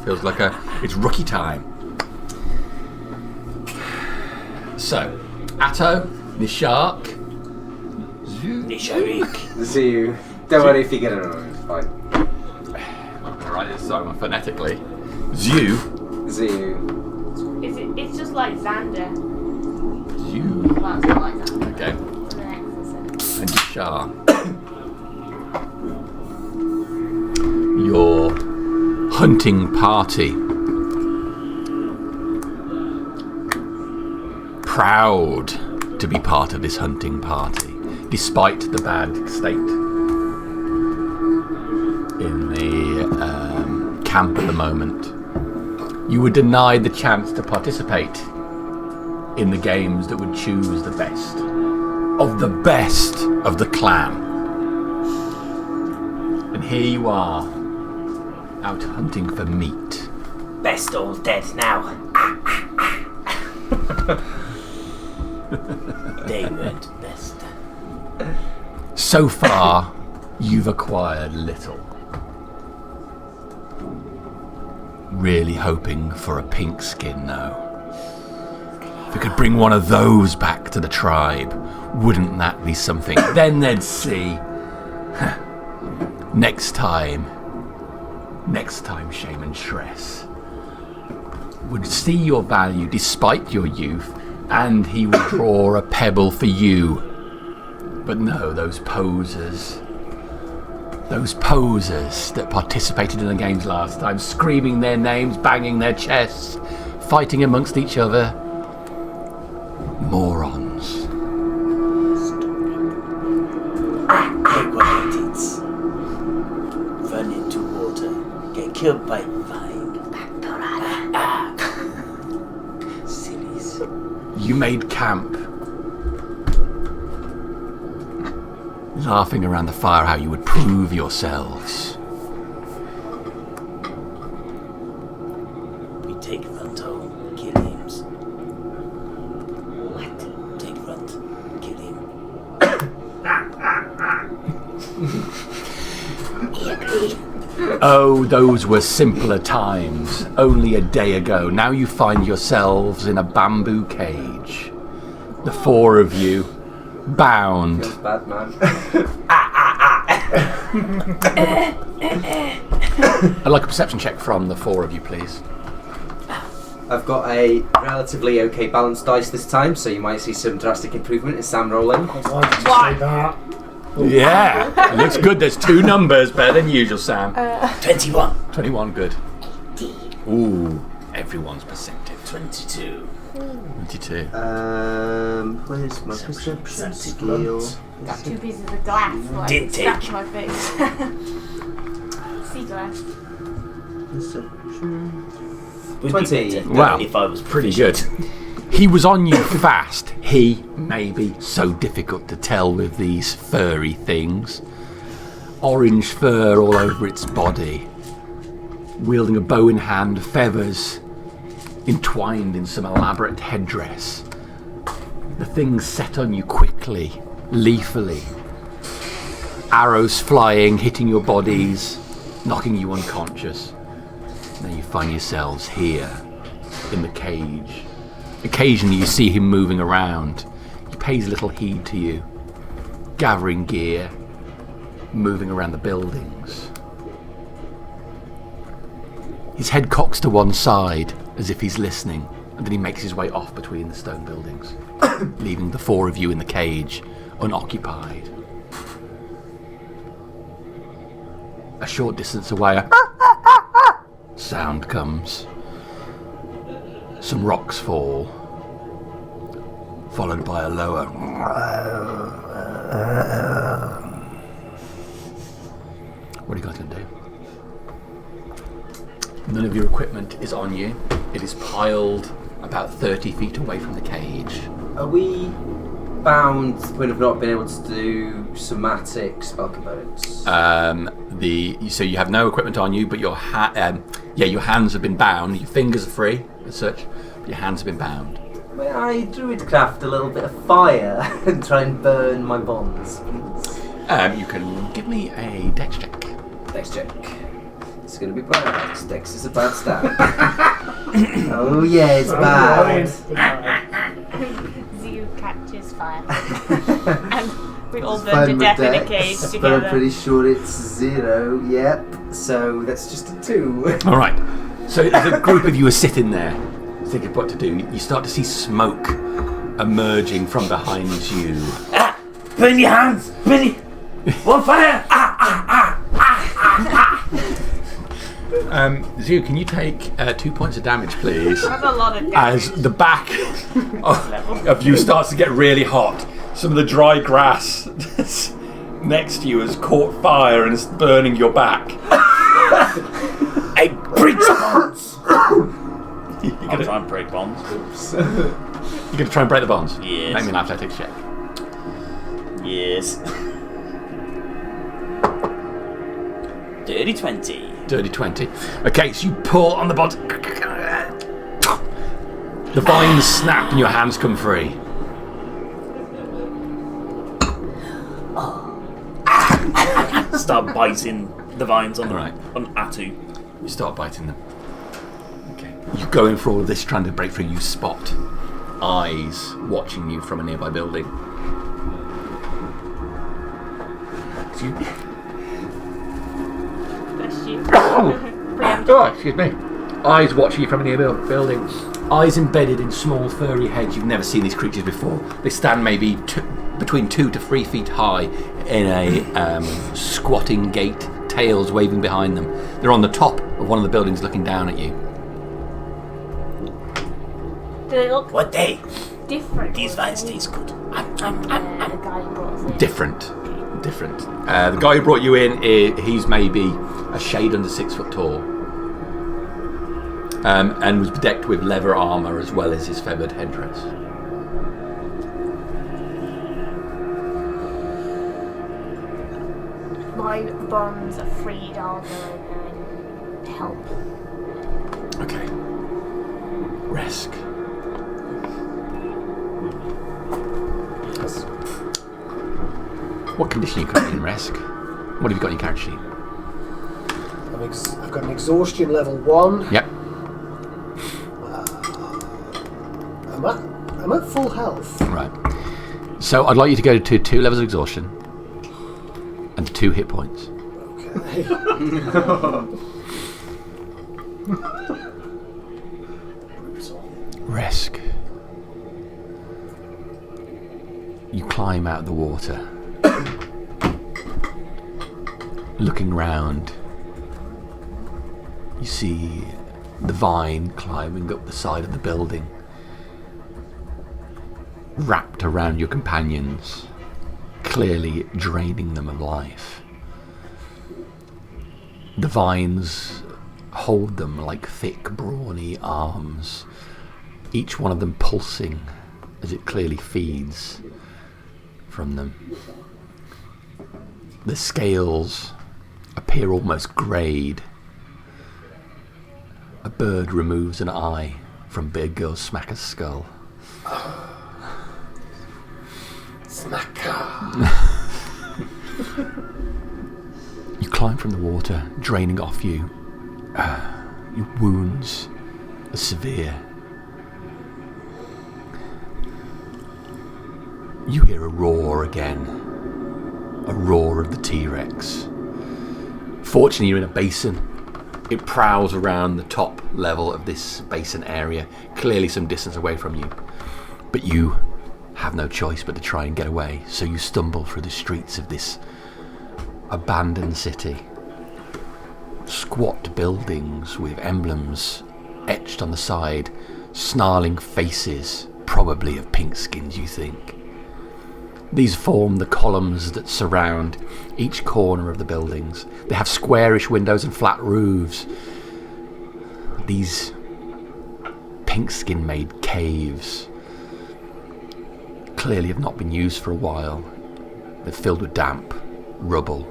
Feels like it's rookie time. So, Atto, Nishark, Zoo. Don't worry if you get it wrong, it's fine. I'm gonna write this song phonetically. Zoo. It's just like Xander. Zoo. Well, it's not like Xander. Okay. And Nishar. Your hunting party. Proud to be part of this hunting party, despite the bad state in the camp at the moment. You were denied the chance to participate in the games that would choose the best of the clan. And here you are, out hunting for meat. Best all dead now. They weren't best. So far, you've acquired little. Really hoping for a pink skin now. If we could bring one of those back to the tribe, wouldn't that be something? Then they'd see. Next time, Shaman Shress would see your value despite your youth, and he would draw a pebble for you. But no, those posers that participated in the games last time, screaming their names, banging their chests, fighting amongst each other. Morons. Take what it is. Run into water. Get killed by fire. Sillies. You made camp. Laughing around the fire how you would prove yourselves. We take Runt home, kill him. What? Take Runt, kill him. Oh, those were simpler times, only a day ago. Now you find yourselves in a bamboo cage. The four of you, bound. Feels bad, man. I'd like a perception check from the four of you, please. I've got a relatively okay balanced dice this time, so you might see some drastic improvement in Sam rolling. Why did you say that? Yeah, it looks good. There's two numbers better than usual, Sam. 21. 21, good. Ooh, everyone's perceptive. 22. 22. Where's my perception skill? Got two pieces of glass. Like, Didn't stuck take. to my face. Sea glass. Would 20. be better Wow, if I was pretty proficient. good. He was on you fast. He may be so difficult to tell with these furry things. Orange fur all over its body. Wielding a bow in hand, feathers entwined in some elaborate headdress. The things set on you quickly, leafily. Arrows flying, hitting your bodies, knocking you unconscious. Now you find yourselves here, in the cage. Occasionally you see him moving around. He pays little heed to you, gathering gear, moving around the buildings. His head cocks to one side, as if he's listening, and then he makes his way off between the stone buildings, leaving the four of you in the cage, unoccupied. A short distance away, a sound comes. Some rocks fall, followed by a lower. What are you guys going to do? None of your equipment is on you. It is piled about 30 feet away from the cage. Are we bound when we've not been able to do somatic spell components? So you have no equipment on you, but your hands have been bound. Your fingers are free, as such. But your hands have been bound. May I druidcraft a little bit of fire and try and burn my bonds? You can give me a dex check. Dex check. It's going to be bad. Dex is a bad stat. Oh yeah, it's bad. Zoo catches fire. And we all It's burn fine to with death in a Dex, cage but I'm together. pretty sure it's 0. Yep. So that's just a 2. All right. So as a group of you are sitting there, thinking what to do, you start to see smoke emerging from behind you. Ah! Burn your hands! Burn it! On fire! Zoo, can you take 2 points of damage, please? That's a lot of damage. As the back of you starts to get really hot. Some of the dry grass next to you has caught fire and is burning your back. I break bonds! You're I'll gonna, try and break bonds. you're gonna try and break the bonds? Yes. Make me an athletics check. Yes. Dirty 20. Dirty 20. Okay, so you pull on the bonds. The vines snap and your hands come free. Start biting the vines on Right. on Atu. You start biting them. Okay. You go in for all of this, trying to break through. You spot eyes watching you from a nearby building. So you... Bless you. Oh, excuse me. Eyes watching you from a nearby building. Eyes embedded in small furry heads. You've never seen these creatures before. They stand maybe between 2 to 3 feet high in a squatting gait, tails waving behind them. They're on the top of one of the buildings looking down at you. Do they look What day? different? These vines taste good. The guy who brought us in. Different. The guy who brought you in, he's maybe a shade under 6 foot tall. And was bedecked with leather armour as well as his feathered headdress. My bonds are freed. I'll go and help. Okay. Resk. What condition are you currently in, Resk? What have you got in your character sheet? I've got an exhaustion level 1. Yep. I'm at full health. Right. So I'd like you to go to 2 levels of exhaustion and 2 hit points. Okay. Resk. You climb out of the water. Looking round, you see the vine climbing up the side of the building, wrapped around your companions, clearly draining them of life. The vines hold them like thick, brawny arms, each one of them pulsing as it clearly feeds from them. The scales appear almost greyed. A bird removes an eye from Big Girl Smacker's skull. Smacker. You climb from the water, draining off you. Your wounds are severe. You hear a roar again. A roar of the T-Rex. Fortunately, you're in a basin. It prowls around the top level of this basin area, clearly some distance away from you. But you have no choice but to try and get away, so you stumble through the streets of this abandoned city. Squat buildings with emblems etched on the side, snarling faces, probably of pink skins, you think. These form the columns that surround each corner of the buildings. They have squarish windows and flat roofs. These pink skin made caves clearly have not been used for a while. They're filled with damp, rubble.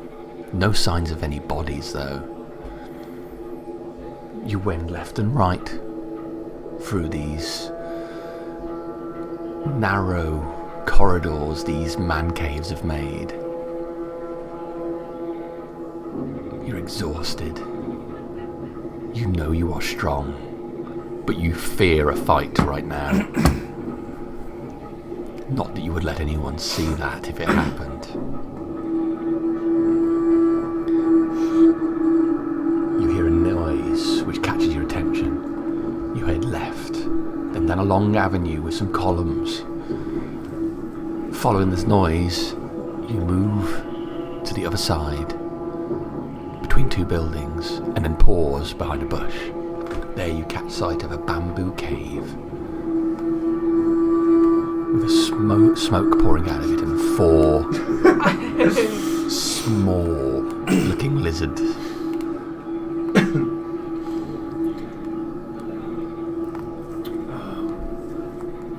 No signs of any bodies though. You wend left and right through these narrow corridors these man caves have made. You're exhausted. You know you are strong, but you fear a fight right now. Not that you would let anyone see that if it happened. You hear a noise which catches your attention. You head left, then down a long avenue with some columns. Following this noise, you move to the other side, between two buildings, and then pause behind a bush. There you catch sight of a bamboo cave, with a smoke pouring out of it and 4 small-looking lizards.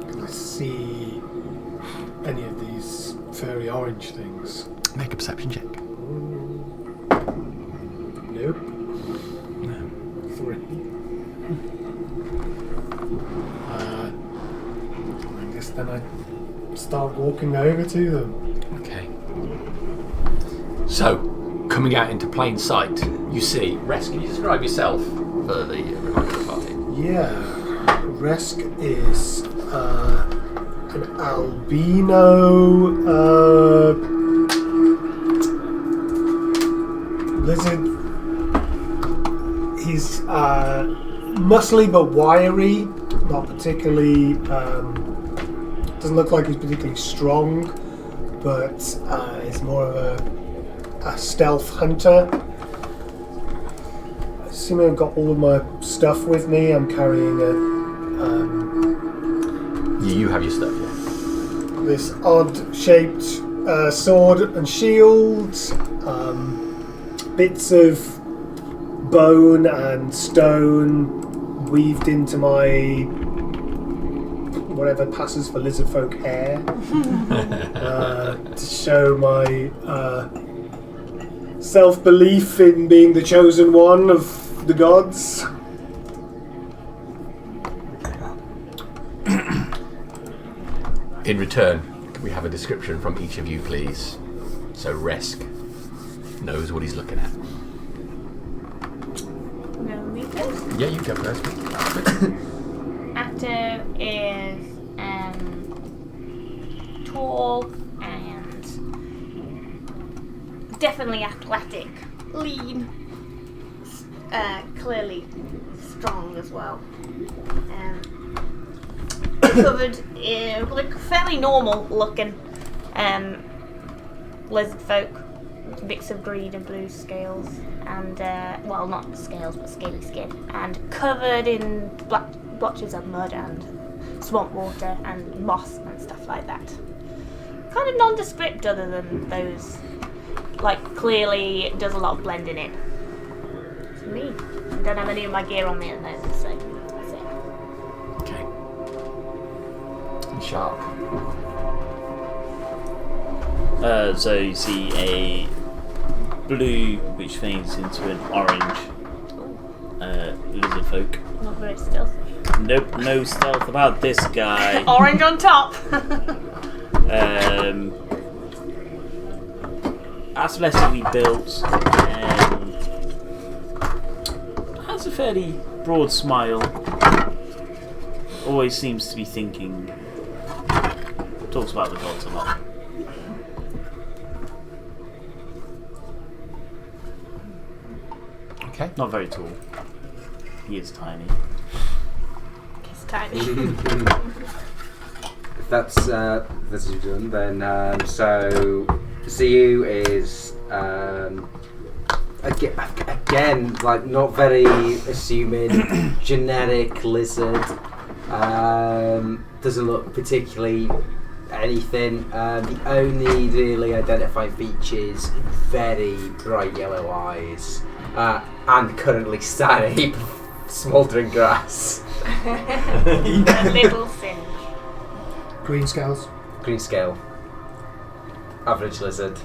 Can I see any of these furry orange things? Make a perception check. Nope. No. 3. I guess then I start walking over to them. Okay. So, coming out into plain sight, you see... Resk, can you describe yourself for the reminder of the party? Yeah. Resk is an albino lizard. He's muscly but wiry, not particularly, doesn't look like he's particularly strong, but he's more of a stealth hunter. Assuming I've got all of my stuff with me, I'm carrying You have your stuff, yeah. this odd-shaped sword and shield, bits of bone and stone weaved into my whatever passes for lizard folk hair to show my self-belief in being the chosen one of the gods. In return, can we have a description from each of you, please? So Resk knows what he's looking at. No, me first. Yeah, you go first. Actor is tall and definitely athletic, lean, clearly strong as well. Covered in like fairly normal looking lizard folk, mix of green and blue scales, and well, not scales but scaly skin, and covered in black blotches of mud and swamp water and moss and stuff like that. Kind of nondescript, other than those, like clearly does a lot of blending in. It's me. I don't have any of my gear on me at the moment, so that's it. Okay. Sharp. So you see a blue which fades into an orange lizard folk. Not very stealthy. Nope, no stealth about this guy. Orange on top. Athletically built, has a fairly broad smile. Always seems to be thinking. Talks about the gods a lot. Okay. Not very tall. He is tiny. He's tiny. If that's what you've done, then so Ziyu is again like not very assuming, generic lizard. Doesn't look particularly anything. The only really identifying features, very bright yellow eyes, and currently sat in a heap of smouldering grass. Little singe. Green scales. Green scale. Average lizard.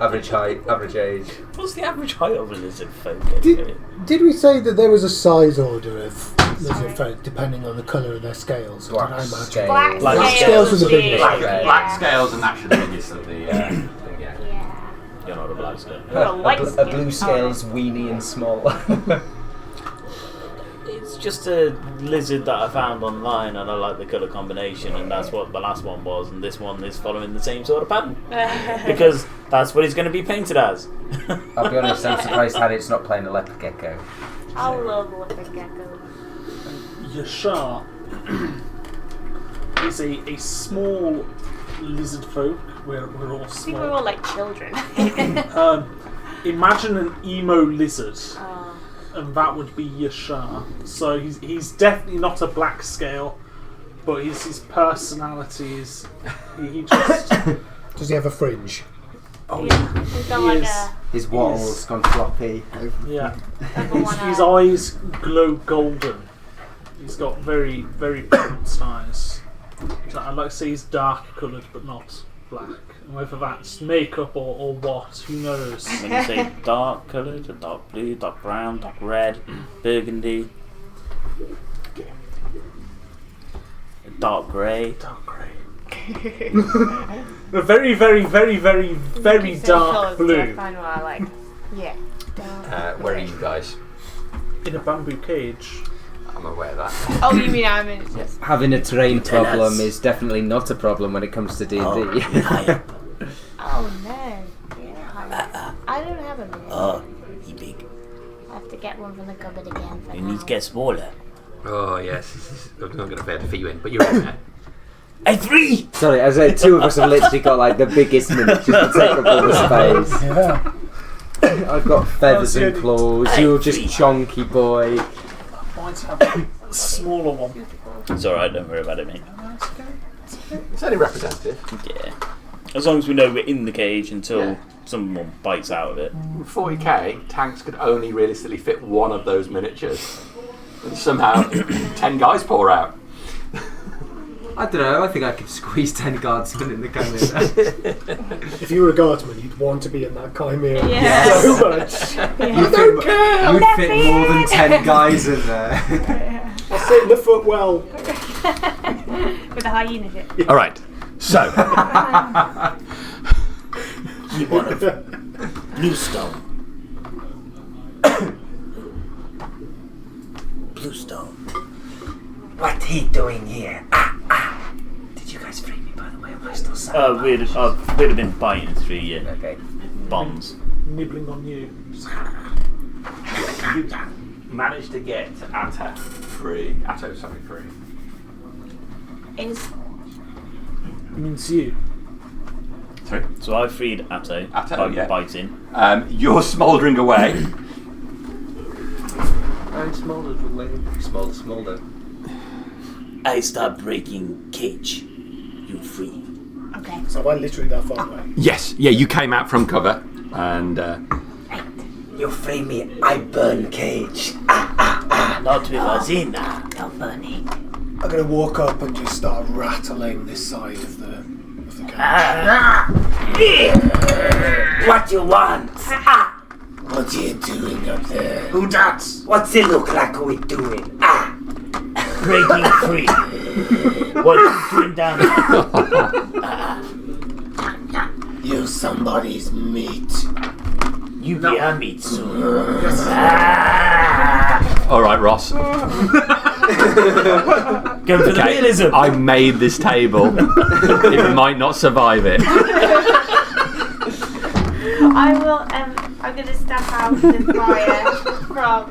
Average height, average age. What's the average height of a lizard folk? Did we say that there was a size order of lizard folk depending on the colour of their scales? Or did I imagine? Scales. Black scales are the biggest. Black scales are naturally the biggest of the thing, yeah. Yeah. You're not a black scale. You're a white A blue scale is weeny and small. It's just a lizard that I found online, and I like the colour combination, and that's what the last one was, and this one is following the same sort of pattern. Because that's what it's going to be painted as. I'll be honest, I'm surprised Harriet's not playing a leopard gecko. I love leopard gecko. Yashar is a small lizard folk. We're all I think small. we're all like children. Imagine an emo lizard, Oh. and that would be Yashar. So he's definitely not a black scale, but his personality is he just Does he have a fringe? He's got he like is. His wattle's gone floppy. Yeah. everyone His eyes glow golden. He's got very, very pronounced eyes. So I'd like to say he's dark coloured, but not black. And whether that's makeup or what, who knows? When you say dark coloured, or dark blue, dark brown, dark red, burgundy, dark grey. Dark grey. A very, very, very, very, very dark I blue find what I like. Yeah. Dark. Where are you guys? in a bamboo cage. I'm aware of that. Oh, you mean I'm in just. Having a terrain Tell problem us. is definitely not a problem when it comes to D&D. Oh no. Yeah, I don't have a minute. Oh, he big. I have to get one from the cupboard again for You now. need to get smaller. Oh yes, I'm not going to be able to fit you in, but you're in there. Hey, 3! Sorry, as two of us have literally got like the biggest miniatures to take up all the space. Yeah. I've got feathers That's and the claws. You're just chonky boy. Might have a smaller one. It's alright, don't worry about it, mate. It's only representative. Yeah. As long as we know we're in the cage until Yeah. someone bites out of it. With 40k, tanks could only realistically fit one of those miniatures, and somehow 10 guys pour out. I don't know, I think I could squeeze 10 guardsmen in the chimera. If you were a guardsman, you'd want to be in that chimera Yes. so much. Yeah. don't care! You'd fit more than 10 guys in there. I'll sit in the footwell. With a hyena shit. All right, so You want a bluestone. Bluestone. What he doing here? Did you guys free me, by the way? Am I still sad? We'd have been biting through your Okay. bombs. Nibbling on you. you managed to get Atto free. Is Means you. Sorry. So I freed Atto Atto, by yeah. biting. You're smouldering away. I'm smouldered, Smolder. I start breaking cage. You free. okay. So I literally that far away. Yes, yeah, you came out from cover, and You free me. I burn cage. Not with us in. No funny. I'm gonna walk up and just start rattling this side of the cage. What you want? What are you doing up there? Who that? What's it look like we doing? Breaking free. What you doing down You're somebody's meat. You be a meat soon. all right, Ross. Go for the realism. I made this table. It might not survive it. I will. I'm gonna stamp out the fire from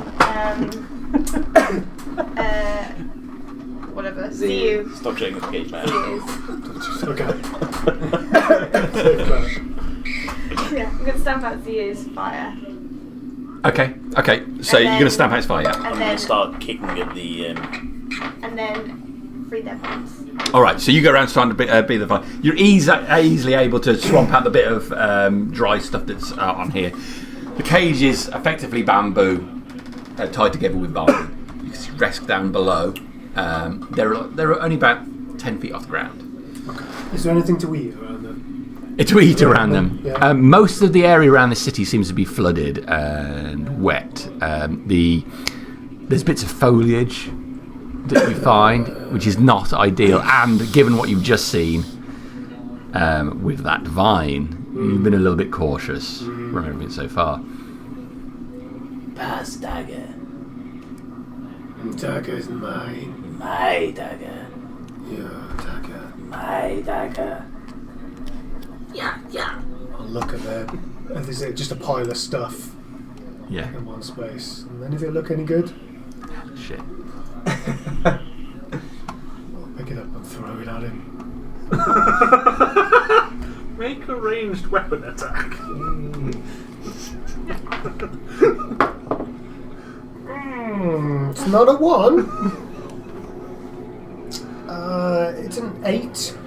whatever. See you. Stop checking the cage, man. Okay. Yeah, I'm gonna stamp out Zio's fire, Okay. So And you're going to stamp out his fire, yeah? and I'm then gonna start kicking at the. and then free their bombs. All right. So you go around trying to be the fire. You're easily able to swamp out the bit of dry stuff that's on here. The cage is effectively bamboo, tied together with bamboo. You can see rest down below. They're only about 10 feet off the ground. Is there anything to eat around them? To eat around them. Yeah. Most of the area around the city seems to be flooded and wet. There's bits of foliage that you find, which is not ideal. And given what you've just seen with that vine, you've been a little bit cautious from everything so far. Pass dagger. dagger's mine. My dagger. Your dagger. My dagger. I'll look at that. Is it just a pile of stuff Yeah. in one space? And then, does it look any good? Shit. I'll pick it up and throw it at him. Make a ranged weapon attack. It's not a 1. It's an 8.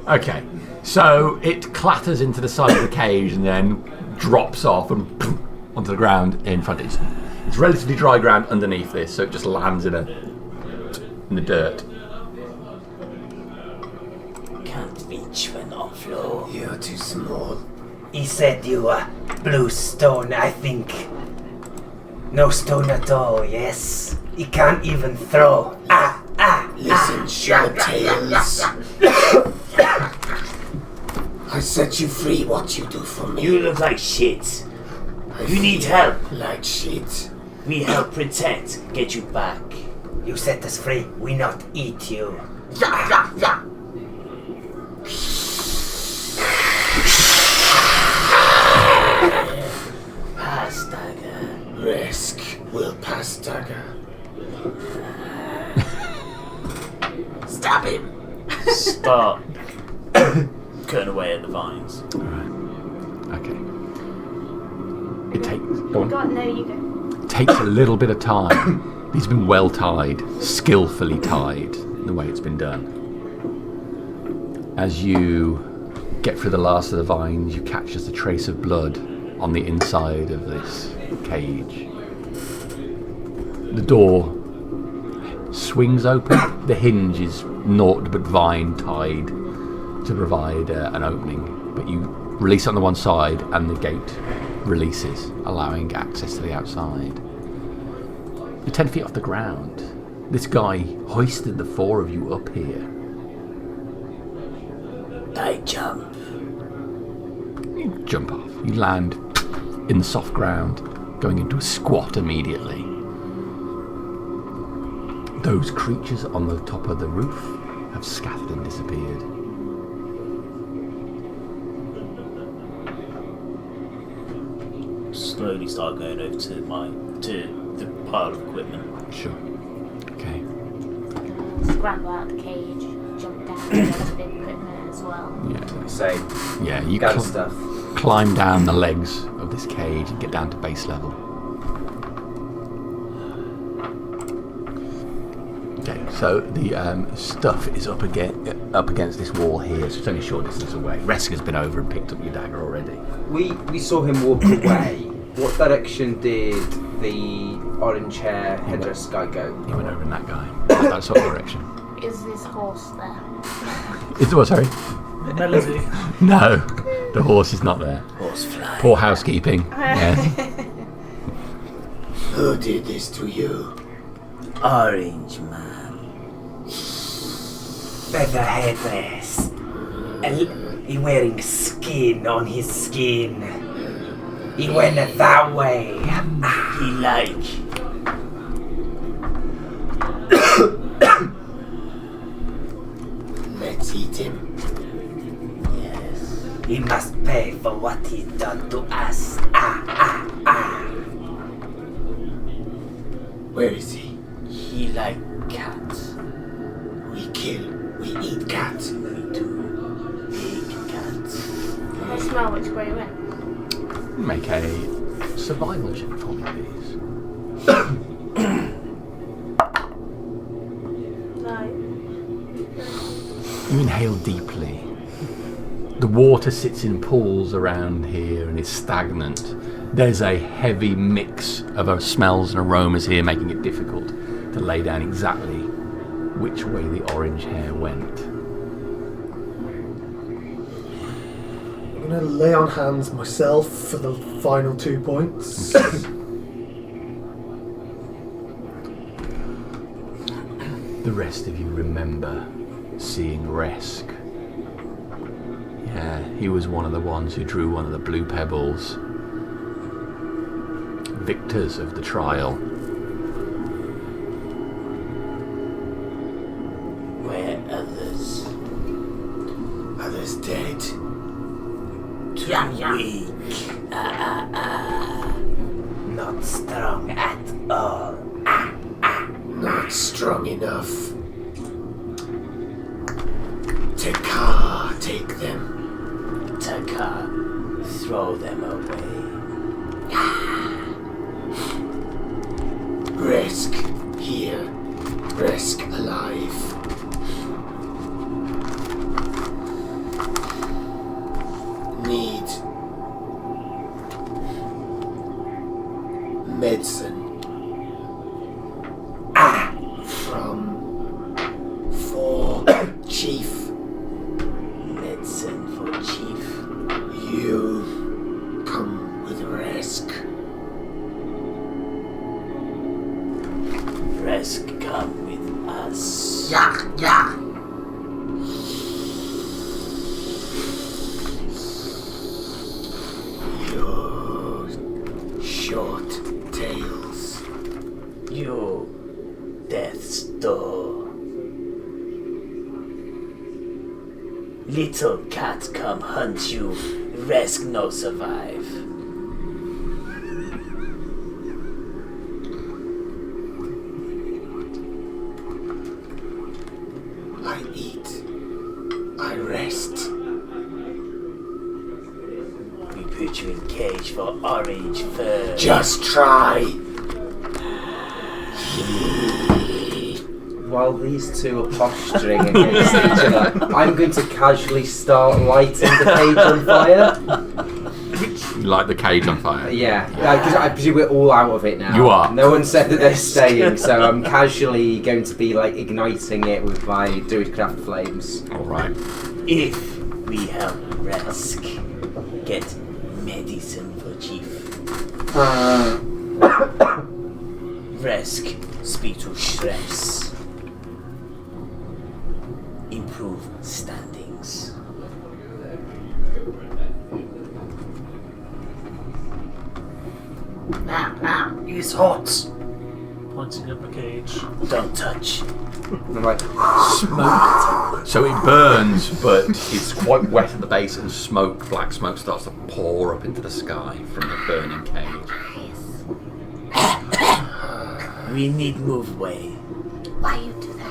Okay. So it clatters into the side of the cage and then drops off and onto the ground in front of it. It's relatively dry ground underneath this, so it just lands in the dirt. Can't reach when on floor. You're too small. He said you were blue stone, I think. No stone at all, yes? He can't even throw. Listen, short tails. I set you free. What you do for me? You look like shit. You need help. Like shit. We help protect, get you back. You set us free, we not eat you. Pass dagger. Risk will pass dagger. Stab him. Start cutting away at the vines. Alright. Okay. It takes. Go on. Go on, no, you go. It takes a little bit of time. These have been well tied, skillfully tied, the way it's been done. As you get through the last of the vines, you catch just a trace of blood on the inside of this cage. The door swings open. The hinge is naught but vine tied to provide an opening, but you release it on the one side and the gate releases, allowing access to the outside. You're 10 feet off the ground. This guy hoisted the 4 of you up here. I jump. You jump off. You land in the soft ground, going into a squat immediately. Those creatures on the top of the roof have scattered and disappeared. Slowly start going over to the pile of equipment. Sure. Okay. Scramble out of the cage, jump down, and get the big equipment as well. Yeah. Say, Yeah. You gun stuff. climb down the legs of this cage and get down to base level. Okay. So the stuff is up against this wall here. So it's only a short distance away. Reska's been over and picked up your dagger already. We saw him walk away. What direction did the orange hair headdress guy go? He went over in that guy. That sort of direction. Is this horse there? Is what? Sorry. Melody. No, the horse is not there. Horse fly. Poor housekeeping. Yes. Who did this to you? Orange man. Feather headdress. He wearing skin on his skin. He went that way. He like. Let's eat him. Yes. He must pay for what he's done to us. Where is he? He like cat. We kill. We eat cat. We do. Big cat. Can I smell which way it went? Make a survival check for me, please. No. You inhale deeply. The water sits in pools around here and is stagnant. There's a heavy mix of smells and aromas here, making it difficult to lay down exactly which way the orange hair went. I'm going to lay on hands myself for the final 2 points. The rest of you remember seeing Resk. Yeah, he was one of the ones who drew one of the blue pebbles. Victors of the trial. was dead. Too weak. Not strong at all. Not strong enough. Taka, take them. Taka, throw them away. Risk here. Risk alive. Need medicine. For Chief. Medicine for Chief. You come with Risk. Resk, come with us. Yeah. Your short tails. You, Death's Door. Little cat come hunt you. Resk no survive. I eat. I rest. We put you in cage for orange fur. Just try. While these two are posturing against each other, I'm going to casually start lighting the cage on fire. You light the cage on fire. Yeah, because I presume we're all out of it now. You are. No one said that they're staying, so I'm casually going to be like igniting it with my Druidcraft flames. Alright. If we help Resk get medicine for Chief. Resk, speak to Shreks. Improve standings. It's hot. Pointing at the cage. Don't touch. And I'm like, Smoke. So it burns, but it's quite wet at the base, and smoke, black smoke, starts to pour up into the sky from the burning cage. We need move way. Why you do that?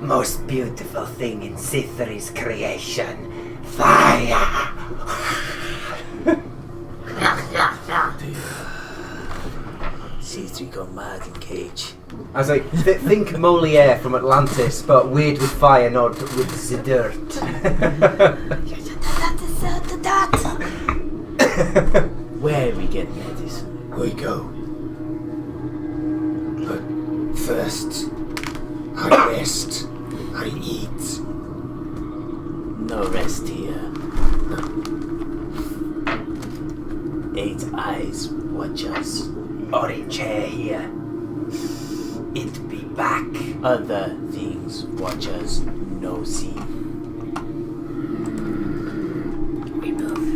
most beautiful thing in Sithri's creation, fire. Sithri got mad in cage. I was like, think Moliere from Atlantis, but weird with fire, not with the dirt. Where we get medicine? We go. But first, I rest. I eat. No rest here. 8 eyes watch us. Orange hair here. It be back. Other things watch us. No see. We move.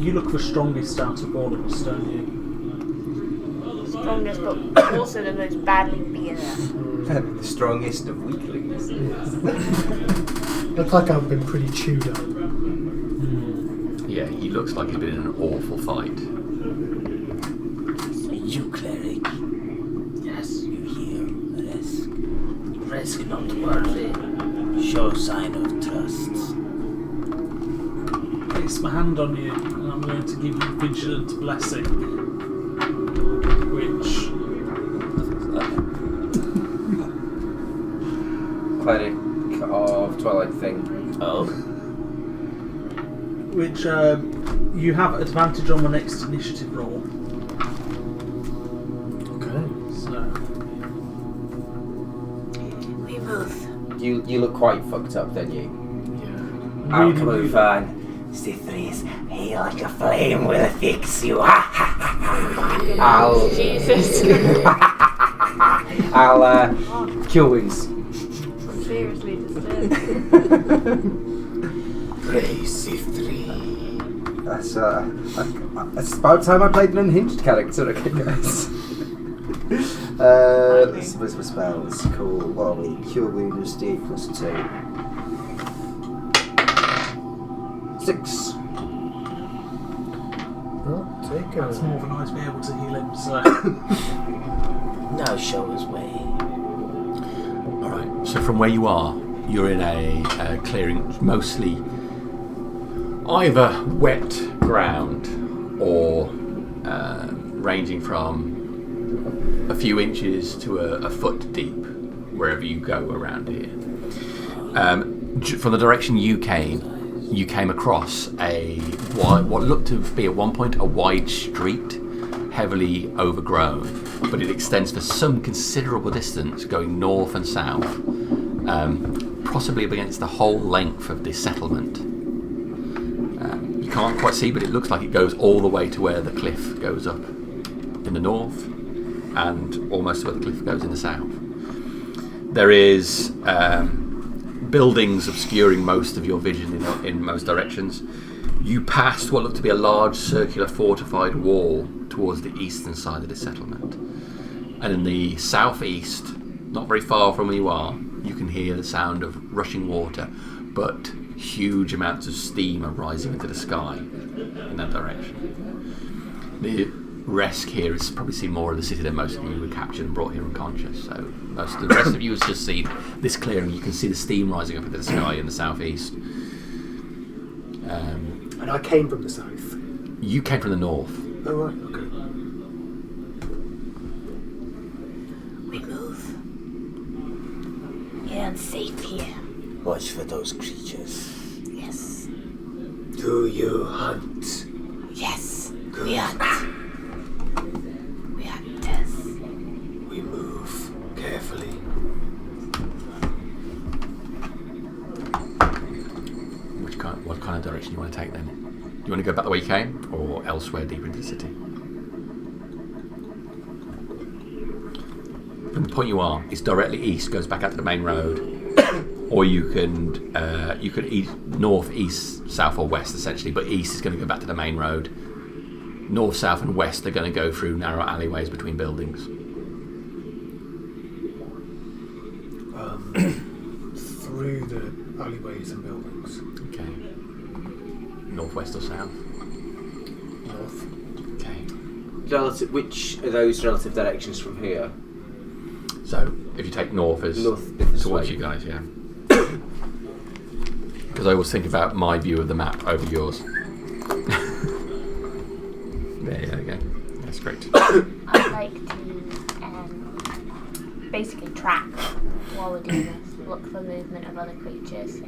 You look the strongest out of all of us, don't you? Strongest, but also the most badly beaten. The strongest of weaklings. Looks like I've been pretty chewed up. Yeah, he looks like he's been in an awful fight. You cleric. Yes, you heal. Risk. Risk not worthy. Show sign of trust. Place my hand on you, and I'm going to give you Vigilant Blessing. Which... Cleric of Twilight thing. Oh. Which, you have advantage on the next initiative roll. Okay. So... We move. You look quite fucked up, don't you? Yeah. I'll come over and Sithri's hail like a flame will fix you. I'll Jesus. I'll cure wounds. I'm seriously disturbed. Praise Sithri. That's about time I played an unhinged character again, guys. Where's my spells? Cool. What are we? Cure wounds, D+2. 6. Well, take That's a... more than I to be able to heal him, so. Now show us way. All right. So from where you are, you're in a clearing, mostly either wet ground or ranging from a few inches to a foot deep, wherever you go around here. From the direction you came across what looked to be at one point a wide street, heavily overgrown, but it extends for some considerable distance, going north and south, possibly against the whole length of this settlement. You can't quite see, but it looks like it goes all the way to where the cliff goes up in the north, and almost where the cliff goes in the south. There is buildings obscuring most of your vision in most directions. You passed what looked to be a large circular fortified wall towards the eastern side of the settlement. And in the southeast, not very far from where you are, you can hear the sound of rushing water, but huge amounts of steam are rising into the sky in that direction. The rest here has probably seen more of the city than most of you were captured and brought here unconscious. So most of the rest of you has just seen this clearing. You can see the steam rising up into the sky in the southeast. And I came from the south. You came from the north. Oh, right, okay. We move. You're unsafe here. Watch for those creatures. Yes. Do you hunt? Yes. Good. We hunt. We hunters. We move carefully. What kind of direction you want to take then? Do you want to go back the way you came, or elsewhere deeper into the city? From the point you are, it's directly east, goes back out to the main road, or you could east, north, east, south, or west essentially. But east is going to go back to the main road. North, south, and west are going to go through narrow alleyways between buildings. Through the alleyways and buildings. Okay. Northwest or south? North. Okay. Which are those relative directions from here? So if you take north as towards you guys, yeah. Because I always think about my view of the map over yours. There you go. That's great. I'd like to basically track while we're doing this. Look for movement of other creatures.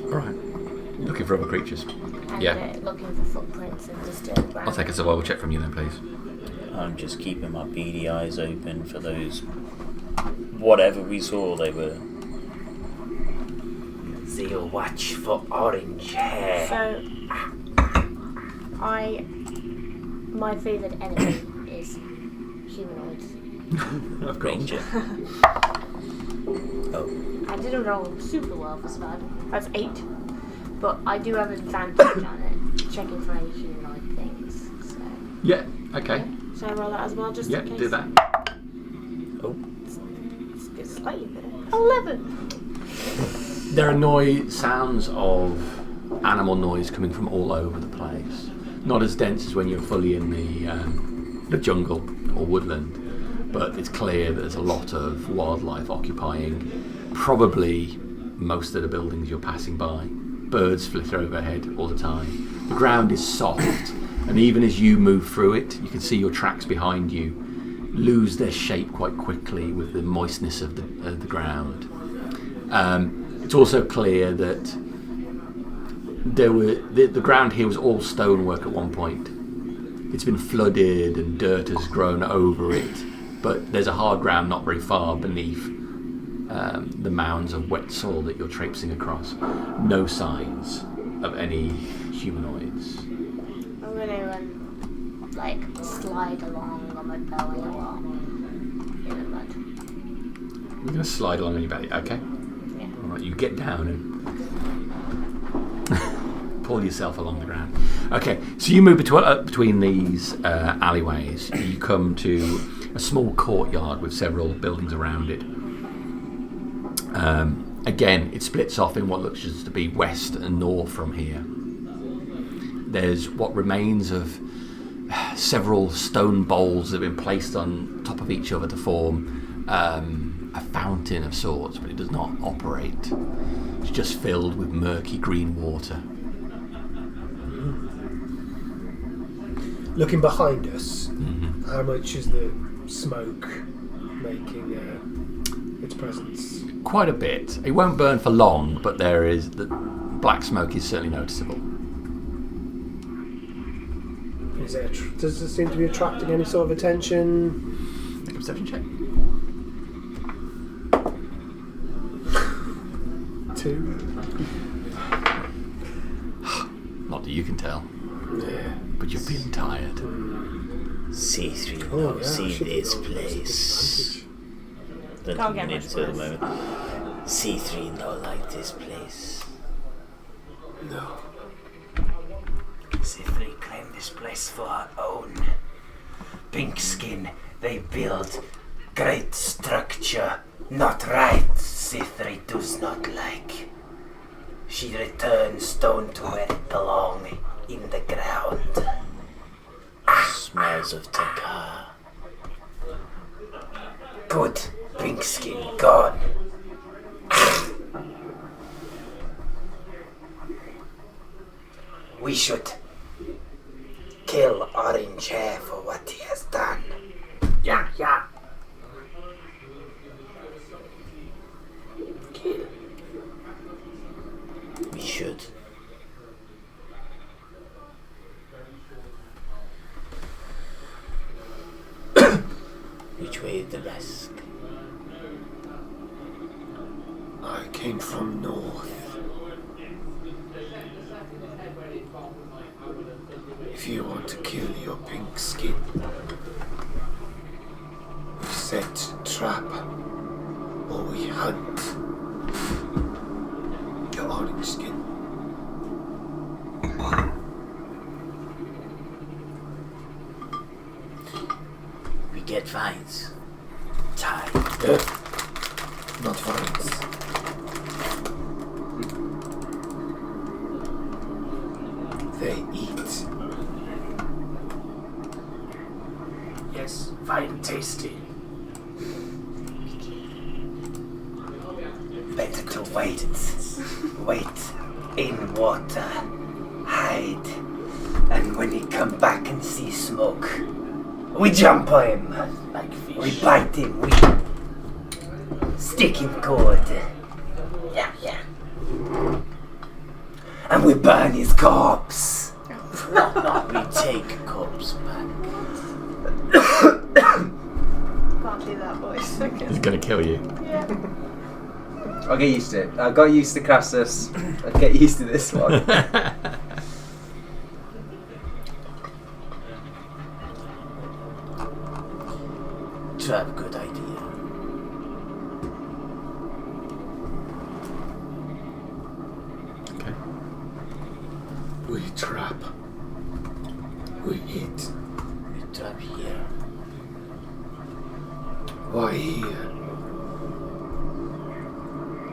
Alright. Looking for other creatures. And Yeah. looking for footprints and disturbed ground. I'll take a survival check from you then, please. I'm just keeping my beady eyes open for those. Whatever we saw, they were. Zeal watch for orange hair. So, my favourite enemy is humanoids. Of course. Ranger. Oh. I didn't roll super well for survival. That's 8. But I do have advantage on it, checking for any humanoid things. So. Yeah, okay. Should I roll that as well, just Yeah, in case? do that. Oh. It's slightly better. 11! There are sounds of animal noise coming from all over the place. Not as dense as when you're fully in the jungle or woodland, but it's clear that there's a lot of wildlife occupying probably most of the buildings you're passing by. Birds flitter overhead all the time. The ground is soft, and even as you move through it, you can see your tracks behind you lose their shape quite quickly with the moistness of the ground. It's also clear that the ground here was all stonework at one point. It's been flooded and dirt has grown over it, but there's a hard ground not very far beneath the mounds of wet soil that you're traipsing across. No signs of any humanoids. I'm gonna slide along on my belly a lot in the mud. You're going to slide along on your belly, okay? Yeah. Alright, you get down and pull yourself along the ground. Okay, so you move between these alleyways. You come to a small courtyard with several buildings around it. Again, it splits off in what looks to be west and north from here. There's what remains of several stone bowls that have been placed on top of each other to form a fountain of sorts, but it does not operate. It's just filled with murky green water. Looking behind us, how much is the smoke making its presence? Quite a bit. It won't burn for long, but the black smoke is certainly noticeable. Does it seem to be attracting any sort of attention? Make a perception check. 2. Not that you can tell, Yeah. but you're feeling tired. C3 Oh, no, yeah, see I should this roll place. Don't Can't think get we need much to at the worse. moment. C3 no like this place. No. C3 claim this place for her own. Pink skin, they build great structure. Not right, C3 does not like. She returns stone to where it belong, in the ground. Smells of Takar. Good, pink skin gone. We should kill Orange Hair for what he has done. Yeah. Kill. We should. Which way is the best? I came from north. If you want to kill your pink skin, we set trap or we hunt your orange skin. We get vines. Tie. Not vines. They eat. Yes, fine, tasty. Better to wait in water, hide, and when he come back and see smoke, we jump on him, Like fish. we bite him, we stick him good. Yeah. And we burn his corpse. We take corpse back. Can't do that voice. It's gonna kill you. Yeah. I'll get used to it. I got used to Crassus. I'll get used to this one. Trap, good idea. Okay. We trap. We eat. We trap here. Why here?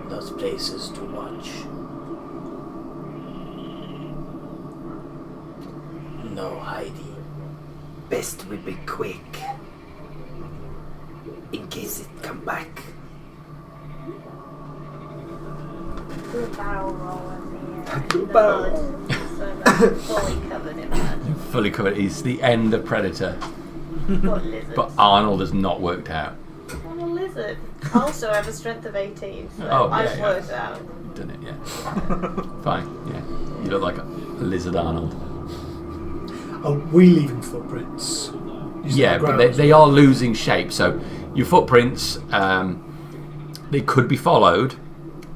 Those places to watch. No hiding. Best we be quick, in case it come back. Do a barrel roll in Do a the barrel mud, so they're fully covered in mud. Fully covered. He's the end of Predator, But lizards. but Arnold has not worked out. I'm a lizard. I also have a strength of 18, so Oh, I've yeah. worked out. Done it, yeah. Fine, yeah. You look like a lizard Arnold. Are we leaving footprints? Using Yeah, the but ground? they are losing shape. So your footprints, they could be followed,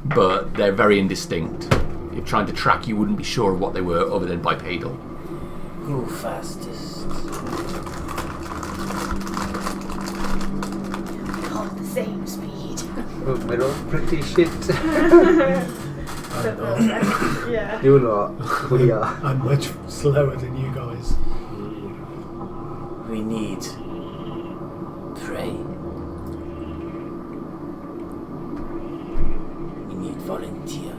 but they're very indistinct. If trying to track, you wouldn't be sure of what they were other than bipedal. Who fastest? All at the same speed. We're all pretty shit. Yeah. You're not. We are. I'm much slower than you guys. We need prey. We need volunteer.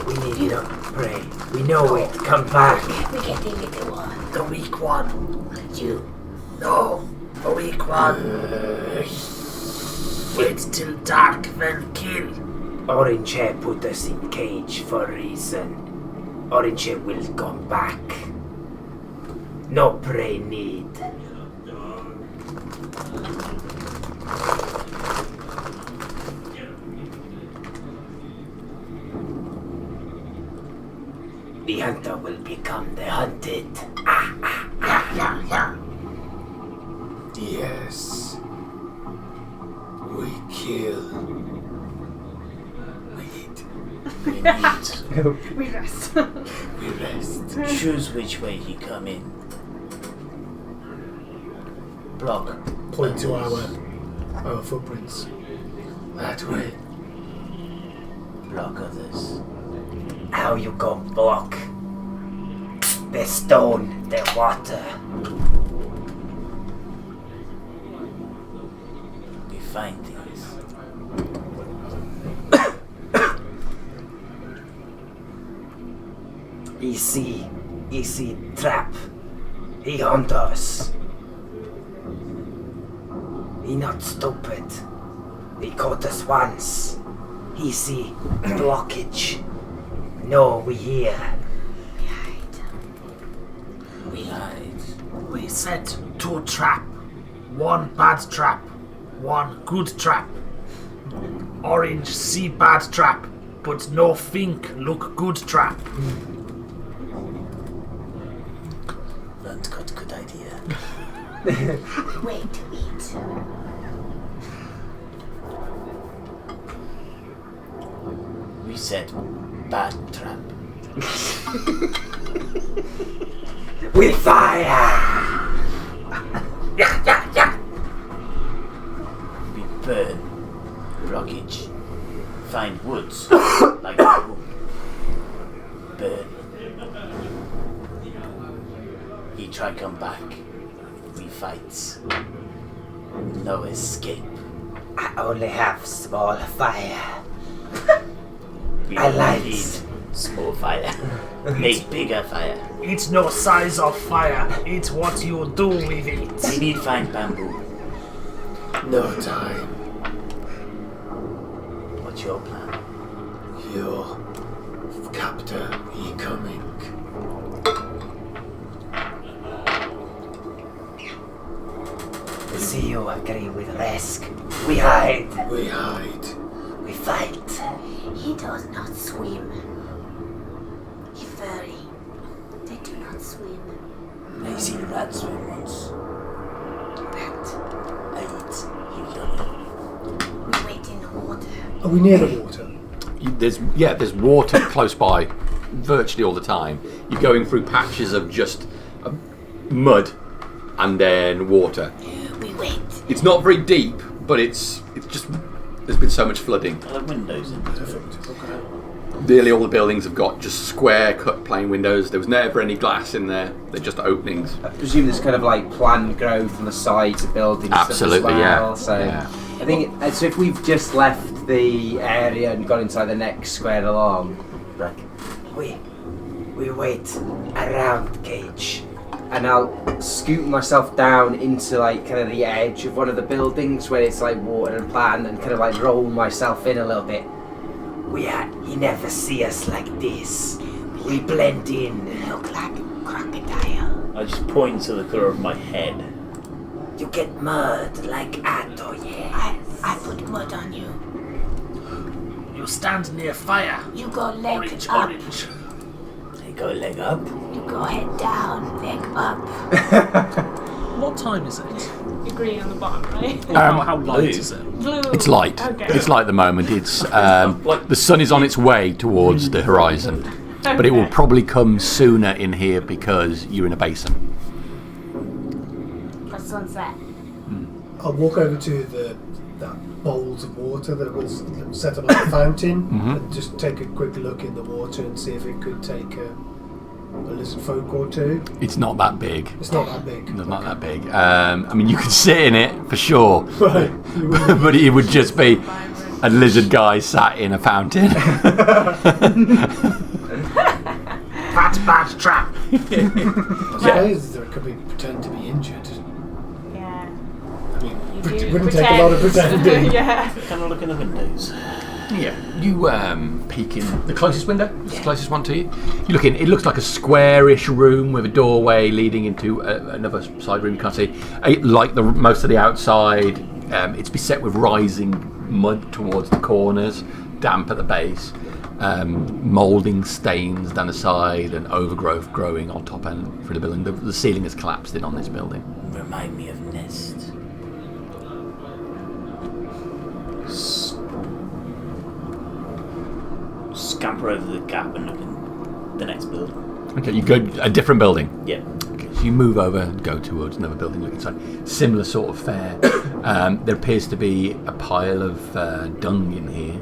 We need you to pray. We know it. Come back. We get the little one. The weak one. You. No. The weak one. Wait till dark, then kill. Orange Hair put us in cage for a reason. Orange Hair will come back. No prey need. The hunter will become the hunted. Yes. We kill. We need. We rest. We rest. Choose which way you come in. Block. Point to our footprints. That way. Block others. How you go block? The stone, the water. We find things. Easy trap. He hunt us. He not stupid. He caught us once. Easy blockage. No, we here. We hide. We set 2 trap. 1 bad trap. 1 good trap. Orange see bad trap, but no think look good trap. That's got good idea. Wait to eat. We said bad trap. With fire. We burn. Blockage. Find woods. Like a room. Burn. He try come back. We fight. No escape. I only have small fire. We I don't like need it. small fire. Make bigger fire. It's no size of fire. It's what you do with it. We need find bamboo. No time. What's your plan? Your captor, he coming. See you agree with Resk. We hide. We hide. We fight. He does not swim. He furry. They do not swim. I see rats swim once. But I eat. we wait in the water. Are we near the water? There's water close by virtually all the time. You're going through patches of just mud and then water. We wait. It's not very deep, but it's just there's been so much flooding. Are there windows in there? Nearly all the buildings have got just square cut plain windows. There was never any glass in there. They're just openings. I presume there's kind of like planned growth on the sides of buildings. Absolutely, stuff as well. yeah. So Yeah. I think so. If we've just left the area and gone inside the next square along, like We wait around cage. and I'll scoot myself down into like kind of the edge of one of the buildings where it's like water and plant, and kind of like roll myself in a little bit. He never see us like this. We blend in. Look like crocodile. I just point to the colour of my head. You get mud like Atto, yeah. I put mud on you. You stand near fire. You go leg up. I go leg up. You go head down, leg up. What time is it? You're green on the bottom, right? How light is it? Blue. It's light. Okay. It's light at the moment. It's the sun is on its way towards the horizon, but it will probably come sooner in here because you're in a basin. For sunset. I'll walk over to that bowls of water that was set up like a fountain and just take a quick look in the water and see if it could take a lizard folk or two. It's not that big. It's not that big. It's not that big. I mean, you could sit in it for sure, Right. but it would just be a lizard guy sat in a fountain. Bad trap. I suppose there could be pretend to be injured. Yeah. I mean, You it do wouldn't take a lot of pretending. Yeah. Kind of look in the windows. Yeah, you peek in the closest window. It's the closest one to you. You look in. It looks like a squarish room with a doorway leading into another side room. You can't see. Like most of the outside, it's beset with rising mud towards the corners, damp at the base, moulding stains down the side, and overgrowth growing on top and through the building. The ceiling has collapsed in on this building. Remind me of Nest. Scamper over the gap and look in the next building. Okay, you go a different building. Yeah. Okay, so you move over and go towards another building, look inside. Similar sort of fare. There appears to be a pile of dung in here.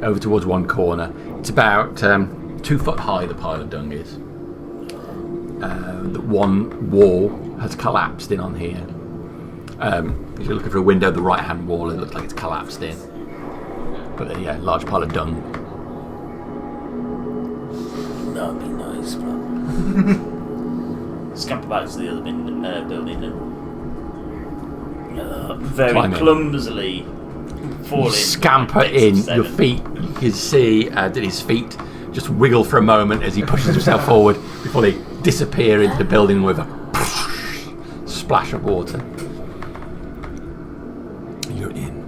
Over towards one corner. It's about 2 foot high, the pile of dung is. The one wall has collapsed in on here. If you're looking for a window, the right hand wall, it looks like it's collapsed in. But yeah, large pile of dung. That would be nice, bro. Scamper back to the other building and very Climb in. clumsily fall in. Scamper Like in. 6 or Your 7. feet, you can see that his feet just wiggle for a moment as he pushes himself forward before they disappear into the building with a splash of water. You're in.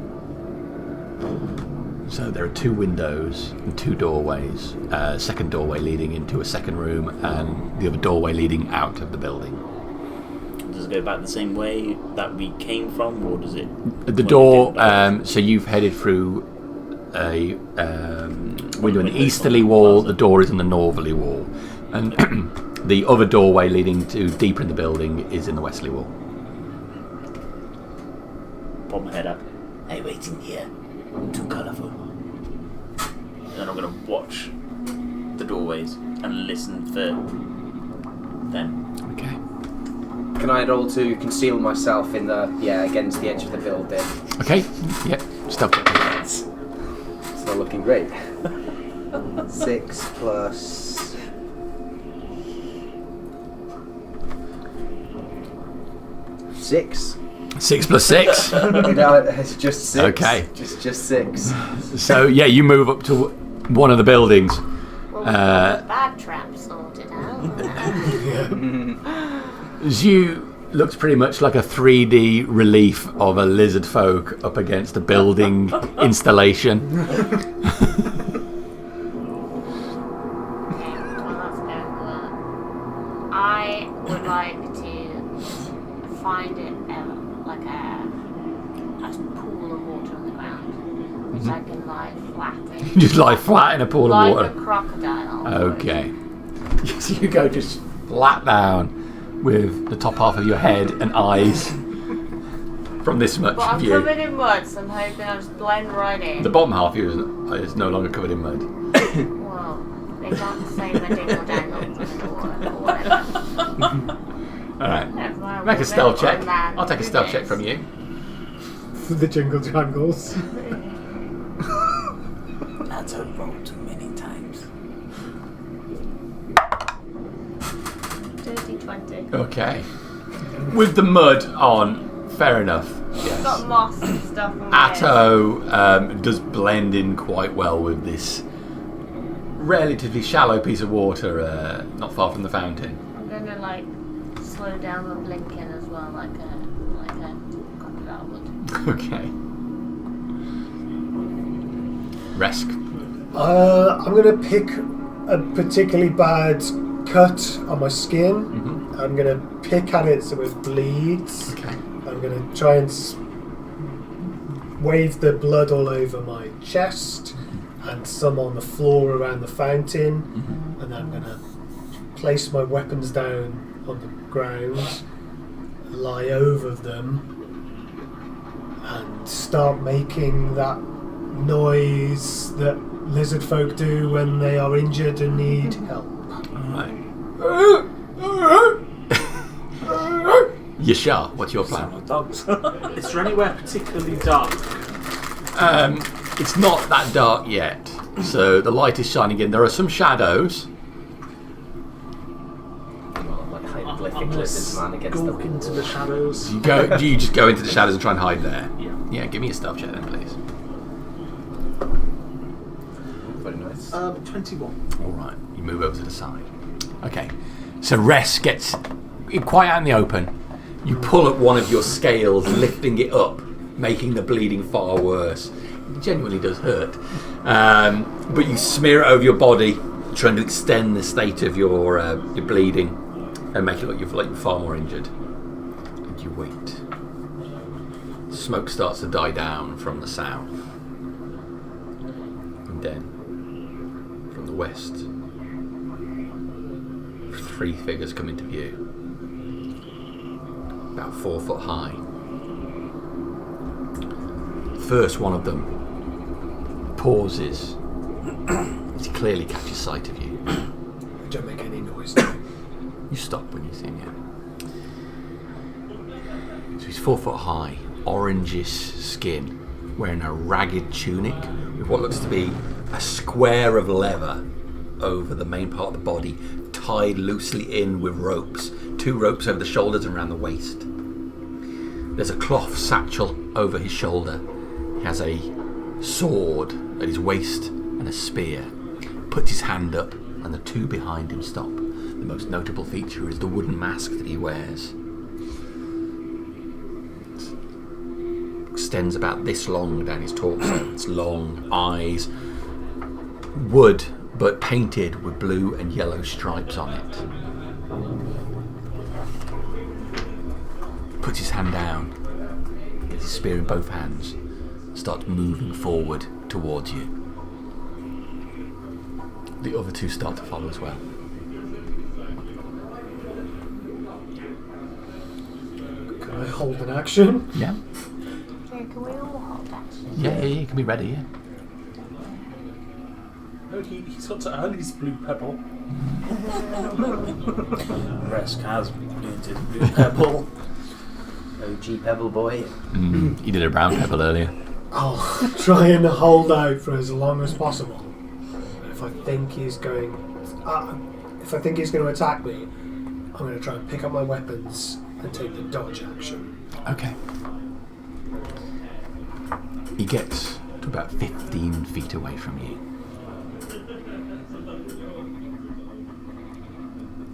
So there are 2 windows and 2 doorways. Second doorway leading into a second room, and the other doorway leading out of the building. Does it go back the same way that we came from, or does it? The door. So you've headed through a window in the easterly wall. The door is in the northerly wall, and the other doorway leading to deeper in the building is in the westerly wall. Pop my head up. I wait in here. Too colourful. Then I'm going to watch the doorways and listen for them. Okay. Can I roll to conceal myself in the against the edge of the building? Okay. Yep. Stealth check. It's not looking great. 6 plus 6. 6 plus 6. No, it's just 6. Okay. Just 6. So yeah, you move up to one of the buildings. Well, we've got the bad trap sorted out. Zhu looks pretty much like a 3D relief of a lizard folk up against a building installation. Okay, well that's going well. I would like to find it like a pool of water on the ground, which I can lie flat in. Just lie flat in a pool like of water. a crocodile. Okay. So you go just flat down with the top half of your head and eyes from this much But I'm view. covered in mud, so I'm hoping I'll just blend right in. The bottom half of you is no longer covered in mud. Well, they can't say my dingle dangles or whatever. Alright. Never mind, Make a we'll stealth let check. the man I'll take a do stealth this. check from you. The jingle jangles. That's a roll too many times. Dirty 20. Okay. With the mud on, fair enough. Yes. Got moss and stuff on my head. Atto does blend in quite well with this relatively shallow piece of water not far from the fountain. I'm gonna slow down the blinking as well, like a crocodile would. Okay. Resk. I'm going to pick a particularly bad cut on my skin. Mm-hmm. I'm going to pick at it so it bleeds. Okay. I'm going to try and wave the blood all over my chest and some on the floor around the fountain. Mm-hmm. And then I'm going to place my weapons down on the ground, lie over them, and start making that noise that lizard folk do when they are injured and need help. Alright. Yashar, what's your plan? Is there anywhere particularly dark? It's not that dark yet, so the light is shining in. There are some shadows. Like I'm hieroglyphic gonna lizards man against the skulk into the shadows. Do you just go into the shadows and try and hide there? Yeah. Yeah, give me a stealth check then, please. Very nice. 21. All right, you move over to the side. Okay, so Rest gets quite out in the open. You pull at one of your scales, lifting it up, making the bleeding far worse. It genuinely does hurt. But you smear it over your body, trying to extend the state of your bleeding and make it look like you're far more injured. And you wait. Smoke starts to die down from the south. And then, from the west, 3 figures come into view. About 4 foot high. First one of them pauses as he clearly catches sight of you. Don't make any noise. You stop when you see him, yeah. So he's 4 foot high, orangish skin, wearing a ragged tunic with what looks to be a square of leather over the main part of the body, tied loosely in with ropes. 2 ropes over the shoulders and around the waist. There's a cloth satchel over his shoulder. He has a sword at his waist and a spear. Puts his hand up and the 2 behind him stop. The most notable feature is the wooden mask that he wears. It extends about this long down his torso. It's long, eyes, wood, but painted with blue and yellow stripes on it. Puts his hand down, gets his spear in both hands, starts moving forward towards you. The other 2 start to follow as well. Can I hold an action? Yeah. So can we all hold action? Yeah, you can be ready, yeah. No, he's got to earn his blue pebble. Resk has earned his blue pebble. OG Pebble Boy. You did a brown pebble earlier. I'll try and hold out for as long as possible. If I think he's going to attack me, I'm going to try and pick up my weapons and take the dodge action. Okay. He gets to about 15 feet away from you.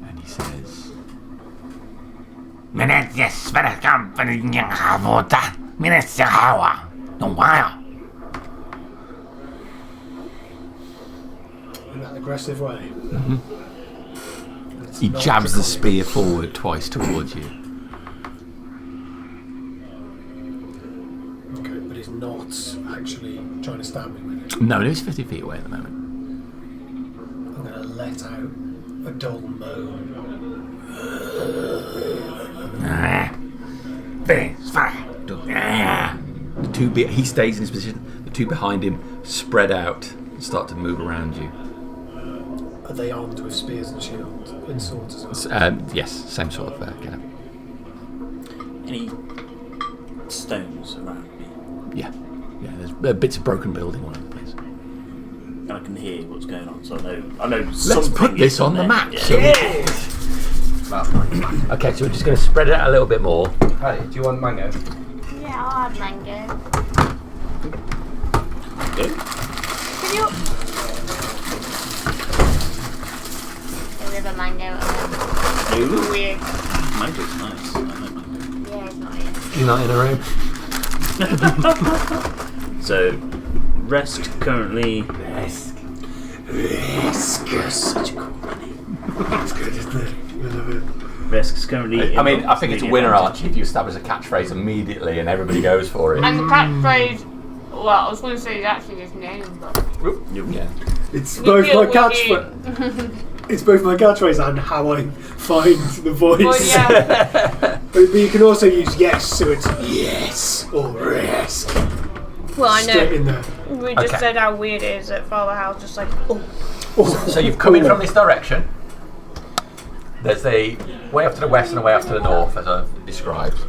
And he says, In that aggressive way. Mm-hmm. He jabs the spear forward twice towards you. Okay, but he's not actually trying to stab me with it. No, he's 50 feet away at the moment. I'm going to let out a dull moan. The 2 he stays in his position. The 2 behind him spread out and start to move around you. Are they armed with spears and shields and swords as well? Yes, same sort of kind Any stones around me? Yeah, there's bits of broken building all over the place. And I can hear what's going on, so I know. Let's put this on the map. Yeah. So okay, so we're just going to spread it out a little bit more. Hey, do you want mango? Yeah, I'll have mango. Good. Can you... There we have a mango. Ooh. Weird. Mango's nice. I like mango. Yeah, it's not here. You're not in a room. So, Resk currently. Resk. Such a cool name. It's good, isn't it? I love it. Resk's currently. I mean, I think it's a winner, Archie, if you establish a catchphrase immediately and everybody goes for it. And the catchphrase... Well, I was going to say it's actually his name, but... Yeah. It's both my catchphrase. It's both my catchphrase and how I find the voice. Well, yeah. But you can also use yes, so it's yes or Resk. Well, I Straight in know. there. We just Okay. said how weird it is that Father House just like... Oh. So you've come in from this direction. There's a way off to the west and a way off to the north, as I've described.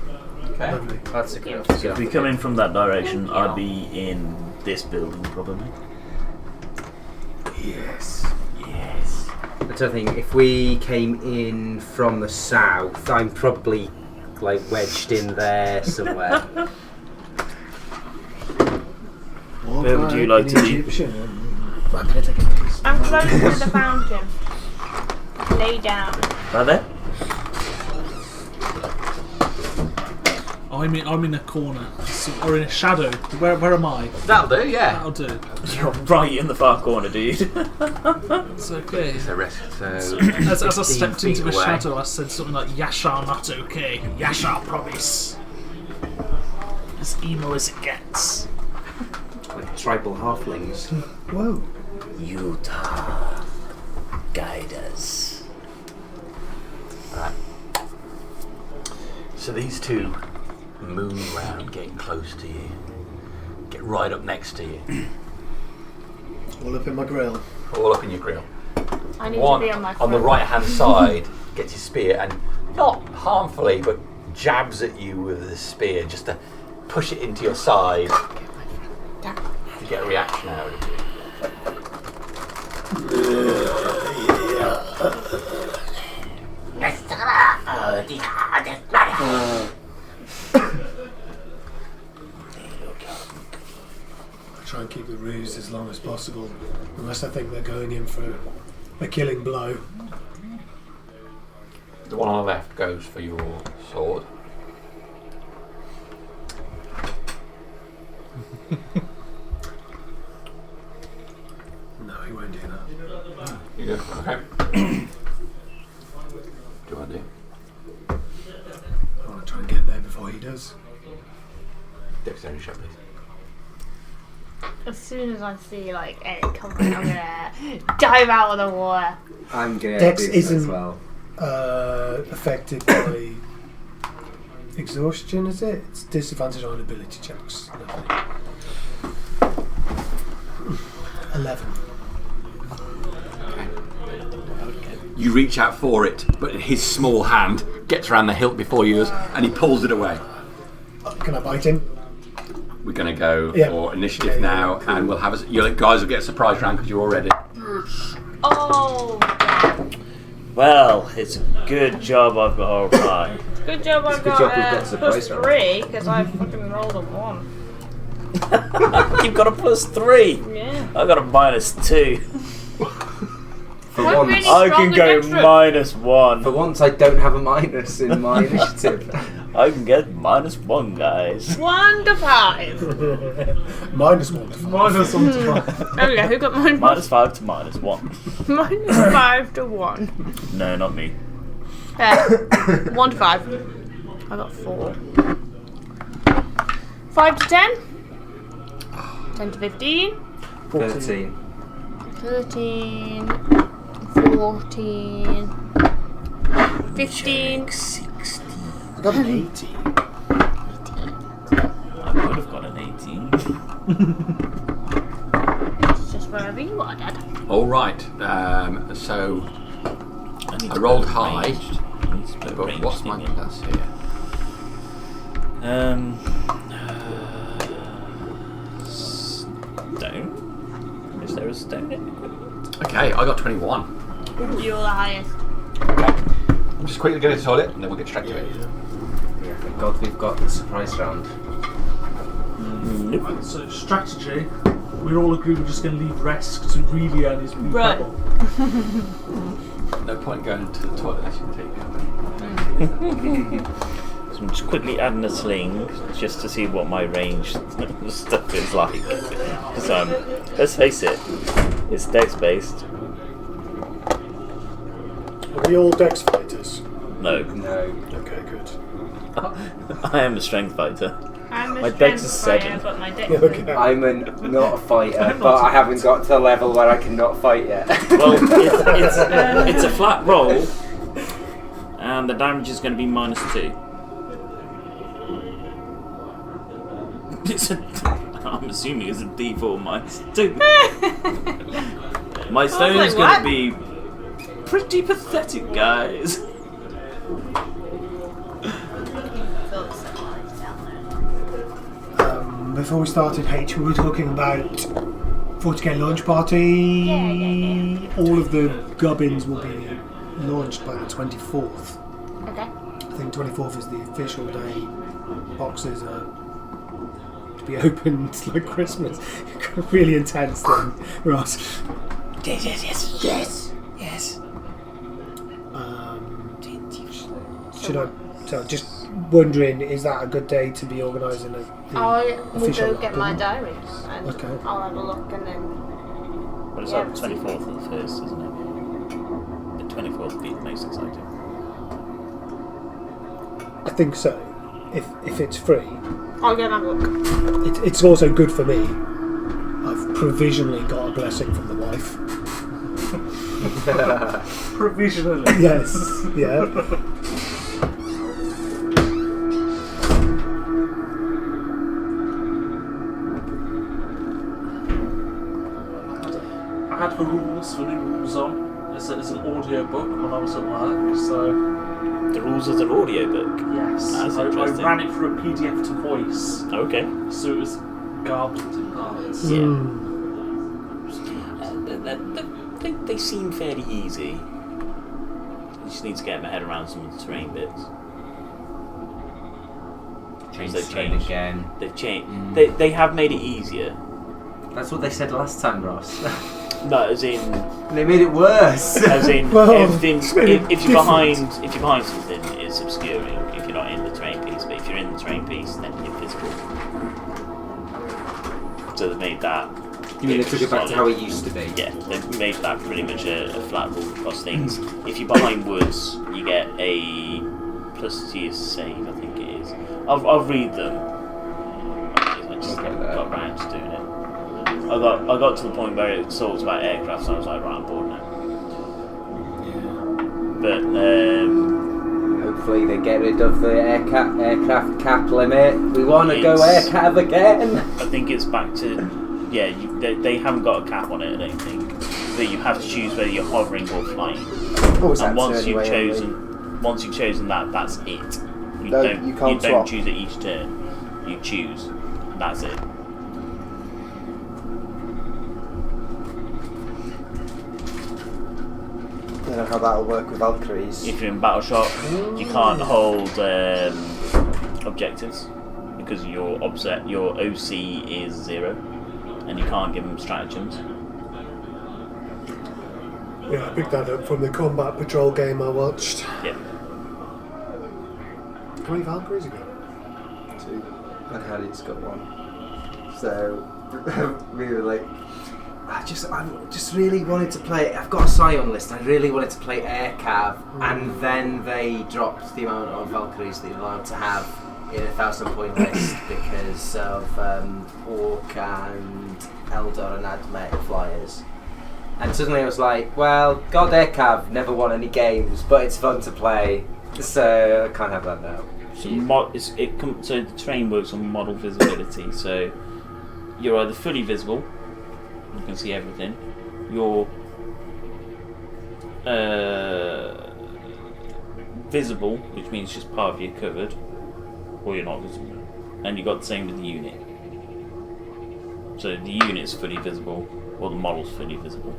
Okay. That's a good. So if we come in from that direction, I'd be in this building, probably. Yes. Yes. But I think if we came in from the south, I'm probably like wedged in there somewhere. Where would you like to be? I'm gonna take a piece. I'm close to the fountain. Lay down. Right there? I'm in a corner, or in a shadow. Where am I? That'll do, yeah. That'll do. You're right in the far corner, dude. It's okay. It's a risk, so... As I 15 stepped into feet a away. shadow, I said something like, Yasha, not okay. Yasha, promise. As emo as it gets. Like tribal halflings. Whoa. Utah, guide us. Right. So these two moon round, getting close to you. Get right up next to you. All up in my grill. All up in your grill. I need One to be on my on the front. right hand side gets his spear and not harmfully but jabs at you with the spear just to push it into your side to get a reaction out of you. I try and keep the ruse as long as possible, unless I think they're going in for a killing blow. The one on the left goes for your sword. No, he won't do that. You do? Okay. Do I do? I want to try and get there before he does. Dexterity check, please. As soon as I see like it coming, I'm gonna dive out of the water. I'm gonna Dex do that as isn't- well. Affected by exhaustion, is it? It's disadvantage on ability checks. Lovely. 11. You reach out for it, but his small hand gets around the hilt before yours and he pulls it away. Can I bite him? We're going to go Yeah. for initiative now, and we'll have you guys will get a surprise round because you're all ready. Oh, Well, it's a good job I've got a reply. good job I've good got, job we've got plus surprise round. 3 because I fucking rolled a 1. You've got a +3. Yeah. I got a -2. For We're once, really I strong can go against -1. for once, I don't have a minus in my initiative. I can get -1, guys. 1 to 5. -1 to 5. Minus on to Oh yeah, who got mine? -5 to -1. -5 to 1. No, not me. 1 to 5. I got 4. 5 to 10. 10 to 15. 13. 13. 14. 15. 16. I got an 18. I would have got an 18. It's just wherever you are, Dad. All right. So need I to rolled put high. ranged. I need to put a But ranged what's my thing in. plus here? Stone? Is there a stone in equipment? Okay, I got 21. You're the highest. Okay. I'm just quickly going to the toilet, and then we'll get straight to it. Yeah, thank God we've got the surprise round. Right, so strategy. We all agree we're just going to leave Resk to really earn his blue Right. pebble. No point going to the toilet unless you can take it. So I'm just quickly adding a sling just to see what my range stuff is like. So let's face it, it's dex based. Are we all dex fighters? No, No. Okay, good. I am a strength fighter. I'm a My dex is strength 7. fighter, but my dex Okay. I'm not a fighter, but I haven't got to the level where I can not fight yet. Well, it's a flat roll, and the damage is going to be -2. I'm assuming it's a D4 -2. My stone is going what? to be pretty pathetic, guys. before we started, H, we were talking about 40k launch party. Yeah. All of the gubbins will be launched by the 24th. Okay. I think 24th is the official day. Boxes are to be opened like Christmas. Really intense thing, Ross. Yes. Should I? So just wondering, is that a good day to be organising a? I will official go get my gubbin? diary and Okay. I'll have a look and then. But it's Yeah, like the 24th of the 1st, isn't it? The 24th would be the most exciting. I think so. If it's free, I'll go and have a look. it's also good for me. I've provisionally got a blessing from the wife. Provisionally. Yes. Yeah. I had the rules for new rules on. It's an audio book when I was at work, so The rules of the audiobook. yes. That's I interesting. ran it through a PDF to voice, Okay. so it was garbled in parts. Yeah. Mm. They seem fairly easy. You just need to get my head around some of the terrain bits. Change They've the terrain changed. again. They've changed. Mm. They have made it easier. That's what they said last time, Ross. No, as in They made it worse. as in Well, everything. it's very If you're different. behind something, it's obscuring. If you're not in the terrain piece, but if you're in the terrain piece, then you're visible. So they've made that. You mean they took it back to how it used to be? Yeah, they've made that pretty much a flat rule across things. If you're behind woods, you get a plus to your save, I think it is. I'll read them. I just Okay, got around to doing it. I got to the point where it talks about aircraft, so I was like, right, I'm bored now. But Hopefully they get rid of the aircraft cap limit. We want to go It's- aircap again. I think it's back to they haven't got a cap on it. I don't think. But you have to choose whether you're hovering or flying. And once you've chosen that, that's it. You No, don't you can't don't swap. choose it each turn. You choose. That's it. I don't know how that'll work with Valkyries. If you're in battle shot, you can't hold objectives because your OC is 0, and you can't give them stratagems. Yeah, I picked that up from the combat patrol game I watched. Yeah. How many Valkyries you got? 2. And Harry's got 1. So we were like, I just really wanted to play. I've got a Scion list. I really wanted to play Aircav, and then they dropped the amount of Valkyries that you're allowed to have in a 1,000-point list because of Orc and Eldar and Admech flyers. And suddenly I was like, well, God, Aircav never won any games, but it's fun to play, so I can't have that now. So so the terrain works on model visibility. So you're either fully visible, you can see everything. You're visible, which means just part of you covered, or you're not visible. And you got the same with the unit. So the unit's fully visible, or the model's fully visible.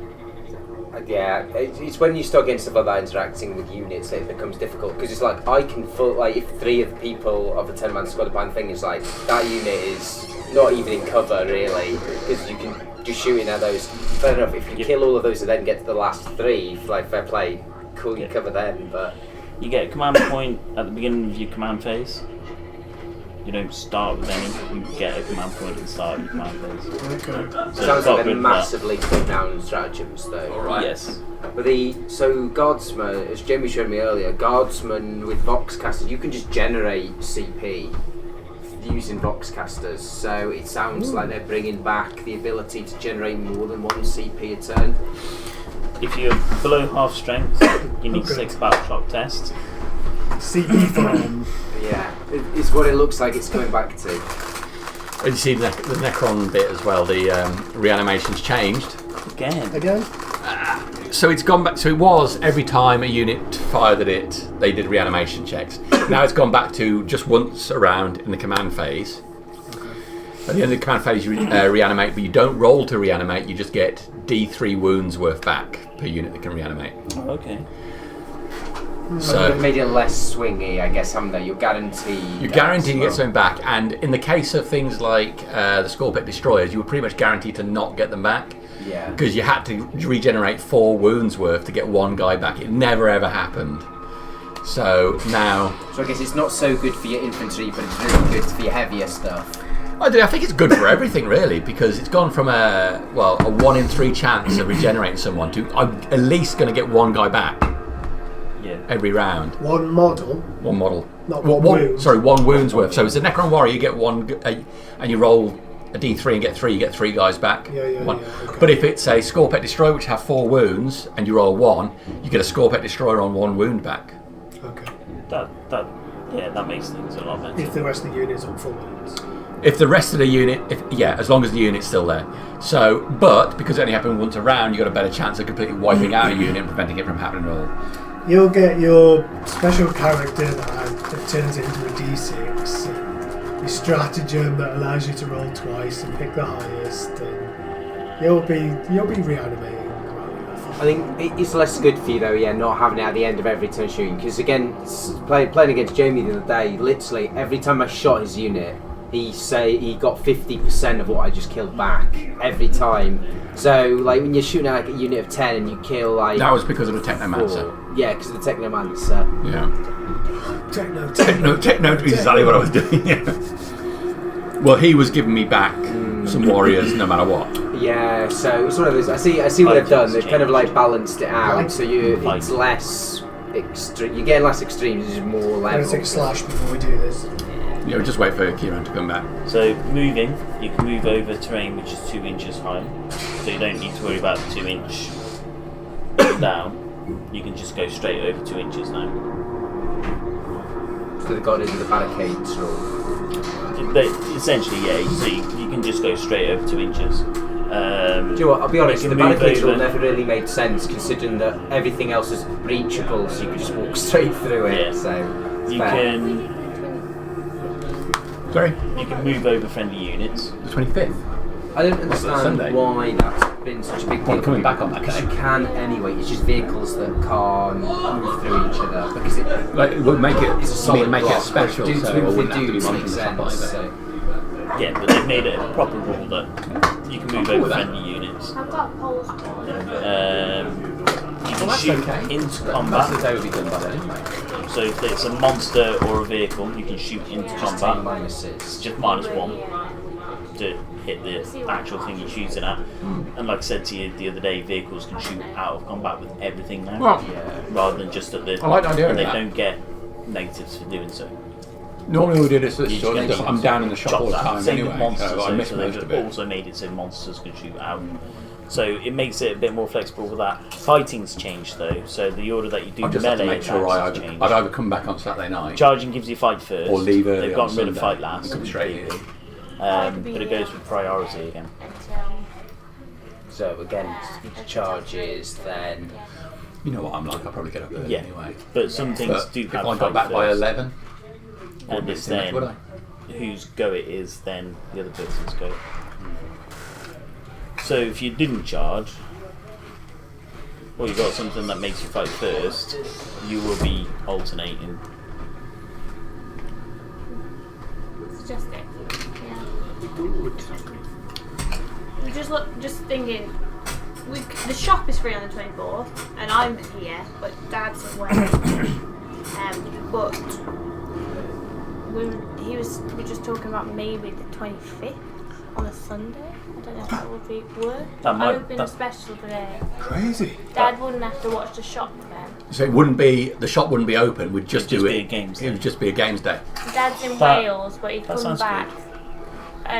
Yeah, it's when you start getting stuff like that interacting with units that it becomes difficult, because it's like I can if 3 of the people of a 10-man squad are behind the thing, it's like that unit is not even in cover really, because you can just shooting at those. Fair enough, if you kill all of those and then get to the last 3, like fair play, cool, you cover them, but You get a command point at the beginning of your command phase. You don't start with any, you get a command point at the start of your command phase. Okay. So sounds got like they're rid of that. massively put down stratagems though. Yes. But Guardsman, as Jamie showed me earlier, Guardsman with Voxcasters, you can just generate CP using Voxcasters. So it sounds like they're bringing back the ability to generate more than 1 CP a turn. If you're below half strength, you need to take a battle shock test. CP farm. Yeah, it's what it looks like it's going back to. And you see the Necron bit as well, the reanimation's changed. Again. So it's gone back, so it was every time a unit fired at it, they did reanimation checks. Now it's gone back to just once around in the command phase. At the end of the command phase, you reanimate, but you don't roll to reanimate. You just get D3 wounds worth back per unit that can reanimate. Oh, okay. So they've made it less swingy, I guess, haven't they? You're guaranteed. You're guaranteed to get something back, and in the case of things like the Scorpet Destroyers, you were pretty much guaranteed to not get them back. Yeah. Because you had to regenerate 4 wounds worth to get one guy back. It never ever happened. So now. So I guess it's not so good for your infantry, but it's really good for your heavier stuff. I think it's good for everything, really, because it's gone from a 1 in 3 chance of regenerating someone to I'm at least going to get one guy back. Yeah. Every round. One model. One model. Not one wound. Sorry, 1 wound's worth. So it's a Necron Warrior. You get 1, and you roll a D3 and get 3. You get 3 guys back. Yeah. Okay. But if it's a Scorpet Destroyer, which have 4 wounds, and you roll 1, you get a Scorpet Destroyer on 1 wound back. Okay. That makes things a lot better. If the rest of the unit's on 4 wounds. If the rest of the unit, as long as the unit's still there. So, but because it only happened once a round, you got a better chance of completely wiping out a unit and preventing it from happening at all. You'll get your special character that turns into a D6, and your stratagem that allows you to roll twice and pick the highest, and you'll be reanimating. I think it's less good for you though, not having it at the end of every turn shooting. Because again, playing against Jamie the other day, literally every time I shot his unit, he got 50% of what I just killed back every time. So like when you're shooting at like a unit of 10 and you kill like that was because of the Technomancer. 4. Yeah, because of the Technomancer. Yeah. Techno is exactly what I was doing. Yeah. Well, he was giving me back some warriors no matter what. Yeah, so it's one of those. I see what they've done. They've kind of like balanced it out, so it's less extreme. You're getting less extremes, it's just more level. I'm going to take a slash before we do this. Yeah, we'll just wait for Kieran to come back. So moving, you can move over terrain which is 2 inches high, so you don't need to worry about 2 inch down. You can just go straight over 2 inches now. So they've got into the barricades or. Essentially, yeah. So you can just go straight over 2 inches. Do you know what? I'll be honest. The barricades rule never really made sense, considering that everything else is breachable, so you can just walk straight through it. Yeah. So you can. Sorry? You can move over friendly units. The 25th? I don't understand why that's been such a big deal. Coming back on that because day. You can anyway. It's just vehicles that can't move through each other because it would make it. It's a solid make block. it special. Do So it wouldn't have to be makes monitored sense. either. Yeah, but they've made it a proper rule that you can move over friendly units. I've got poles for it. You can shoot into combat. That's the day would be done by then anyway. So if it's a monster or a vehicle, you can shoot into combat. Minuses. Just -1 to hit the actual thing you're shooting at. And like I said to you the other day, vehicles can shoot out of combat with everything now. Well, rather than just at the. I like the idea of and they that. don't get negatives for doing so. Normally we do this sort You of just get stuff. I'm down in the shop all the chopped out. time Same anyway, with monsters, so I miss so most they've of it. also made it so monsters can shoot out. So it makes it a bit more flexible with that. Fighting's changed though, so the order that you do I just have to melee make sure attacks has changed. I'd either come back on Saturday night Charging gives you fight first, or leave early. They've gotten on rid of Sunday fight last. and come straight in. But it goes with priority again. So again, charges then. You know what I'm like. I'll probably get up early Yeah, anyway. but some things But do if have I fight got back by first. 11, And it's then would I? whose go it is, then the other person's go. So if you didn't charge, or you got something that makes you fight first, you will be alternating. It's just it. Yeah. Just thinking. The shop is free on the 24th, and I'm here, but Dad's away. But we were just talking about maybe the 25th on a Sunday. I don't know if that would be worth. That might- Open a special today. Crazy. Dad wouldn't have to watch the shop then. So it wouldn't be the shop wouldn't be open. We'd just It'd do just it. be a games It day. would just be a games day. Dad's in That- Wales, but he'd that come sounds back.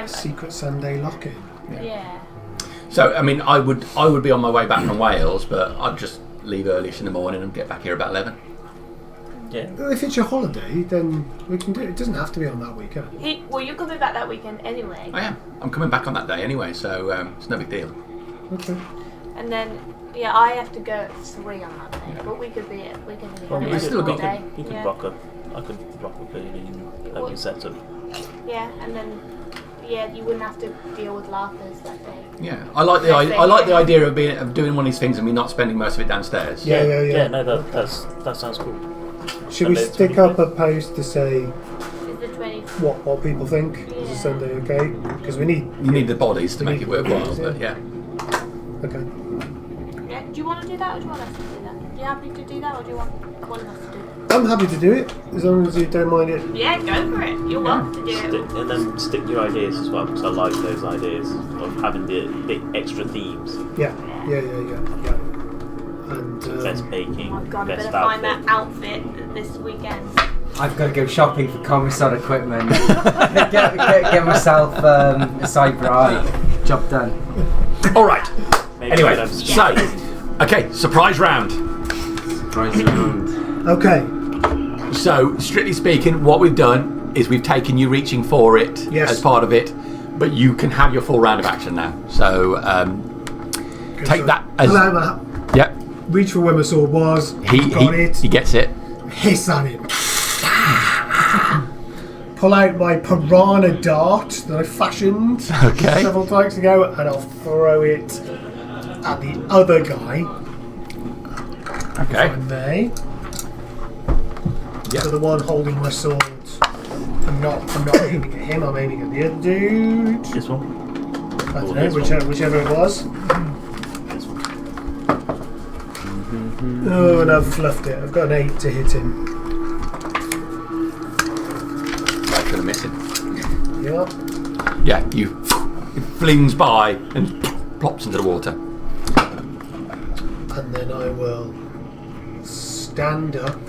Secret Sunday lock-in. Yeah. So I mean, I would be on my way back from Wales, but I'd just leave early-ish in the morning and get back here about 11. Yeah. If it's your holiday, then we can do it. It doesn't have to be on that weekend. Well, you're coming back that weekend anyway. I am. I'm coming back on that day anyway, so it's no big deal. Okay. And then, I have to go at 3 on that day, but we could be Well, we here still all got- day. You could Yeah. rock up. I could rock up early and have you set up. Yeah, and then, Yeah, you wouldn't have to deal with larpers that day. Yeah, I like the idea of doing one of these things and me not spending most of it downstairs. Yeah, no, that sounds cool. Should we stick up a post to say Is the 20? what people think? Is a Sunday okay? Because we need... You need the bodies to make it worthwhile, but yeah. Okay. Yeah, do you want to do that or do you want us to do that? Are you happy to do that or do you want one of us to do it? I'm happy to do it, as long as you don't mind it. Yeah, go for it. You're welcome to do it. And then stick your ideas as well, because I like those ideas of having the extra themes. Yeah. And Best baking, I've got to best better find outfit. that outfit this weekend. I've got to go shopping for commissar equipment. get myself a cyber eye. Job done. All right. Maybe Anyway, we'll have so okay, surprise round. Surprise round. okay. So, strictly speaking, what we've done is we've taken you reaching for it as part of it, but you can have your full round of action now. So, take that as... Yep. Reach for where my sword was. He gets it. Hiss at him. Pull out my piranha dart that I fashioned several times ago, and I'll throw it at the other guy. Okay. If I may. Yep. So the one holding my sword. I'm not aiming at him. I'm aiming at the other dude. This one? I don't know, whichever it was. This one. Oh, and I've fluffed it. I've got an 8 to hit him. That's going to miss him. Yep. Yeah, it flings by and plops into the water. And then I will stand up.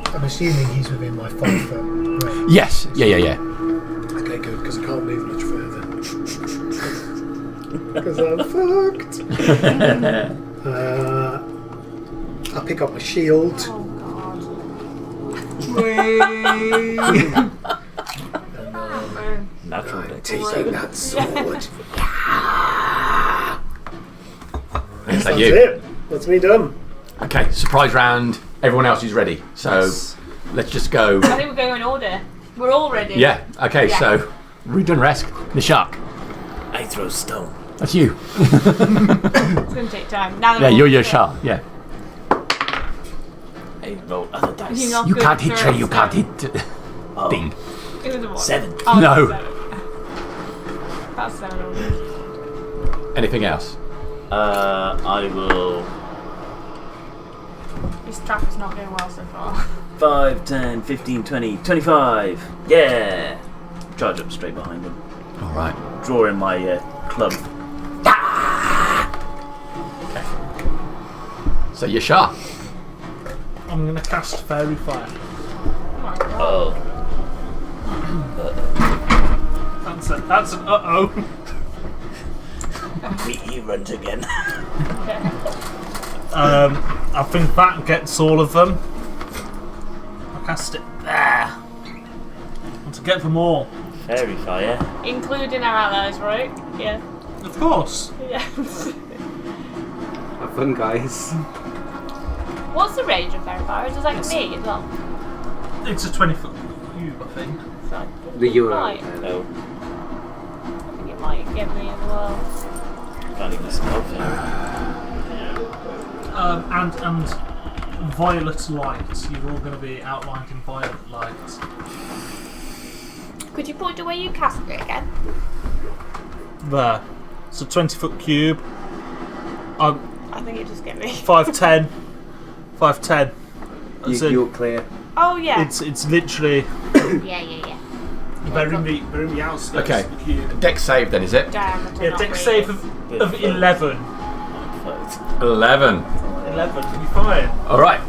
I'm assuming he's within my 5 foot range. Yes. Yeah. Okay, good, because I can't move much further. Because I'm fucked. I'll pick up my shield. Oh god. Natural I'm deck. taking that sword. Is that That's you? it. That's me done. Okay, surprise round. Everyone else is ready. So let's just go. I think we're going in order. We're all ready. Yeah. Okay. Yeah. So Rudun Resk, the shark. I throw stone. That's you. It's going to take time. Now Yeah, you're your shark. Yeah. I roll other dice. You're not You good can't at hit throwing Trey. You can't stone. hit. Ding. It was a one. 7. Oh, No. 7. That's 7 already. Anything else? I will. This trap is not going well so far. 5, 10, 15, 20, 25. Yeah. Charge up straight behind him. All right. Draw in my club. Okay. So you're shark. I'm going to cast Fairy Fire. Oh my god. Oh. That's an uh-oh. He runs again. I think that gets all of them. I'll cast it there. And to get them all. Fairy fire. Including our allies, right? Yeah. Of course. Yeah. Have fun, guys. What's the range of fairy fire? Does that get me as well? It's a 20-foot cube, I think. So, The Euro. might. No. I think it might get me as well. Can't even spell fairy. And violet light. You're all going to be outlined in violet light. Could you point to where you cast it again? There. It's a 20-foot cube. I think it just get me. 5'10". 5'10". That's it. You're clear. Oh yeah. It's literally Yeah. very outskirts Okay. of the cube. Dex save then, is it? Diameter. Yeah, not dex save radius. of 11. 11. 11, you'll be fine. All right.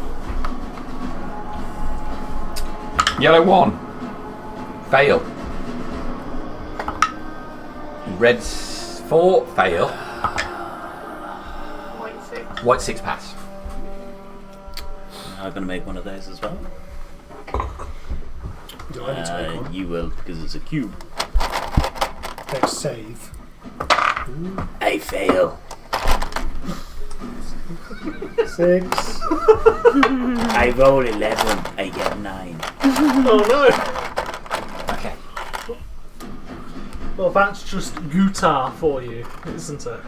Yellow 1. Fail. Red 4. Fail. White 6. White 6 pass. I'm going to make one of those as well. Do I need to make one? You will, because it's a cube. Dex save. I fail. 6. I roll 11, I get 9. Oh no! Okay. Well, that's just Utah for you, isn't it?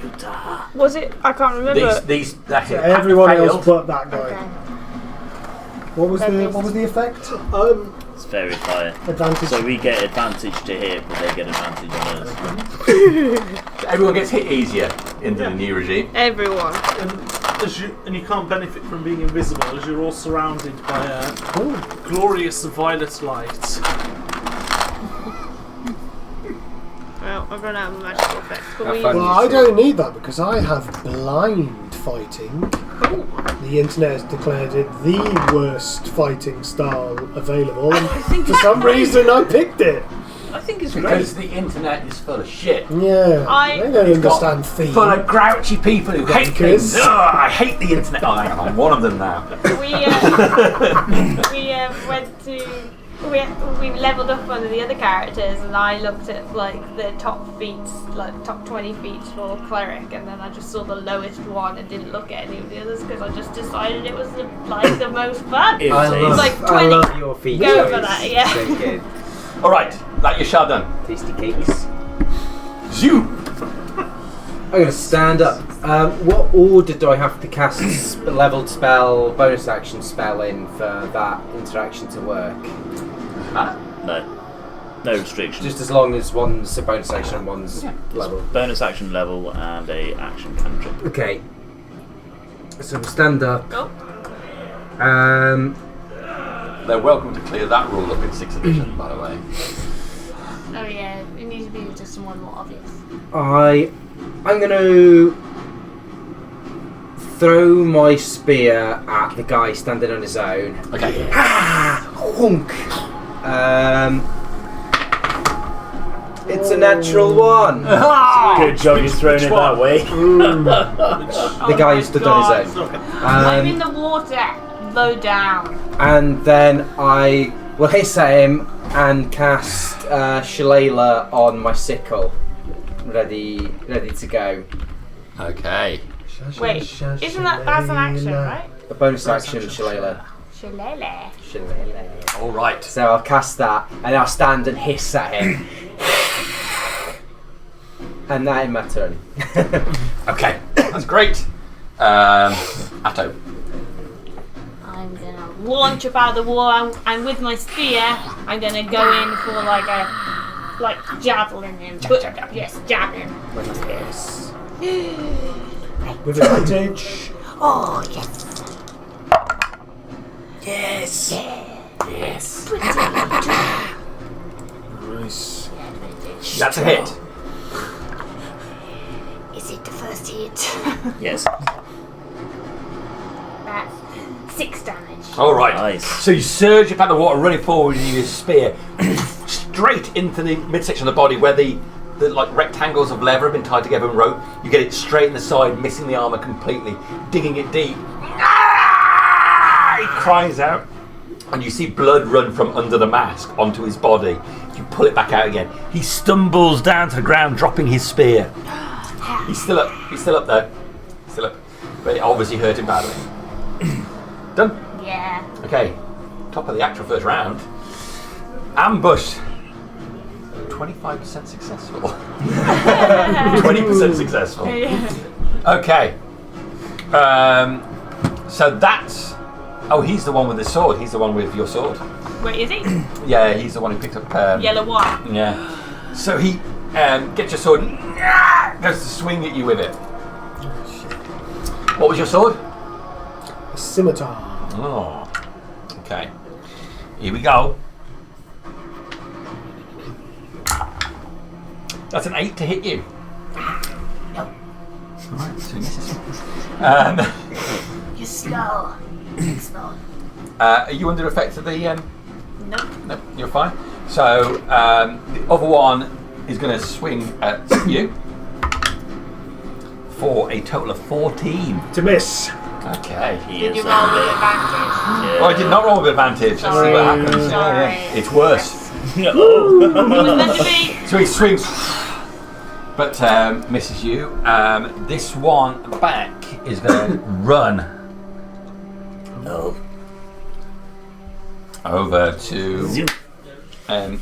Utah. Was it? I can't remember. These that So hit everyone failed. else but that guy. Okay. What was the effect? It's Fairy fire. Advantage. So we get advantage to hit, but they get advantage on us. Everyone gets hit easier into the new regime. Everyone. And you can't benefit from being invisible as you're all surrounded by a glorious violet light. Well, I've run out of magical effects. But Have we... fun. Well, I don't need that because I have blind fighting. The internet has declared it the worst fighting style available, and for some reason I picked it. I think it's Because the internet is full of shit. Yeah, I- they don't Got understand theme. Full of grouchy people who hate Wankers. things. Ugh, I hate the internet. Oh, I'm one of them now. We went to we leveled up one of the other characters, and I looked at like the top feats, like top 20 feats for cleric, and then I just saw the lowest one and didn't look at any of the others because I just decided it was the most fun. It I was love, like I 20. love your feet. Go choice. for that, yeah. So good. All right, that your shot done. Tasty cakes. Zoom. I'm going to stand up. What order do I have to cast leveled spell, bonus action spell in for that interaction to work? Huh? No restrictions. Just as long as one's a bonus action and one's level. Bonus action level and a action cantrip. Okay. So we'll stand up. Oh. They're welcome to clear that rule up in 6th edition, by the way. Oh yeah, it needs to be just someone more obvious. I'm going to throw my spear at the guy standing on his own. Okay. Honk. It's a natural one. Good job you thrown it that way. The guy who stood on his own. I'm in the water, low down. And then I will hiss at him and cast Shillelagh on my sickle. Ready to go. Okay. Wait, isn't that's an action, right? A bonus action Shillelagh. Shillelagh. Shillelagh. All right. So I'll cast that and I'll stand and hiss at him. And that in my turn. Okay. That's great. Atto. I'm gonna launch up out of the water, and with my spear, I'm gonna go in for like javelin him. Jab. Yes, javelin with my spear. With advantage. Oh yes. Yes. Yes. Nice. That's a hit. Is it the first hit? Yes. That's 6 damage. All right. Nice. So you surge up out of the water, running forward with your spear, straight into the midsection of the body where the like rectangles of leather have been tied together in rope. You get it straight in the side, missing the armor completely, digging it deep. He cries out, and you see blood run from under the mask onto his body. You pull it back out again. He stumbles down to the ground, dropping his spear. He's still up. He's still up there. Still up. But it obviously hurt him badly. Done. Yeah. Okay. Top of the actual first round. Ambush. 25% successful. 20% successful. Okay. So that's. Oh, he's the one with the sword. He's the one with your sword. Wait, is he? Yeah, he's the one who picked up. Yellow one. Yeah. So he gets your sword and goes to swing at you with it. What was your sword? A scimitar. Oh. Okay. Here we go. That's an 8 to hit you. No. Alright, so he misses. You're slow. Slow. Are you under effect of the... Nope. No, you're fine. So, the other one is going to swing at you for a total of 14. To miss. Okay. Did you roll with advantage? Oh, I did not roll with advantage. Let's see what happens. Sorry. Yeah. It's worse. It was meant to be. So he swings but misses you. This one back is going to run over to you, and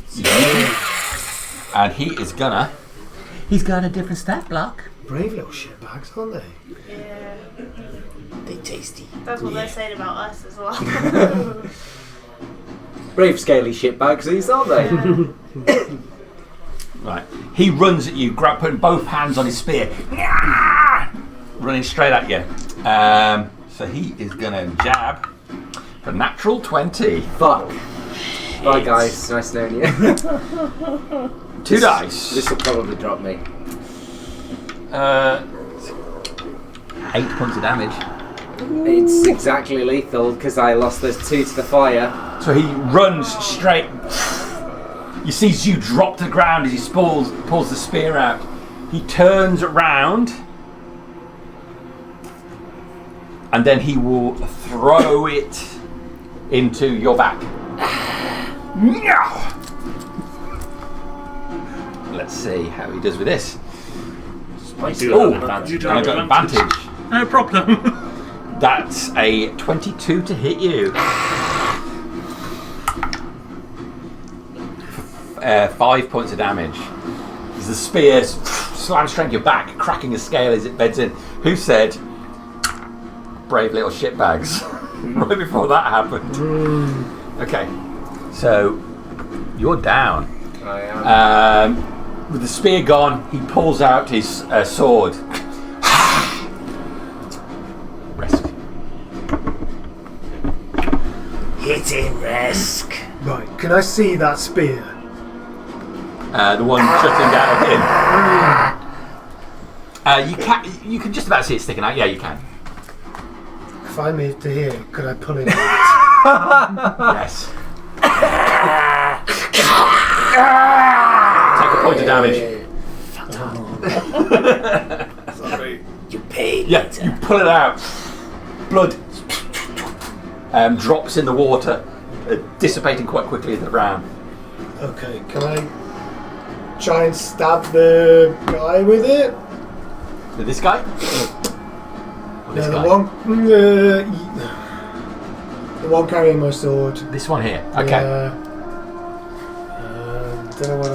he's got a different stat block. Brave little shitbags, aren't they? Yeah. They tasty. That's what they're saying about us as well. Brave scaly shitbags these, aren't they? Right. He runs at you, putting both hands on his spear, running straight at you. So he is going to jab for natural 20. Fuck. Bye guys, nice knowing you. 2 dice. This will probably drop me. 8 points of damage. It's exactly lethal because I lost those 2 to the fire. So he runs straight. He sees you drop to the ground as he pulls the spear out. He turns around and then he will throw it into your back. Let's see how he does with this. Oh, and I got advantage. No problem. That's a 22 to hit you. 5 points of damage. As the spear slams straight your back, cracking a scale as it beds in. Who said, brave little shitbags? Right before that happened. Okay, so you're down. I am. With the spear gone, he pulls out his sword. Risk. Hit him, Resk. Right, can I see that spear? The one jutting down at him. You can just about see it sticking out. Yeah, you can. If I move to here, could I pull it out? Yes. Take a point of damage. Sorry. You paid. Yeah, you pull it out. Blood drops in the water, dissipating quite quickly in the ground. Okay, can I try and stab the guy with it? With this guy? Or this guy? The one carrying my sword. This one here. Okay. Yeah. Don't know what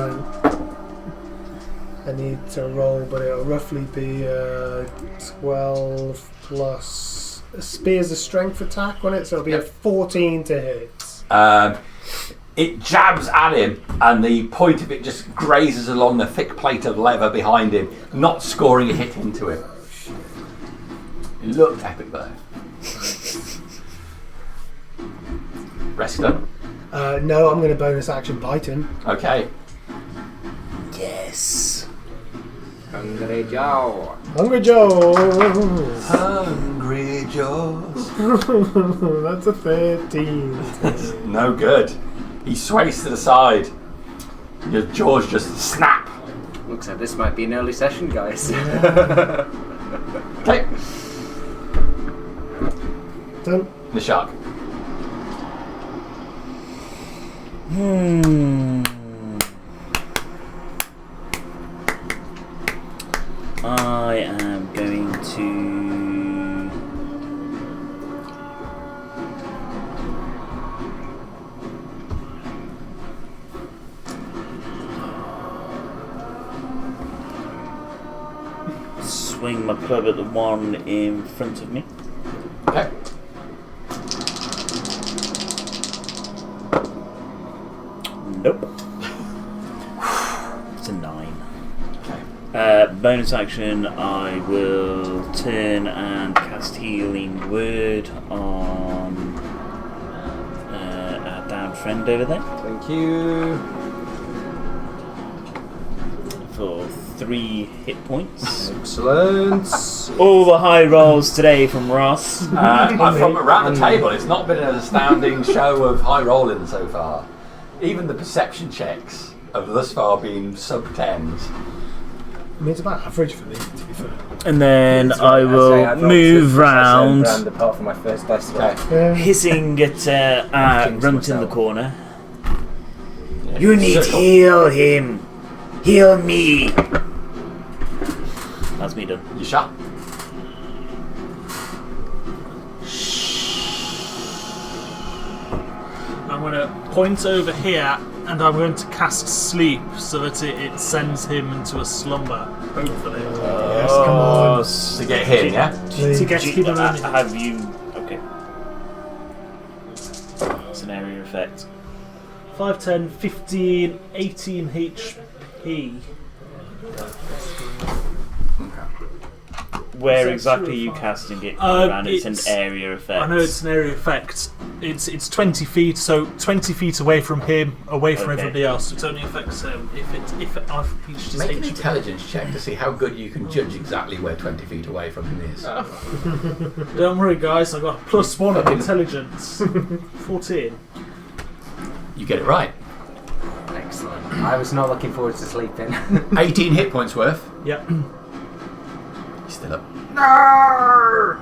I need to roll, but it'll roughly be 12 plus. A spear's a strength attack on it, so it'll be a 14 to hit. It jabs at him, and the point of it just grazes along the thick plate of leather behind him, not scoring a hit into him. It looked epic though. Rest done? No, I'm going to bonus action bite him. Okay. Yes. Hungry Joe. Hungry Joe! Hungry Jaws. That's a 13. No good. He sways to the side. Your jaws just snap. Looks like this might be an early session, guys. Okay. Done. The shark. I am going to swing my club at the one in front of me. Okay. Nope. It's a 9. Okay. Bonus action, I will turn and cast Healing Word on our down friend over there Thank you. for 3 hit points. Excellent. All the high rolls today from Ross. From around the table, it's not been an astounding show of high rolling so far. Even the perception checks have thus far been sub 10s. I mean, it's about average for me, to be fair. And then I I'd will say I'm not move 50% round, brand apart from my first dice roll. Okay. Yeah. hissing at Jinxed Runt in the myself. corner. You need to heal him. Heal me. That's me done. You shot. I'm going to point over here and I'm going to cast sleep so that it sends him into a slumber, hopefully. Yes, come on. To get him, yeah? To get him around. Have you... Okay. It's an area effect. 5, 10, 15, 18 HP. Where Is that exactly are you 2 or 5? casting it around? It's an area effect. I know it's an area effect. It's 20 feet, so 20 feet away from him, away from everybody else. It only affects him if I've reached his Make an HP. intelligence check to see how good you can judge exactly where 20 feet away from him is. Don't worry, guys. I got a +1 of intelligence. 14. You get it right. Excellent. I was not looking forward to sleeping. 18 hit points worth. Yep. He's still up. No!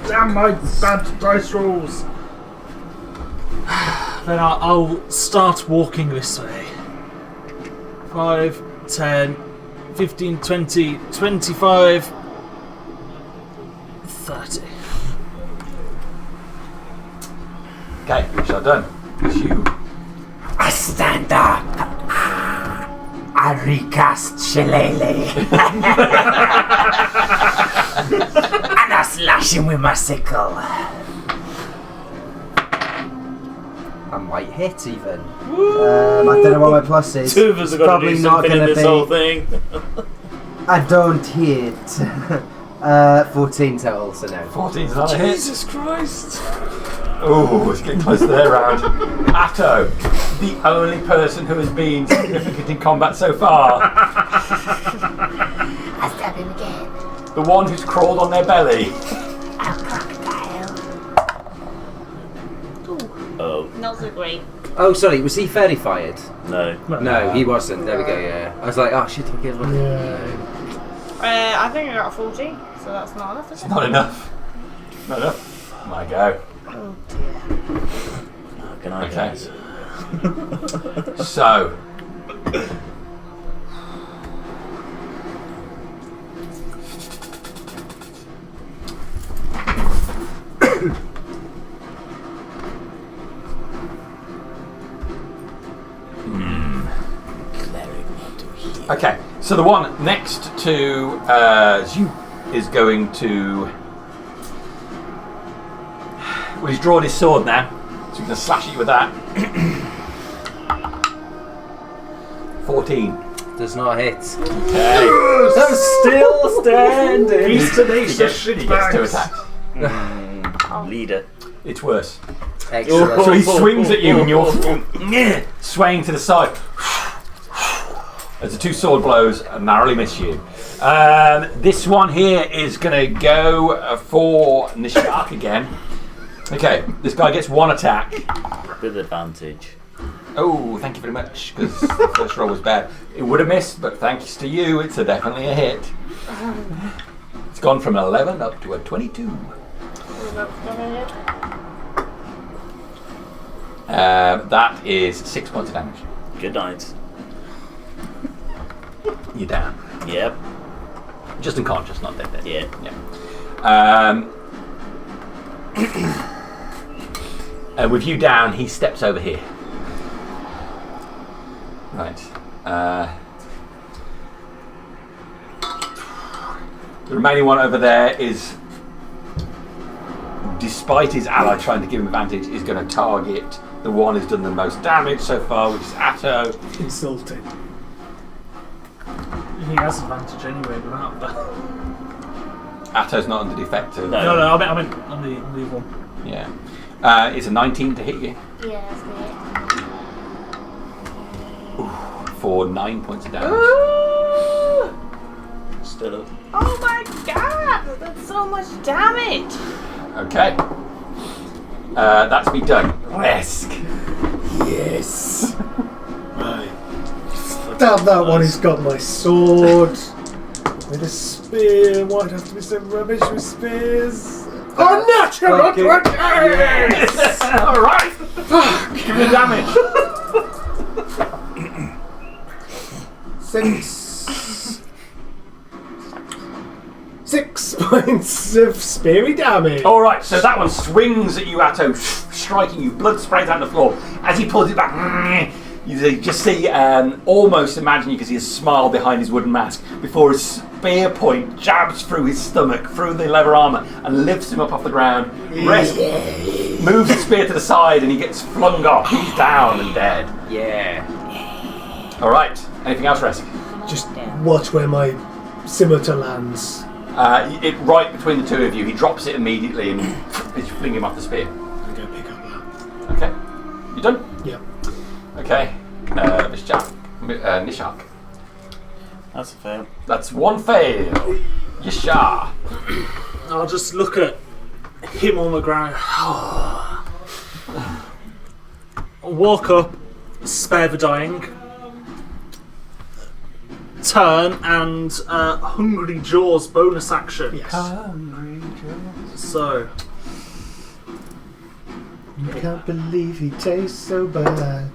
Damn my bad dice rolls. Then I'll start walking this way. 5, 10, 15, 20, 25, 30. Okay, we shall done. It's you. I stand up. I recast Shillelagh. And I slash him with my sickle. I might hit even. I don't know what my plus is. 2 of us have got to do something in this whole thing. I don't hit. 14 total, so no. 14's not a hit. Jesus Christ. Oh, it's getting close to their round. Atto, the only person who has been significant in combat so far. I stab him again. The one who's crawled on their belly. A crocodile. Oh, Not so great. Oh, sorry, was he fairy fired? no. No, he wasn't. There we go, yeah. I was like, oh shit, I get one. I think I got a 40, so that's not enough, is it? Not enough. Not enough. My go. Oh dear. Good night, Okay. guys. So. Okay, so the one next to you is going to. Well, he's drawn his sword now, so he's going to slash at you with that. 14. Does not hit. Okay. I'm still standing. He gets 2 attacks. Leader. It's worse. Excellent. So he swings at you and you're swaying to the side. As the 2 sword blows narrowly miss you. This one here is going to go for Nishak again. Okay, this guy gets 1 attack. With advantage. Oh, thank you very much, because the first roll was bad. It would have missed, but thanks to you, it's definitely a hit. It's gone from 11 up to a 22. That is 6 points of damage. Good night. You're down. Yep. Just unconscious, not dead. Yeah. With you down, he steps over here. Right. The remaining one over there is, despite his ally trying to give him advantage, is going to target the one who's done the most damage so far, which is Atto. Insulting. He has advantage anyway without that. Atto's not under defective. No, I meant on the one. Yeah. It's a 19 to hit you. Yeah, that's the For 9 points of damage. Still up. Oh my god! That's so much damage! Okay. That's me done. Resk. Yes. Damn that one, he's got my sword. With a spear. Why'd have to be so rubbish with spears? Oh, natural 20! Yes! Alright! Give me the damage. 6. 6 points of speary damage. Alright, so that one swings at you, Atto, striking you. Blood sprays out on the floor. As he pulls it back, you just see, almost imagine you can see a smile behind his wooden mask before his spear point jabs through his stomach, through the leather armour, and lifts him up off the ground. Rest moves the spear to the side and he gets flung off. He's down and dead. Yeah. Alright, anything else, Resk? Just watch where my scimitar lands. It right between the two of you. He drops it immediately and you fling him off the spear. I'm going to pick up that. Okay. You done? Yeah. Okay. Nishak. That's a fail. That's one fail. Yasha. I'll just look at him on the ground. I'll walk up, spare the dying, turn, and Hungry Jaws bonus action. Yes. Hungry Jaws. So, I can't believe he tastes so bad.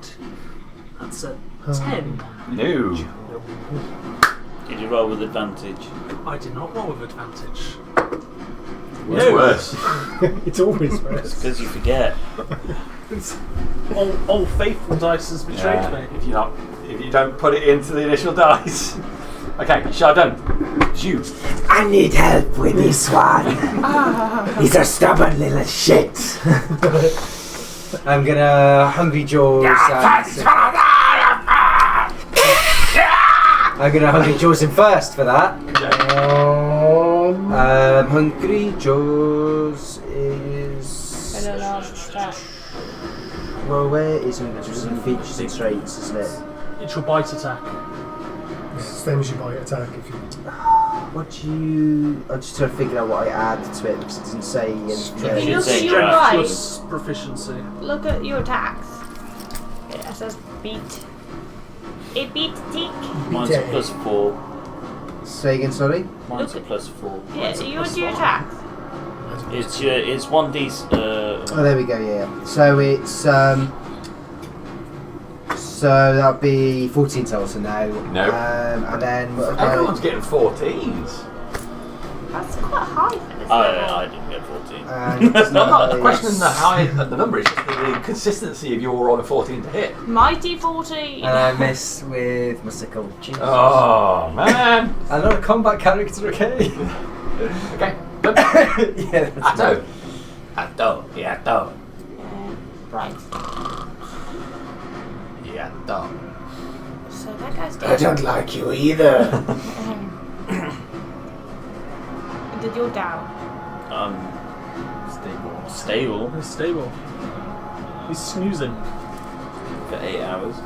that's a 10. No. Did you roll with advantage? I did not roll with advantage. What's worse? It's always worse. Because you forget. Old faithful dice has betrayed me. If you don't put it into the initial dice. Okay, Yasha done. It's you. I need help with this one. He's a stubborn little shit. I'm gonna Hungry Jaws. I'm gonna Hungry Jaws him first for that. Hungry Jaws is. I don't know. Stuff. Well, where is Hungry Jaws? In features and traits, isn't it? It's your bite attack. Same as your bite attack if you. What do you? I'm just trying to figure out what I add to it because it doesn't say in If you traits. look at your Strength dice, Plus proficiency. look at your attacks. It says beat. It beat tick. Mine's a plus 4. Say again, sorry. Mine's a plus 4. Yeah, you do your attacks. It's 1d. Oh, there we go. Yeah. So it's So that'll be 14 total now. No. And then Everyone's getting 14s. That's quite high for this I level. didn't get 14. It's not the question of the number, it's just the consistency of your roll of 14 to hit. Mighty 14. And I miss with my sickle. Jesus. Oh, man. I'm not a combat character, okay? Okay, done. Yeah, that's Atto. Atto. Atto. Right. Atto. So that guy's I dead. don't like you either. Did you down? Stable He's stable. He's snoozing. for 8 hours.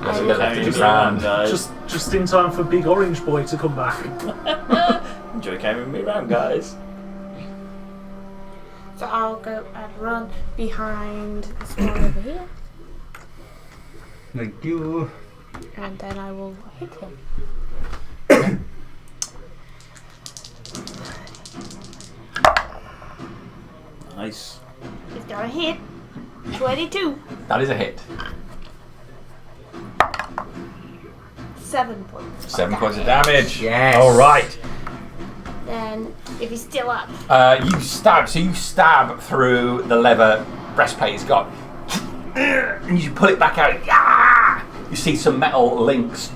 Yes, we got left Carrying in me around, round. guys. Just in time for Big Orange Boy to come back. Enjoy carrying me around, guys. So I'll go and run behind this one over here, Thank you. and then I will hit him. Nice. He's got a hit. 22. That is a hit. 7 points. 7 points of damage. Yes. All right. Then, if he's still up, You stab. So you stab through the leather breastplate he's got, and you pull it back out. Ah! You see some metal links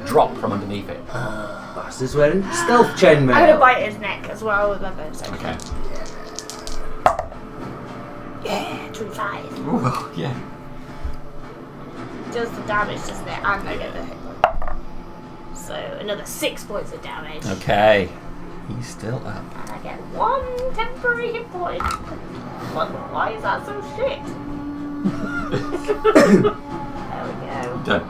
drop from underneath it. Bastard's wearing stealth chainmail. I'm gonna bite his neck as well with my bow. So. Okay. Yeah, 25. Ooh, yeah. Does the damage, doesn't it? And I get the hit point. So another 6 points of damage. Okay. He's still up. And I get 1 temporary hit point. Why is that so shit? There we go. Done.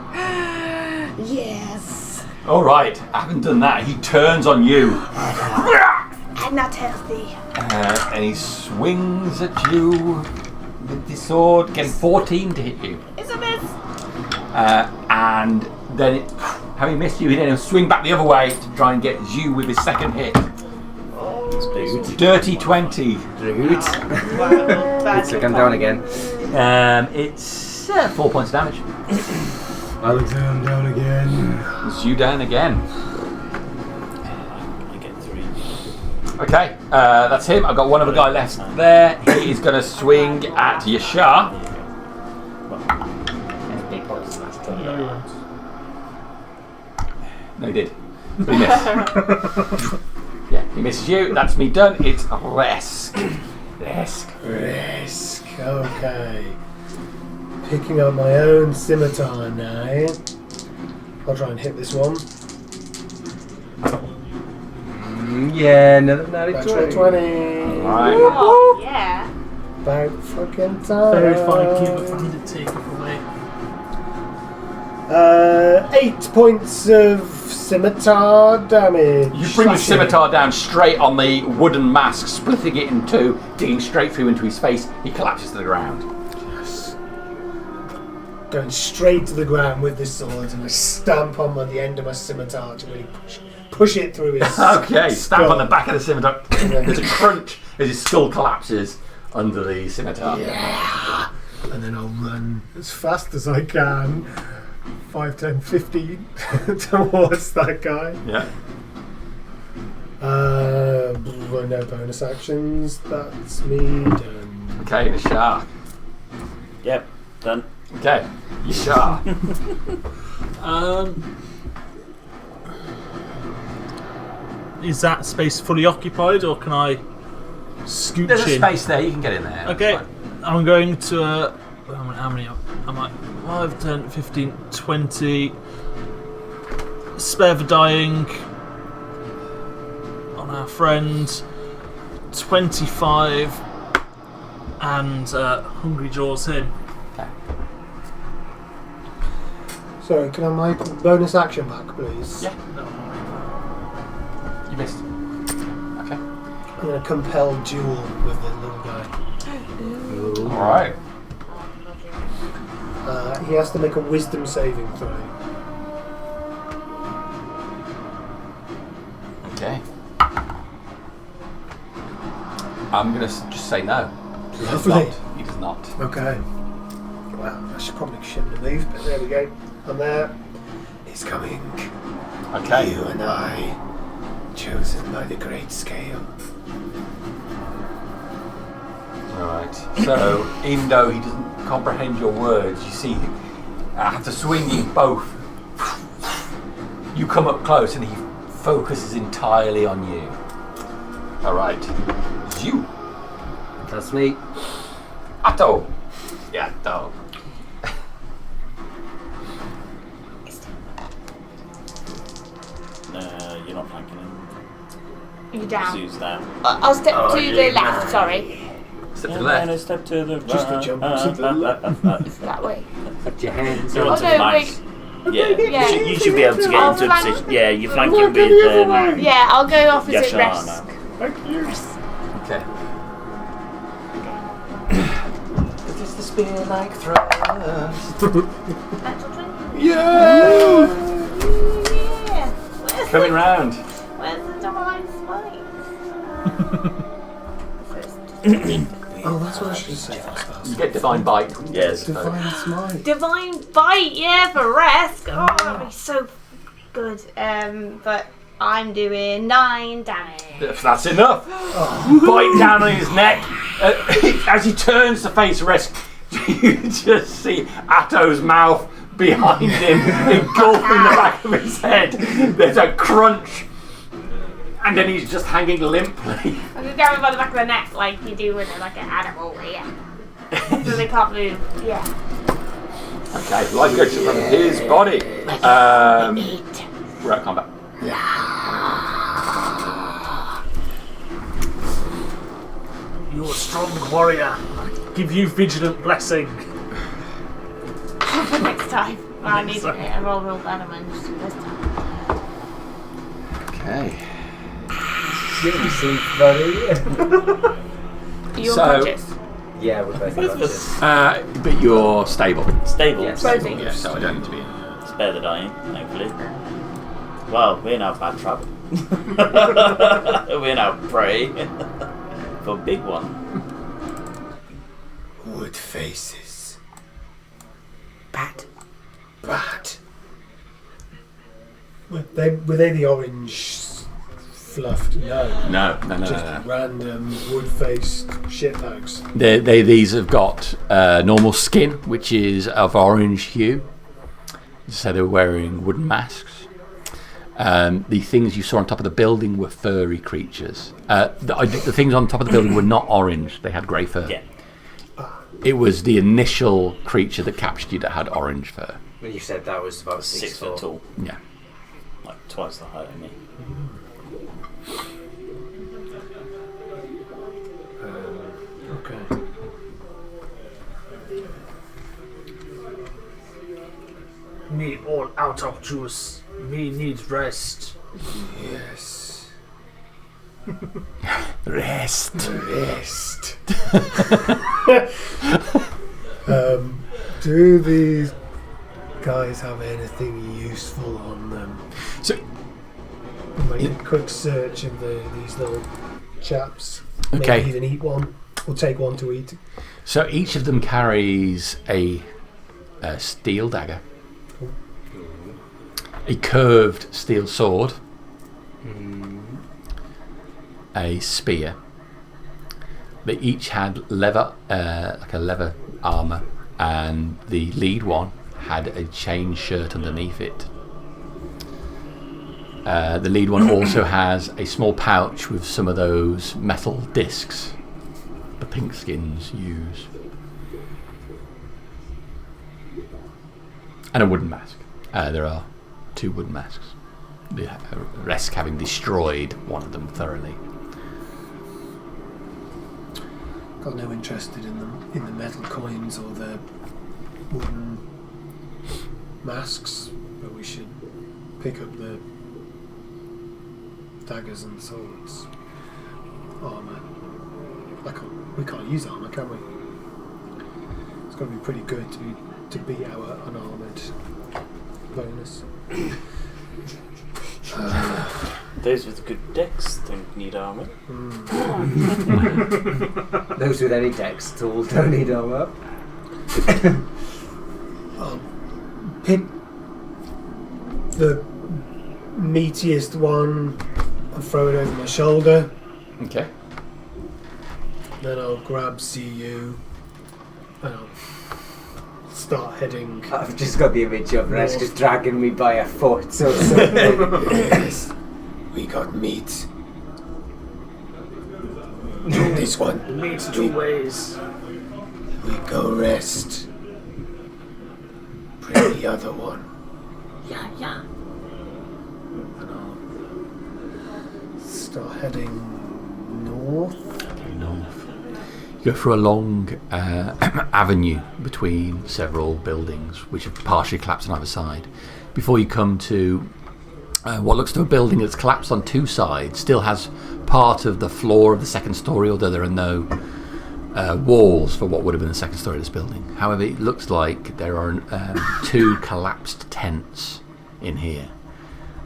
Yes. All right. Having done that, he turns on you, I'm not healthy. and he swings at you with the sword, getting 14 to hit you. It's a miss. And then, having missed you, he then will swing back the other way to try and get you with his second hit. Dirty 20. Rude. Bad So come down again. It's 4 points of damage. I'll turn down again. It's you down again. Okay, that's him. I've got one other guy left there. He is going to swing at Yashar. There's big boys. No, you won't. No, he did. But he missed. Yeah, he misses you. That's me done. It's Resk. Risk. Okay. Picking up my own scimitar now. I'll try and hit this one. Yeah, another Natural 20. Right. Oh, yeah. About fucking time. Very fine, keep it bandit, take it away. 8 points of scimitar damage. You bring the scimitar down straight on the wooden mask, splitting it in two, digging straight through into his face. He collapses to the ground. Yes. Going straight to the ground with this sword, and I stamp on the end of my scimitar to really push it through his Okay, stamp skull. on the back of the scimitar. There's a crunch as his skull collapses under the scimitar. Yeah. And then I'll run as fast as I can. 5, 10, 15 towards that guy. Yeah. No bonus actions. That's me done. Okay, the shark. Yep, done. Okay, Yashar. Is that space fully occupied, or can I scooch There's a in? space there, you can get in there. Okay, That's fine. I'm going to. How many am I? 5, 10, 15, 20. Spare the dying on our friend. 25. And Hungry Jaws him. Okay. Sorry, can I have my bonus action back, please? Yeah. You missed. Okay. I'm going to compel duel with the little guy. Alright. He has to make a wisdom saving throw. Okay. I'm going to just say no. He does Lovely. not. He does not. Okay. Well, I probably shouldn't have moved, but there we go. I'm there. He's coming. Okay. You and I, chosen by the great scale. Alright. So, even though he doesn't comprehend your words, you see, after swinging both, you come up close and he focuses entirely on you. Alright. It's you. That's me. Atto. Yeah, Atto. You're not flanking him. You down. Zeus down. I'll step to the left, sorry. Step to the left. Step to the Just a jump to the left. That way. Put your hands You're up. onto Oh, the no, mouse. Yeah. Yeah. You should be able to get I'll into a flank- position. Yeah, you're flanking Look with at the other way. Yeah, I'll go opposite Yashar rest. now. Thank you. Okay. Does the spear like thrust? Natural 20? Yeah! Yeah. Where's Coming the, round. where's the divine smite? Oh, that's what I should say first. You get divine bite. Yes. Divine smite. Divine bite, yeah, for rest. Oh, that'd be so good. But I'm doing 9 damage. That's enough. Bite down on his neck. As he turns to face Resk, you just see Atto's mouth behind him, engulfing the back of his head. There's a crunch. And then he's just hanging limply. I'm gonna grab him by the back of the neck like you do with like an animal, yeah. So they can't move, yeah. Okay, life goes from his body. We're at combat. You're a strong warrior. I give you vigilant blessing. For next time. Well, I need to roll damage this time. Okay. You sleep, buddy. You're So- conscious. Yeah, we're both conscious. But you're stable. Stable. Yes. Frozen. Yeah, so I don't need to be. Spare the dying, thankfully. Well, we're now bad trap. We're now prey for big one. Wood faces. Bat. Bat. Were they the orange fluffed? No. No. Just random wood-faced shitbags. These have got normal skin, which is of orange hue. So they were wearing wooden masks. The things you saw on top of the building were furry creatures. The things on top of the building were not orange. They had grey fur. Yeah. It was the initial creature that captured you that had orange fur. When you said that was about 6 foot tall. Yeah. Like twice the height of me. Okay. Me all out of juice. Me needs rest. Yes. Rest. Do these guys have anything useful on them? So, Make a quick search of these little chaps. Okay. Maybe even eat one. Or take one to eat. so each of them carries a steel dagger, a curved steel sword, a spear. They each had leather, like a leather armor, and the lead one had a chain shirt underneath it. The lead one also has a small pouch with some of those metal discs the pink skins use, and a wooden mask. There are 2 wooden masks, the rest having destroyed one of them thoroughly. Got no interest in the metal coins or the wooden masks, but we should pick up the daggers and swords. Armour. We can't use armour, can we? It's got to be pretty good to beat our unarmoured bonus. Those with good decks don't need armour. Those with any dex tools don't need armor. I'll pick the meatiest one and throw it over my shoulder. Okay. Then I'll grab CU and I'll start heading. I've just got the image of Rex just dragging me by a foot or something. Yes. We got meat. This one. Meets 2 ways. We go rest. Bring the other one. Yeah. And I'll start heading north. North. You go through a long avenue between several buildings, which have partially collapsed on either side, before you come to what looks to a building that's collapsed on 2 sides. Still has part of the floor of the second story, although there are no walls for what would have been the second story of this building. However, it looks like there are 2 collapsed tents in here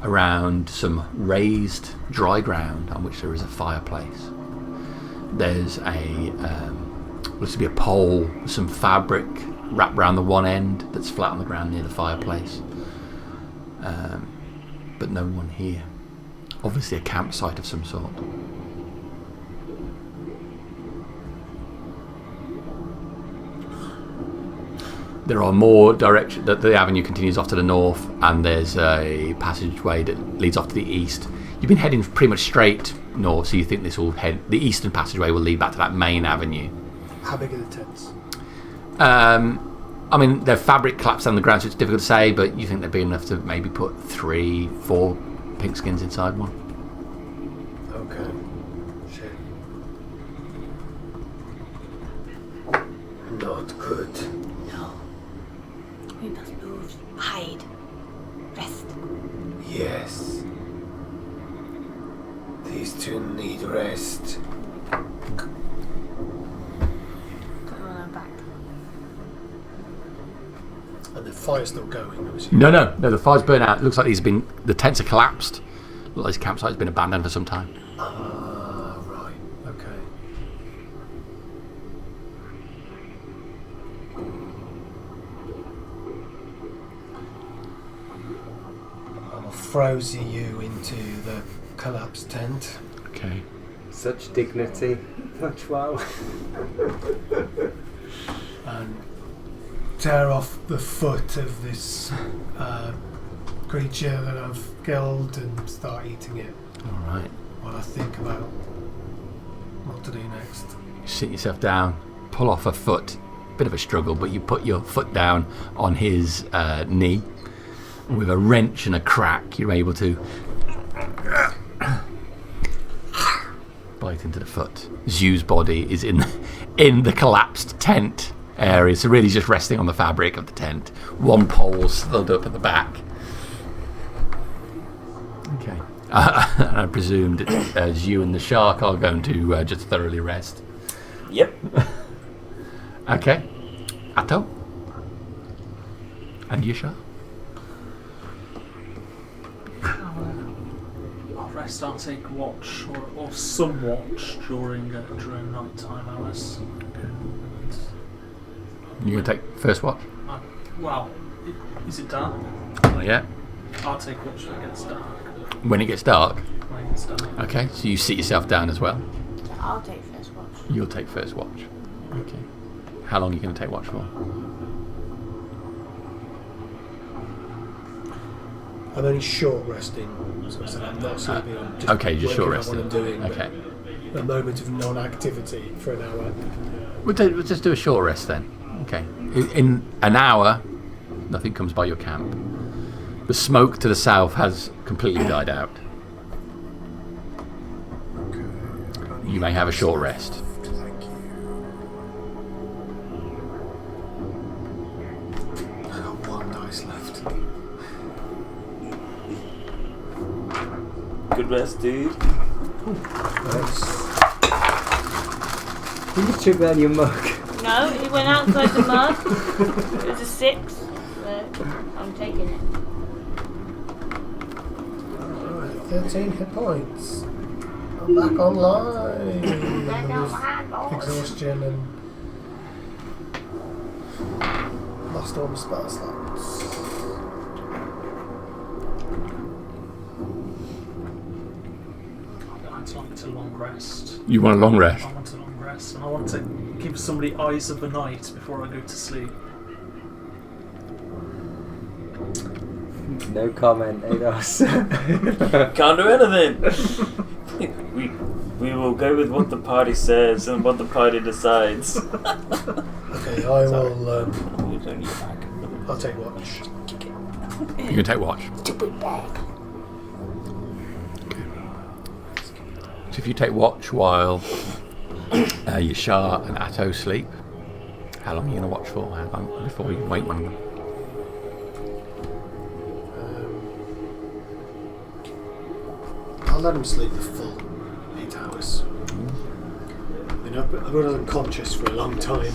around some raised dry ground on which there is a fireplace. There's looks to be a pole with some fabric wrapped around the one end that's flat on the ground near the fireplace. But no one here. Obviously a campsite of some sort. There are more directions. The avenue continues off to the north, and there's a passageway that leads off to the east. You've been heading pretty much straight north, so you think this will head. The eastern passageway will lead back to that main avenue. How big are the tents? I mean, they're fabric collapsed on the ground, so it's difficult to say, but you think they're big enough to maybe put 3, 4 pink skins inside one. Okay. Shit. Not good. No. We must move. Hide. Rest. Yes. These 2 need rest. Got her on our back. And the fire's still going, obviously. No, the fire's burnt out. It looks like the tents are collapsed. Looks like this campsite has been abandoned for some time. Ah, right. Okay. I'll throw ZU into the collapsed tent. Okay. Such dignity. Much wow. And tear off the foot of this creature that I've killed and start eating it. All right. While I think about what to do next. You sit yourself down, pull off a foot. Bit of a struggle, but you put your foot down on his knee. And with a wrench and a crack, you're able to bite into the foot. Zhu's body is in the collapsed tent area, so really just resting on the fabric of the tent. One pole stood up at the back. Okay. And I presumed Zhu and the shark are going to just thoroughly rest. Yep. Okay. Atto? And Yusha? I'll rest, I'll take watch, or some watch during night-time hours. You going to take first watch? Well, is it dark? Not yet. I'll take watch when it gets dark. When it gets dark? When it gets dark. Okay, so you sit yourself down as well? I'll take first watch. You'll take first watch. Okay. How long are you going to take watch for? I'm only short resting, so I said I'm not sleeping. I'm just Okay, just short working resting. on what I'm doing. Okay. A moment of non-activity for an hour. We'll just do a short rest then. Okay. In an hour, nothing comes by your camp. The smoke to the south has completely died out. You may have a short rest. Thank you. I got 1 dice left. Good rest, dude. Nice. You just took that in your mug. No, he went outside the mud. It was a 6. So I'm taking it. Alright, 13 hit points. I'm back online. Back online, boys. Exhaustion and lost all my spell slots. I want a long rest. You want a long rest? I want a long rest, and I want to give somebody eyes of the night before I go to sleep. No comment, Ados. Can't do anything. we will go with what the party says and what the party decides. Okay, I will. I'll take watch. You can take watch. So if you take watch while Yashar and Atto sleep, how long are you going to watch for? How long before you wake one of them? I'll let him sleep the full 8 hours. I mean, I've been unconscious for a long time.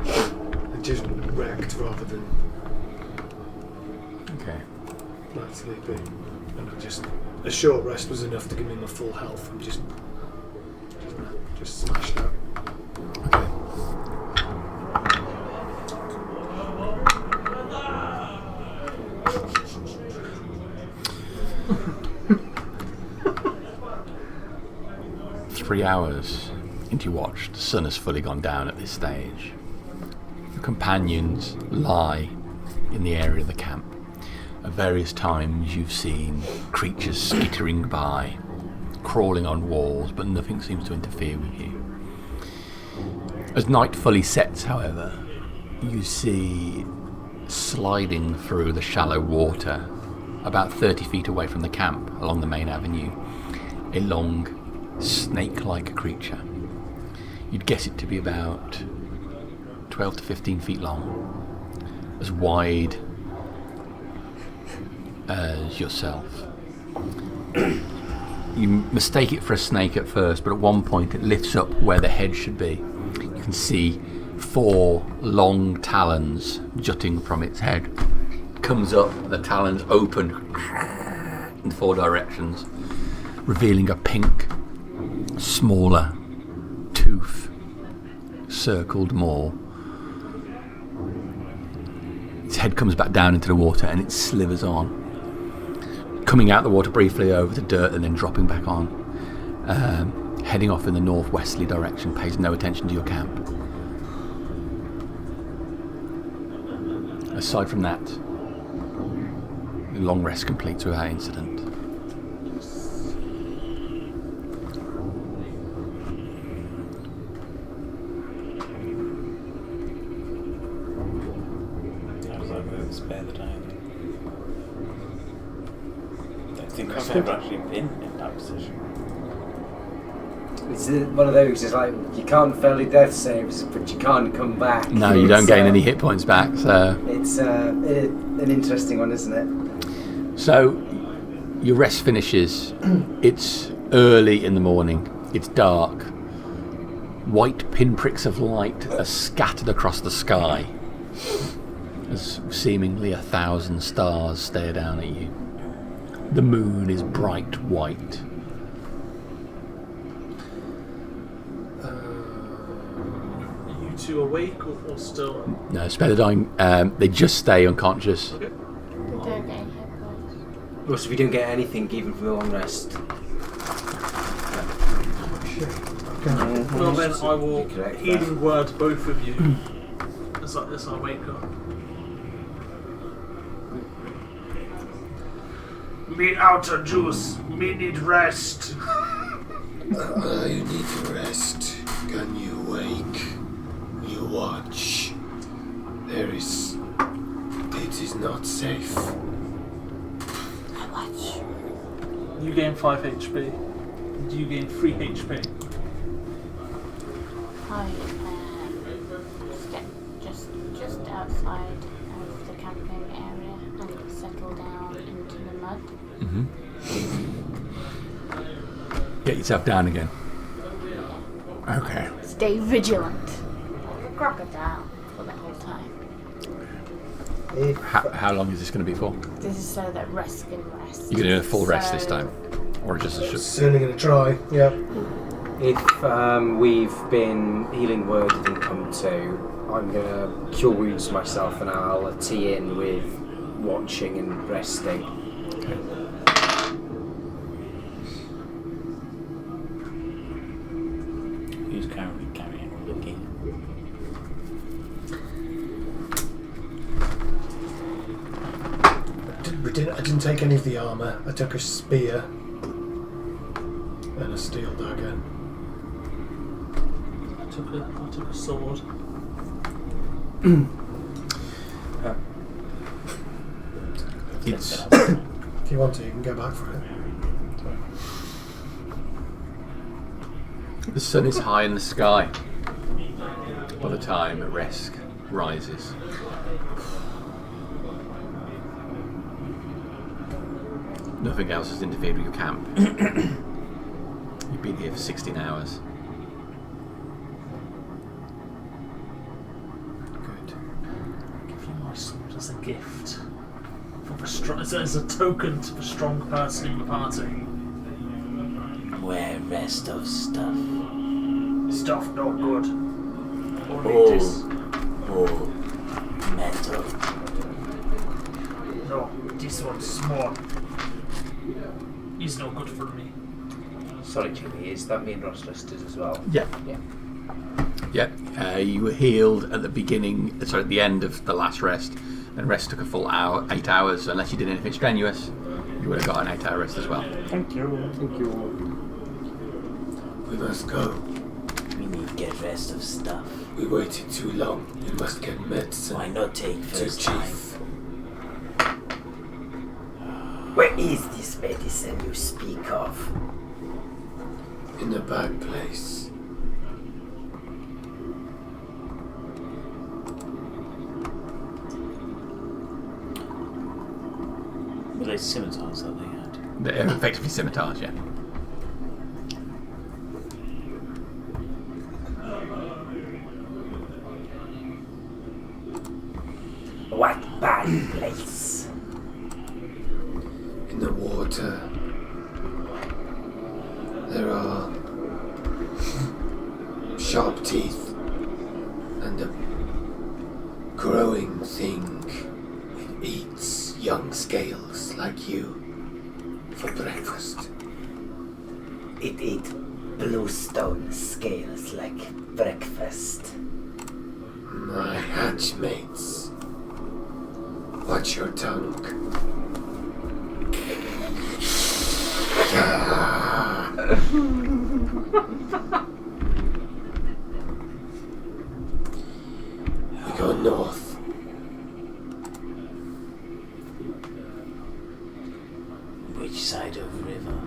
And just wrecked rather than Okay. not sleeping. And a short rest was enough to give me my full health. I'm just smashed out. Okay. Three hours into your watch, the sun has fully gone down at this stage. Your companions lie in the area of the camp. At various times you've seen creatures skittering by, crawling on walls, but nothing seems to interfere with you. As night fully sets, however, you see sliding through the shallow water, about 30 feet away from the camp, along the main avenue, a long, snake-like creature. You'd guess it to be about 12 to 15 feet long, as wide as yourself. You mistake it for a snake at first, but at one point it lifts up where the head should be. You can see 4 long talons jutting from its head. It comes up, the talons open in 4 directions, revealing a pink, smaller tooth, circled maw. Its head comes back down into the water and it slithers on, coming out the water briefly over the dirt and then dropping back on. Heading off in the northwesterly direction, pays no attention to your camp. Aside from that, the long rest completes without incident. How does that work? Spare the time. I don't think I've ever actually been in that position. It's one of those, it's like, you can't fail your death saves, but you can't come back. No, you don't gain any hit points back, so... It's an interesting one, isn't it? So, your rest finishes. It's early in the morning. It's dark. White pinpricks of light are scattered across the sky as seemingly 1,000 stars stare down at you. The moon is bright white. Are you two awake or still? No, spare the dying. They just stay unconscious. Okay. We don't get hit points. Well, so we don't get anything even from the long rest. Well then, I will Correct, healing word both of you as I wake up. Me out of juice. Me need rest. You need to rest. Can you wake? You watch. It is not safe. I watch. You gain 5 HP. And you gain 3 HP. I step just outside of the camping area and settle down into the mud. Mm-hmm. Get yourself down again. Okay. Stay vigilant. Like a crocodile for the whole time. How long is this going to be for? This is so that rest can rest. You're going to do a full rest this time? Or just a Certainly going to try, yeah. If we've been healing word didn't come to, I'm going to cure wounds myself and I'll tee in with watching and resting. Okay. Who's currently carrying all the gear? I didn't take any of the armour. I took a spear and a steel dagger. I took a sword. It's If you want to, you can go back for it. the sun is high in the sky by the time Resk rises. Nothing else has interfered with your camp. You've been here for 16 hours. Good. Give you my sword as a gift. As a token to the strong person in the party. Where rest of stuff? Stuff not good. Or need this. Oh, metal. No, this one's small. He's no good for me. Sorry, Jimmy, is that me and Ross listed as well? Yeah. Yeah. Yeah. You were healed at the end of the last rest, and rest took a full 8 hours. So unless you did anything strenuous, you would have got an 8-hour rest as well. Thank you. Thank you. We must go. We need to get rest of stuff. We waited too long. We must get medicine. Why not take to first time? Chief. Where is this medicine you speak of? In a bad place. Were they scimitars that they had? They're effectively scimitars, yeah. What bad place? In the water. There are sharp teeth and a growing thing. It eats young scales like you. for breakfast? It eat bluestone scales like breakfast. My hatchmates. Watch your tongue. We go north. Which side of river?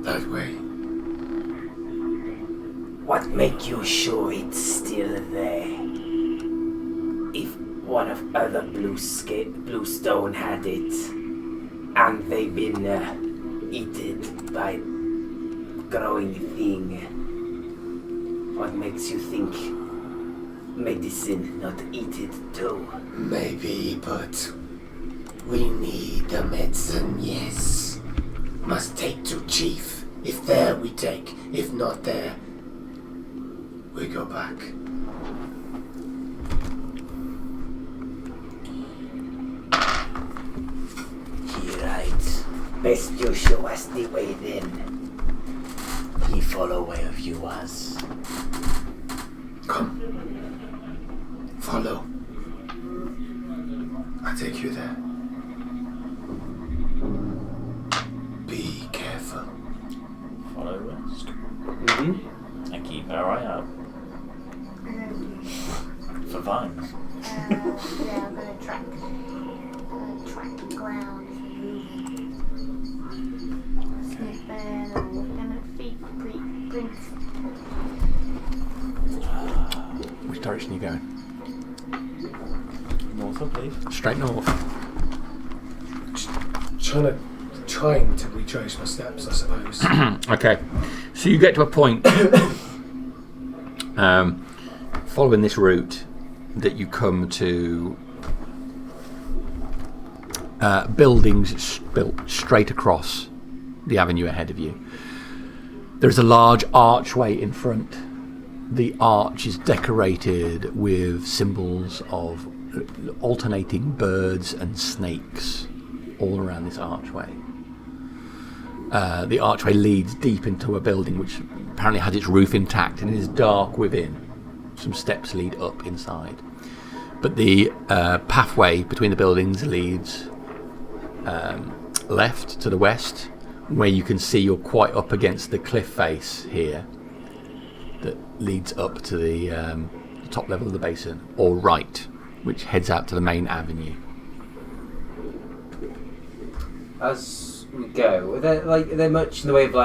That way. What make you sure it's still there? If one of other bluestone had it, and they been eaten by growing thing, what makes you think medicine not eat it too? Maybe, but we need the medicine, yes. Must take to chief. If there, we take. If not there, we go back. He right. Best you show us the way then. He follow where of you was. Come. Follow. I'll take you there. Be careful. Follow west. Mm-hmm. And keep our eye out for vines. Yeah, I'm gonna track the ground. Sniffing and looking at feet prints. Which direction are you going? North, I believe. Straight north. Trying to retrace my steps, I suppose. Okay, so you get to a point following this route that you come to buildings built straight across the avenue ahead of you. There's a large archway in front. The arch is decorated with symbols of alternating birds and snakes all around this archway. The archway leads deep into a building which apparently has its roof intact and is dark within. Some steps lead up inside. But the pathway between the buildings leads left to the west, where you can see you're quite up against the cliff face here that leads up to the top level of the basin, or right, which heads out to the main avenue. As we go, are there much in the way of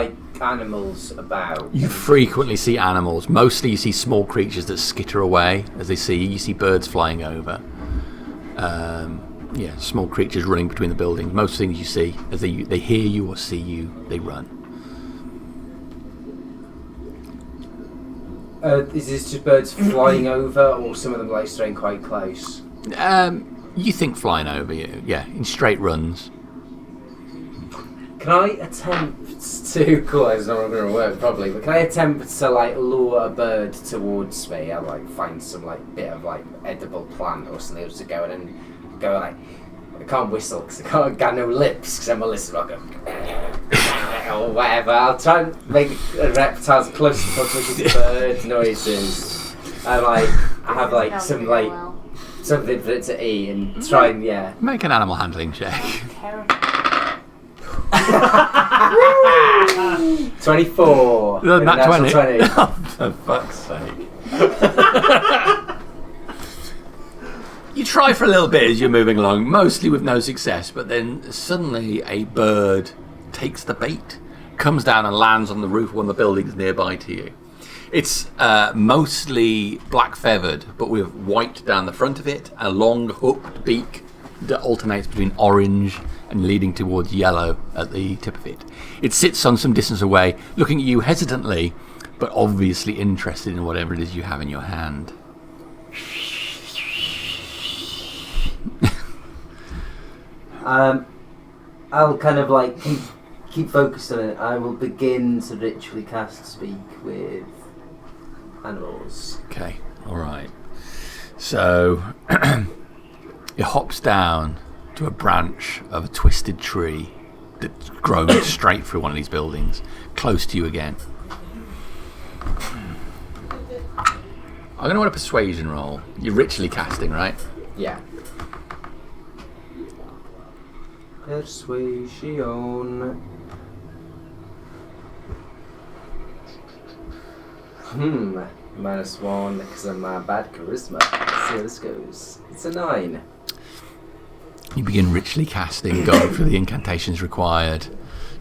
animals about? You frequently see animals. Mostly you see small creatures that skitter away as they see you. You see birds flying over. Small creatures running between the buildings. Most things you see, as they hear you or see you, they run. Is this just birds flying over, or some of them staying quite close? You think flying over you, yeah, in straight runs. Can I attempt to? Cool, it's not going to work probably. But can I attempt to lure a bird towards me? I'll find some bit of edible plant or something to go in and go I can't whistle because I can't got no lips because I'm a listen or whatever. I'll try and make reptiles close to the bird noises. And I have some something for it to eat and try and Make an animal handling check. 24. Not 20. 20. Oh, for fuck's sake. You try for a little bit as you're moving along, mostly with no success, but then suddenly a bird takes the bait, comes down and lands on the roof of one of the buildings nearby to you. It's mostly black feathered, but with white down the front of it, a long hooked beak that alternates between orange and leading towards yellow at the tip of it. It sits on some distance away, looking at you hesitantly, but obviously interested in whatever it is you have in your hand. I'll kind of keep focused on it. I will begin to ritually cast speak with animals. Okay. All right. So it hops down to a branch of a twisted tree that's grown straight through one of these buildings, close to you again. I'm going to want a persuasion roll. You're ritually casting, right? Yeah. Persuasion. -1 because of my bad charisma. Let's see how this goes. It's a 9. You begin ritually casting, going through the incantations required,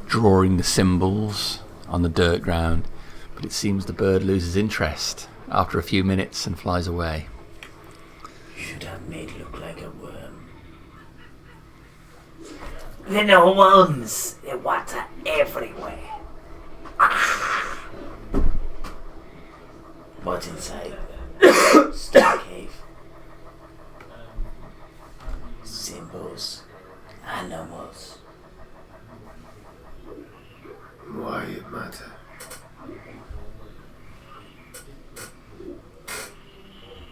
drawing the symbols on the dirt ground, but it seems the bird loses interest after a few minutes and flies away. Should have made it look like a worm. There are no worms. There's water everywhere. What's inside? Stone cave. Symbols. Animals. Why it matter?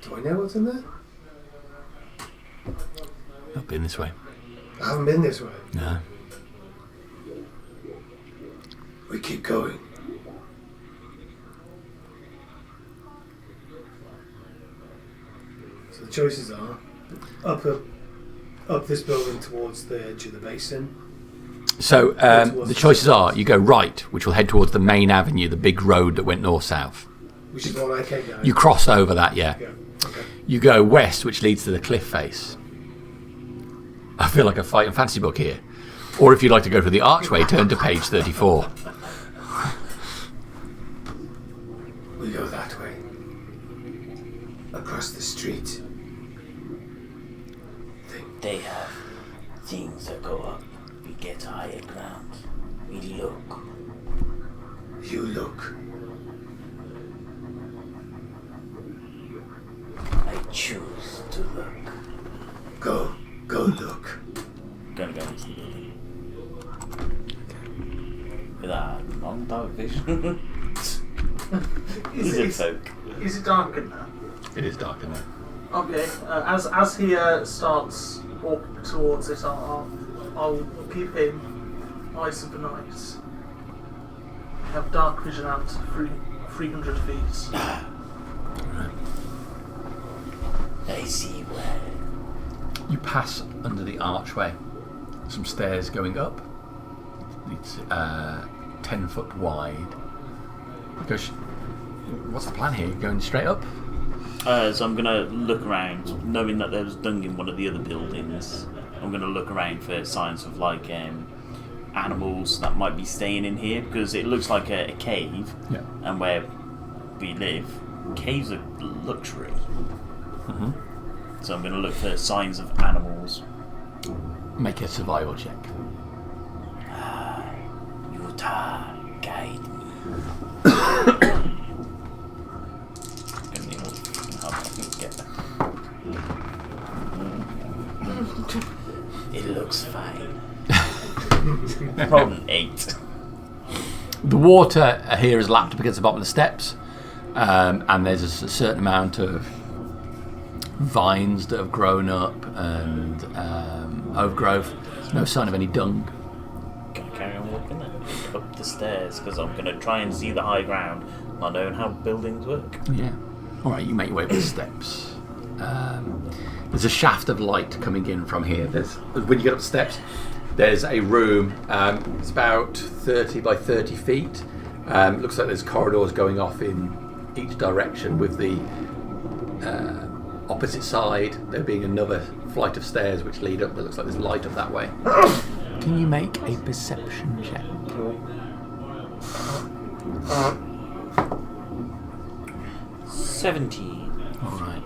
Do I know what's in there? Not been this way. I haven't been this way. No. We keep going. So the choices are up this building towards the edge of the basin. So the choices are: you go right, which will head towards the main avenue, the big road that went north-south. Which is the one I came down. You cross over that, yeah. Okay. You go west, which leads to the cliff face. I feel like a fighting fantasy book here. Or if you'd like to go through the archway, turn to page 34. We go that way. Across the street. They have things that go up. We get higher ground. We look. You look. I choose to look. Go look. Gonna go into the building. With that long dark vision. Lizard folk. Is it dark in there? It is dark in there. Okay. As he starts walking towards it, I'll keep him eyes of the night. Have dark vision out to 300 feet. I see where. You pass under the archway. Some stairs going up. It's 10 foot wide. What's the plan here? Going straight up? So I'm going to look around, knowing that there was dung in one of the other buildings. I'm going to look around for signs of like animals that might be staying in here, because it looks like a cave. Yeah. And where we live, caves are luxury. Mm-hmm. So I'm going to look for signs of animals. Make a survival check. Utah, guide me. Gonna need all the help I can get. It looks fine. Rolled an 8. The water here is lapped up against the bottom of the steps, and there's a certain amount of vines that have grown up and overgrowth. No sign of any dung. Gonna carry on walking then up the stairs, because I'm gonna try and see the high ground, not knowing how buildings work. Yeah. All right, you make your way up the steps. There's a shaft of light coming in from here. When you get up the steps, there's a room. It's about 30 by 30 feet. Looks like there's corridors going off in each direction, with the opposite side there being another flight of stairs which lead up. That looks like there's light up that way. Can you make a perception check? 17. All right.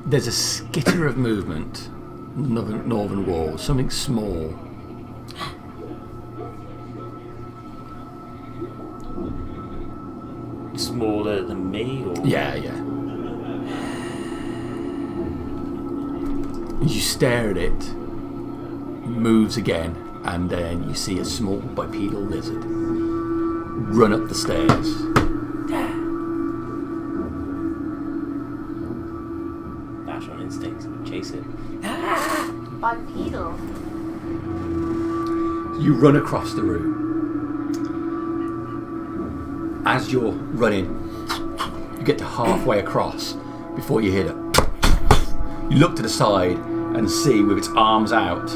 There's a skitter of movement, northern wall, something small. Smaller than me, or Yeah. You stare at it, moves again, and then you see a small bipedal lizard run up the stairs chase it. Bipedal. You run across the room. As you're running, you get to halfway across before you hear it. You look to the side and see, with its arms out,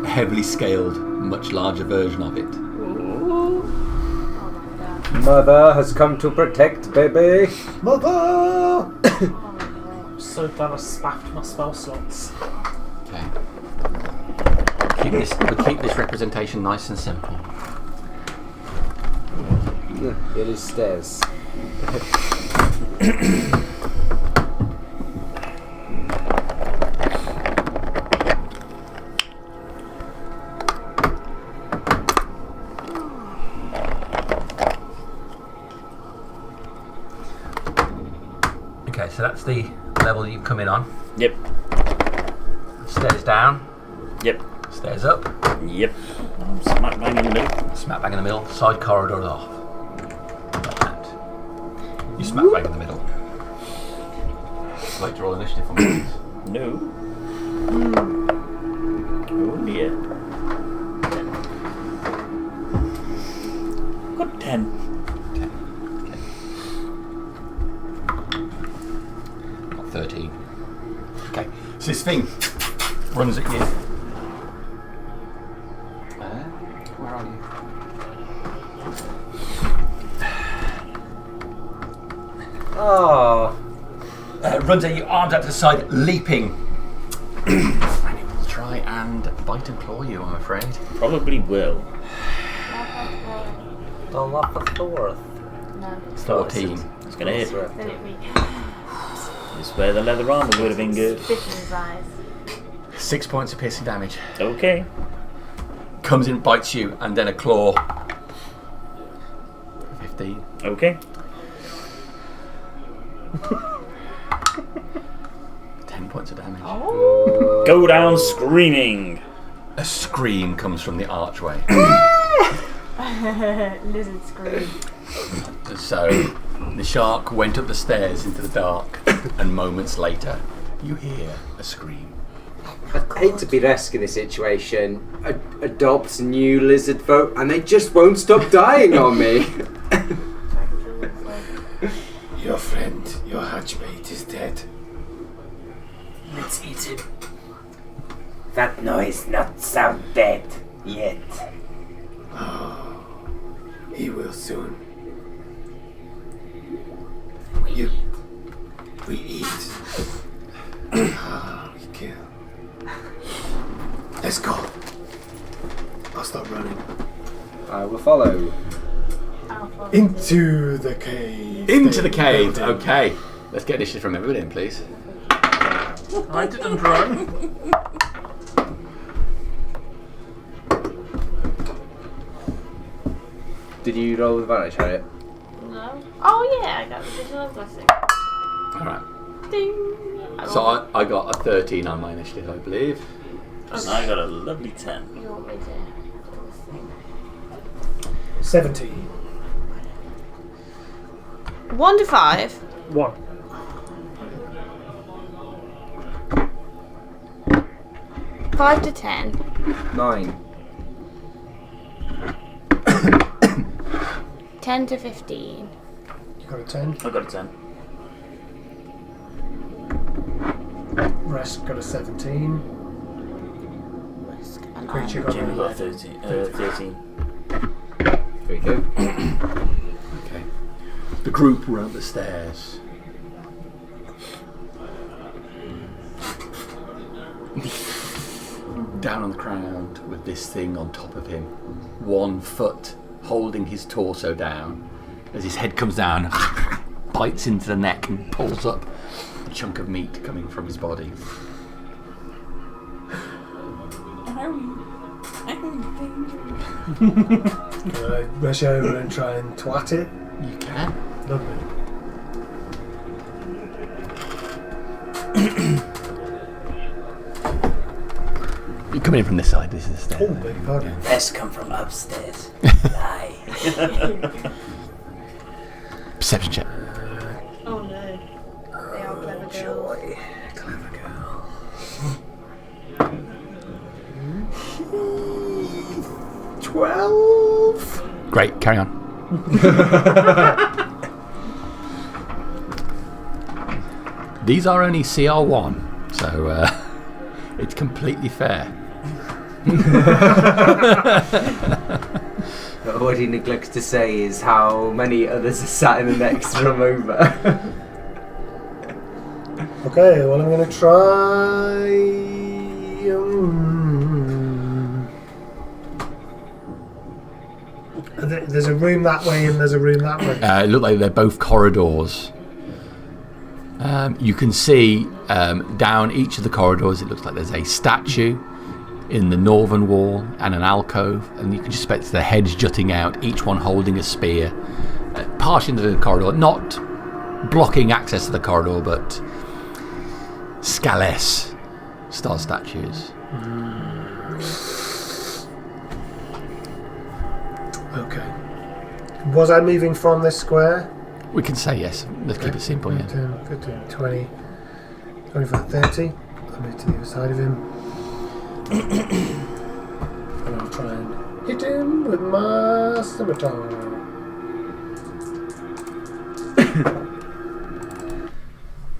a heavily scaled, much larger version of it. Oh my god. Mother has come to protect baby. Mother! Oh my god. I'm so glad I spaffed my spell slots. Okay. We'll keep this representation nice and simple. It is stairs. Okay, so that's the level you come in on. Yep. Stairs down, Yep. stairs up, Yep. I'm smack bang in the middle. smack bang in the middle, side corridors off. Like that. You smack bang in the middle. Like to roll initiative for me. No. Oh dear. Got 10. Got 13. Okay, so this thing runs at you. Where are you? Oh. Runs at you, arms out to the side, leaping. And it will try and bite and claw you, I'm afraid. Probably will. Dilophosaurus. No. 14. It's gonna hit. Then it'd be It's where the leather armor would have been good. spit in his eyes. 6 points of piercing damage. Okay. Comes in, bites you, and then a claw. 15. Okay. 10 points of damage. Oh. Go down screaming. A scream comes from the archway. Lizard scream. So the shark went up the stairs into the dark, and moments later, you hear a scream. I hate to be Resk in this situation. Adopt new lizard folk, and they just won't stop dying on me. Your friend, your hatchmate is dead. Let's eat him. That noise not sound dead yet. Oh, he will soon. We eat. We kill. Let's go. I'll start running. I will follow. I'll follow Into the cave. Into the cave. Okay. Let's get initiative from everybody in, please. I didn't run. Did you roll with advantage, Harriet? No. Oh yeah, I got the visual blessing. Alright. Ding. So I got a 13 on my initiative, I believe. And I got a lovely 10. You want me to do this thing? 17. 1 to 5. 1. 5 to 10. 9. 10 to 15. You got a 10. I got a 10. Rest got a 17. And Creature I- got Jimmy a got a 13. 13. There you go. Okay. The group run up the stairs. Down on the ground with this thing on top of him. 1 foot holding his torso down. As his head comes down, bites into the neck and pulls up a chunk of meat coming from his body. Can I rush over and try and twat it? You can. Lovely. You're coming in from this side. This is the stair. Oh, beg your pardon. Best come from upstairs. Lie. Perception check. Oh no. They are clever girls. Clever girl. 12. Great, carry on. These are only CR1, so it's completely fair. What he neglects to say is how many others are sat in the next room over. Okay, well, I'm going to try. There's a room that way and there's a room that way. It looked like they're both corridors. You can see down each of the corridors, it looks like there's a statue in the northern wall and an alcove, and you can just expect the heads jutting out, each one holding a spear, partially into the corridor, not blocking access to the corridor, but Scaless star statues. Okay. Was I moving from this square? We can say yes. Let's keep it simple, yeah. 10, 15, 20, 25, 30. I'll move to the other side of him. And I'll try and hit him with my scimitar.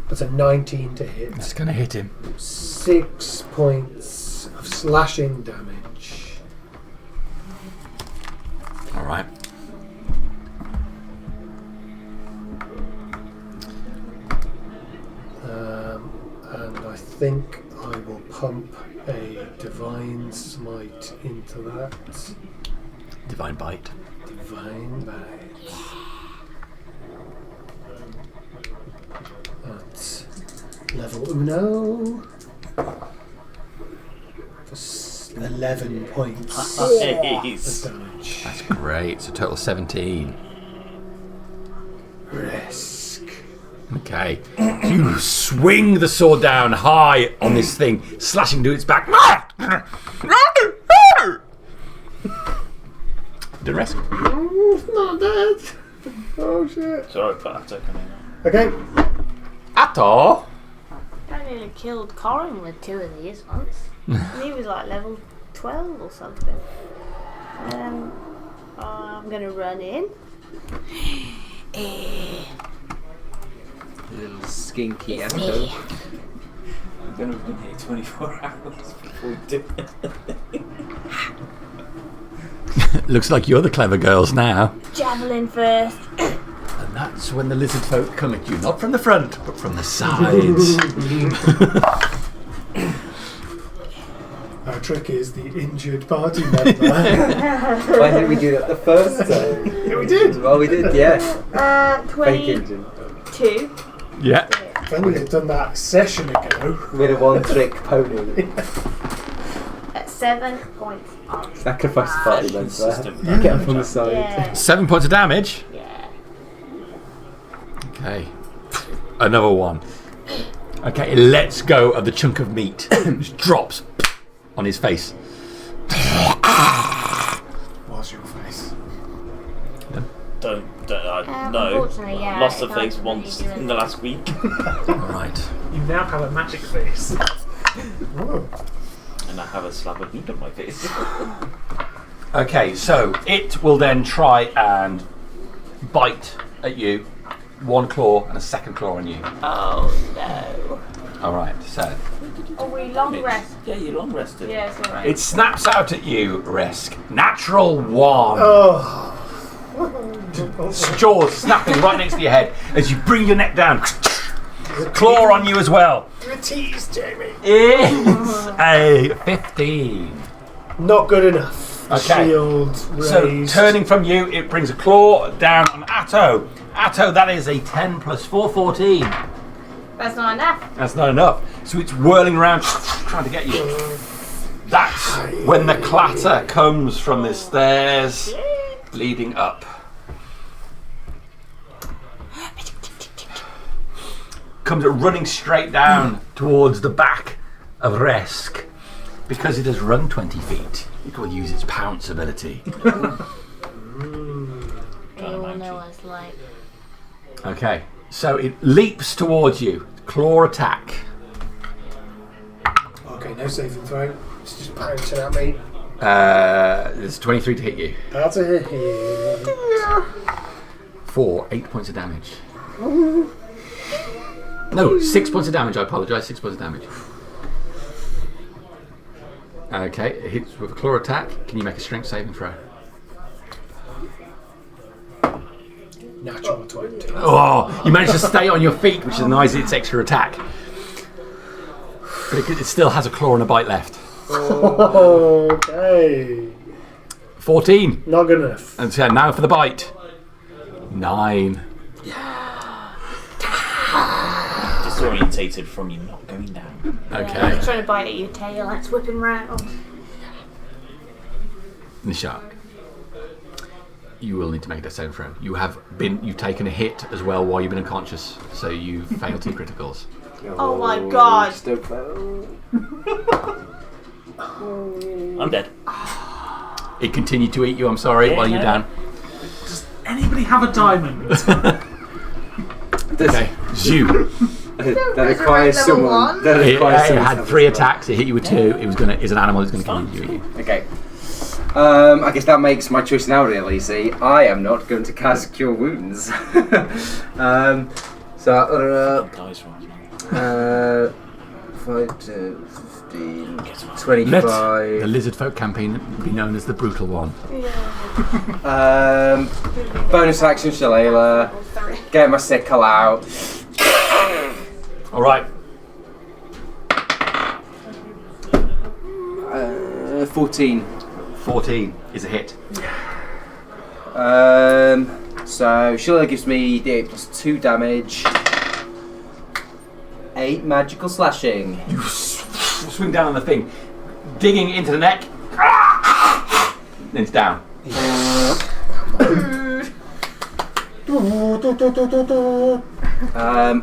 That's a 19 to hit. That's going to hit him. 6 points of slashing damage. All right. And I think I will pump a Divine Smite into that. Divine Bite. Divine Bite. That's level 1. For 11 points of Nice. damage. That's great. So total 17. Risk. Okay. You swing the sword down high on this thing, slashing to its back. The rest. Not dead. Oh shit. Sorry, but I've taken it. Okay. Atto. I nearly killed Corin with 2 of these once. And he was like level 12 or something. I'm gonna run in. Little skinky It's echo. me. We're going to have been here 24 hours before we do it. Looks like you're the clever girls now. Javelin first. And that's when the lizard folk come at you, not from the front, but from the sides. Our trick is the injured party member. Why didn't we do that the first time? Yeah, we did. Well, we did, yeah. Fake 22. engine. Yeah. If only we'd done that a session ago. With a one-trick pony. 7 points on. Sacrifice the party member. System. Get him from the side. Yeah. 7 points of damage. Yeah. Okay. Another one. Okay, it lets go of the chunk of meat. Just drops on his face. What's your face? No. Unfortunately, yeah. Lost I the can't face really once do in the last week. Right. You now have a magic face. Oh. And I have a slab of meat on my face. Okay, so it will then try and bite at you. 1 claw and a second claw on you. Oh no. Alright, so Are we long rest? Yeah, you long rested. Yeah, it's alright. it snaps out at you, Risk. Natural 1. Oh. Jaws snapping right next to your head as you bring your neck down. Claw on you as well. Do a tease, Jamie. It's a 15. Not good enough. Okay. Shield So raised. turning from you, it brings a claw down on Atto. Atto, that is a 10 plus 4, 14. That's not enough. That's not enough. So it's whirling around, trying to get you. That's when the clatter comes from the stairs leading up. Comes running straight down towards the back of Resk. Because it has run 20 feet, it will use its pounce ability. You all know what it's like. Okay, so it leaps towards you. Claw attack. Okay, no saving throw. It's just pouncing at me. There's 23 to hit you. That's a hit. For 8 points of damage. No, 6 points of damage. I apologise. 6 points of damage. Okay, it hits with a claw attack. Can you make a strength saving throw? Natural 20. Oh, you managed to stay on your feet, which denies its extra attack. But it still has a claw and a bite left. Okay. 14. Not good enough. And so now for the bite. 9. Disorientated from you not going down. Okay. It's trying to bite at your tail, it's whipping round. Nishak, you will need to make a saving throw. You've taken a hit as well while you've been unconscious, so you've failed 2 criticals. Oh my god. I'm dead. It continued to eat you, I'm sorry, while you're down. Does anybody have a diamond? Okay, Zoo. That requires someone. It had 3 attacks, it hit you with 2, it's an animal that's going to continue to eat you. Okay. I guess that makes my choice now real easy. I am not going to cast Cure Wounds. So, 5 to 15, 25. Let the Lizard Folk campaign be known as the brutal one. Bonus action, Shalala. Get my sickle out. Alright. 14. 14 is a hit. So Shalala gives me D8 plus 2 damage. 8 magical slashing. You swing down on the thing, digging into the neck. Then it's down.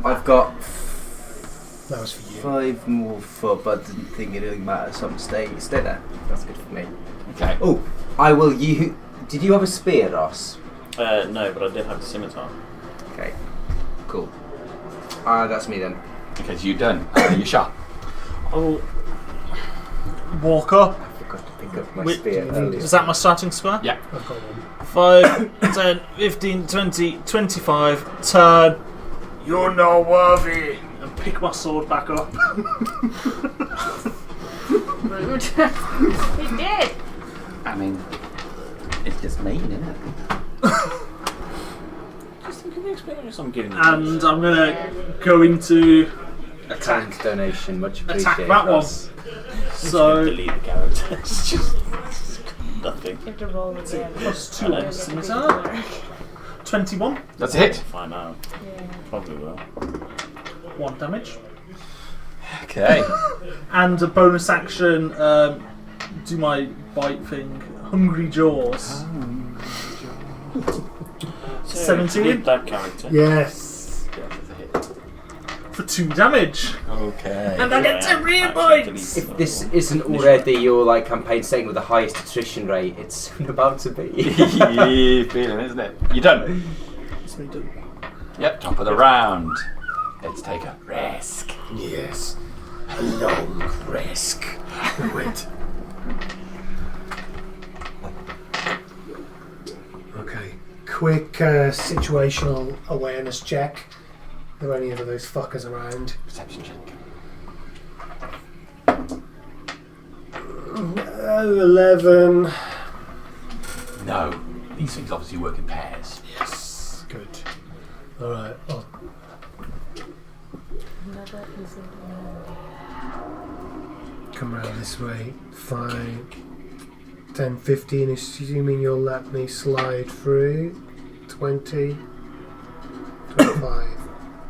I've got That was for you. 5 more foot, but I didn't think it really mattered, so I'm stay there. That's good for me. Okay. Oh, I will you. Did you have a spear, Ross? No, but I did have the scimitar. Okay, cool. That's me then. Okay, so you're done. You're shot. I'll walk up. I forgot to pick up my Wait, spear earlier. Is that my starting square? Yeah. I've got one. 5, 10, 15, 20, 25. Turn. You're not worthy. And pick my sword back up. Rude. He did. I mean, it's just mean, isn't it? Just think of the experience I'm giving you. And I'm going to go into A kind donation, much appreciated. attack that one. Ross. So, delete the character. It's just nothing. You have to roll it again. plus 2 on scimitar. 21. That's a hit. Find out. Yeah. Probably will. 1 damage. Okay. And a bonus action, do my bite thing. Hungry Jaws. 17. With that character. Yes. Yeah, that's a hit. For 2 damage. Okay. And I get 10 rear bites! If this isn't already your campaign setting with the highest attrition rate, it's soon about to be. Yeah, feeling, isn't it? You're done. That's me done. Yep, top of the round. Let's take a risk. Yes. A long risk. Wait. Okay. Quick situational awareness check. Are there any of those fuckers around? Perception check. 11. No. These things obviously work in pairs. Yes. Good. Alright. Oh, Another easy one. come around this way. 5, 10, 15. Assuming you'll let me slide through. 20, 25,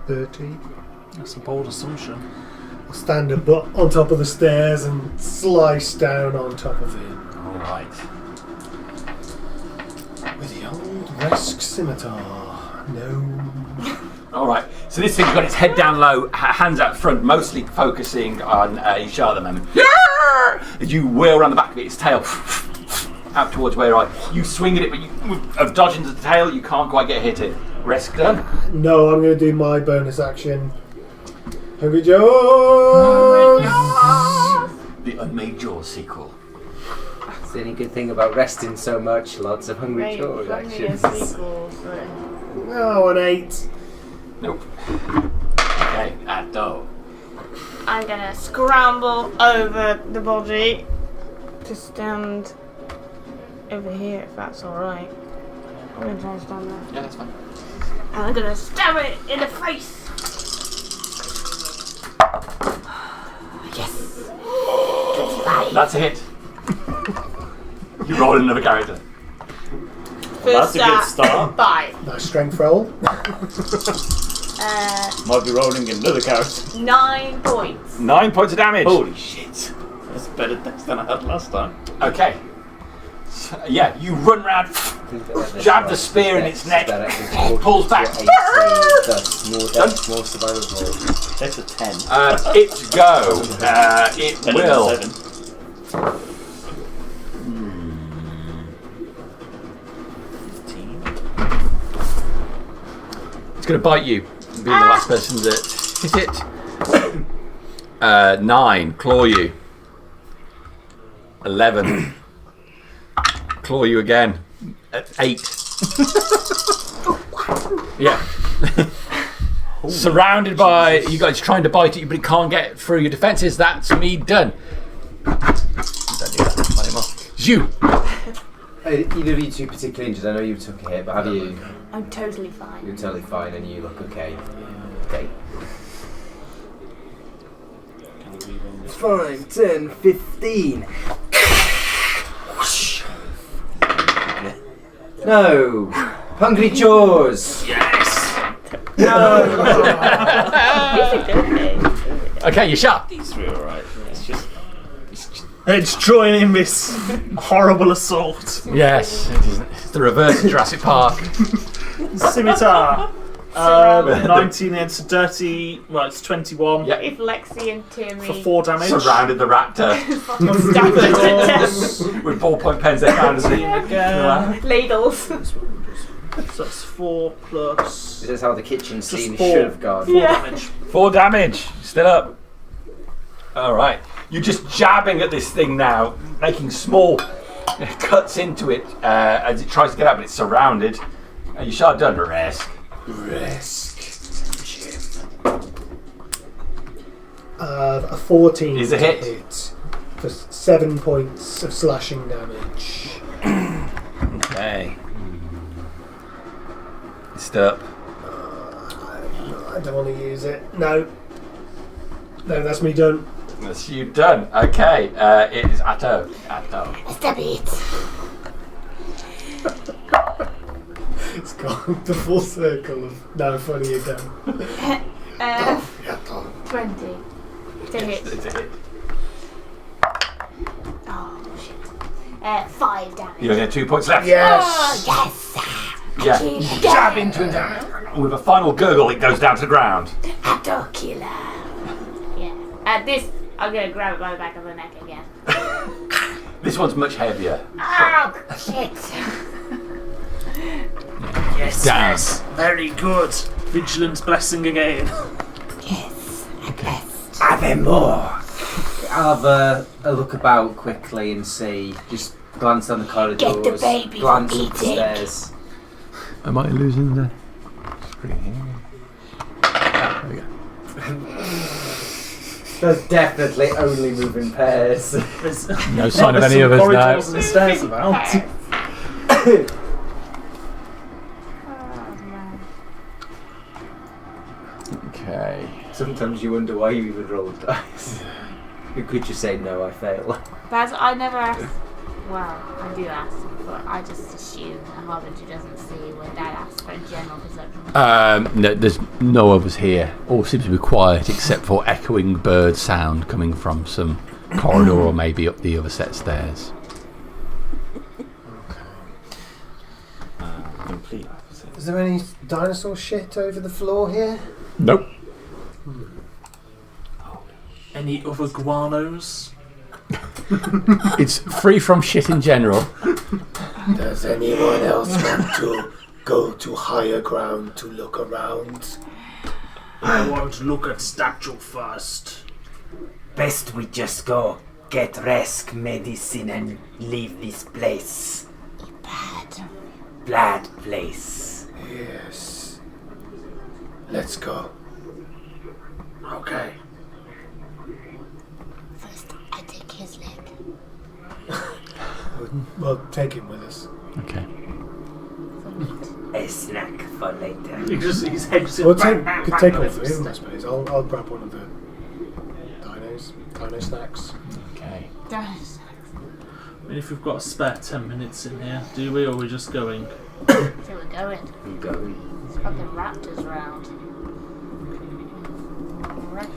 30. That's a bold assumption. I'll stand on top of the stairs and slice down on top of it. Alright. With the old Resk scimitar. No. Alright. So this thing's got its head down low, hands out front, mostly focusing on Ishar at the moment. As you whirl around the back of it, its tail out towards where you swing at it, but of dodging the tail, you can't quite hit it. Risk done. No, I'm going to do my bonus action. Hungry Jaws! The Unmade Jaws sequel. the only good thing about resting so much. Lots of hungry Right, jaw fuck me a reactions. sequel, but- Oh, an 8. Nope. Okay, Atto. I'm gonna scramble over the body to stand over here, if that's alright. I'm gonna try and stand there. Yeah, that's fine. And I'm gonna stab it in the face. Yes. 25. That's a hit. You roll another character. That's a good start. 5. Nice strength roll. Might be rolling another character. 9 points. 9 points of damage. Holy shit. That's better dex than I had last time. Okay. So, yeah, you run round, jab the spear in its neck, pulls back. That's more survivable. That's a 10. It's go. It Better will. than 7. 15. It's going to bite you, being the last person that hit it. 9, claw you. 11, claw you again. 8. Yeah. Surrounded by you guys trying to bite it, but it can't get through your defences. That's me done. Don't need that anymore. You. Either of you two particularly injured? I know you took a hit, but have you? I'm totally fine. You're totally fine and you look okay. Okay. 5, 10, 15. No! Hungry Jaws! Yes! No. These are good things. Okay, you're shot. These three are alright. It's just. It's joining this horrible assault. Yes, it's the reverse of Jurassic Park. Scimitar. 19 into dirty. Well, it's 21 Yeah. If Lexi and Timmy for 4 damage. Surrounded the raptor stabbed it to death. with ballpoint pens. They found us. Again. Ladles. So that's 4 plus. This is how the kitchen scene 4. should have gone. 4 damage. 4 damage. Still up. All right. You're just jabbing at this thing now, making small cuts into it as it tries to get out, but it's surrounded. You shot done. Risk. A 14 Is a to hit. for 7 points of slashing damage. Okay. Still up. I don't want to use it. No. No, that's me done. That's you done. Okay. It is Atto. Stab it. It's gone the full circle of now funny again. 20. To hit. It's a hit. Oh shit. 5 damage. You only have 2 points left. Yes! Oh, yes! Yeah. You jab into it. With a final gurgle, it goes down to the ground. Atto killer. Yeah. At this, I'm gonna grab it by the back of the neck again. This one's much heavier. Oh shit! Yes. Down. Yes. Very good. Vigilance blessing again. Yes, I blessed. Have more. I'll have a look about quickly and see. Just glance down the corridors. Get the baby glance from up the eating. stairs. Am I losing the screen here? There we go. There's definitely only moving pairs. There's No sign of any of us now. corridors and stairs about. Okay. Sometimes you wonder why you even roll dice. You could just say no, I fail. I never ask. Well, I do ask, but I just assume a harbinger doesn't see when Dad asks for a general perception. No, there's no of us here. All seems to be quiet except for echoing bird sound coming from some corridor or maybe up the other set of stairs. Complete. Is there any dinosaur shit over the floor here? Nope. Any other guanos? It's free from shit in general. Does anyone else want to go to higher ground to look around? I want to look at statue first. Best we just go get rest medicine and leave this place. Bad place. Yes. Let's go. Okay. First, I take his leg. Well, take him with us. Okay. A snack for later. His head's We'll could take all three of them, I suppose. I'll grab one of the dino snacks. Okay. I mean, if we've got a spare 10 minutes in here, do we, or are we just going? So we're going. I'm going. There's fucking raptors around. Right.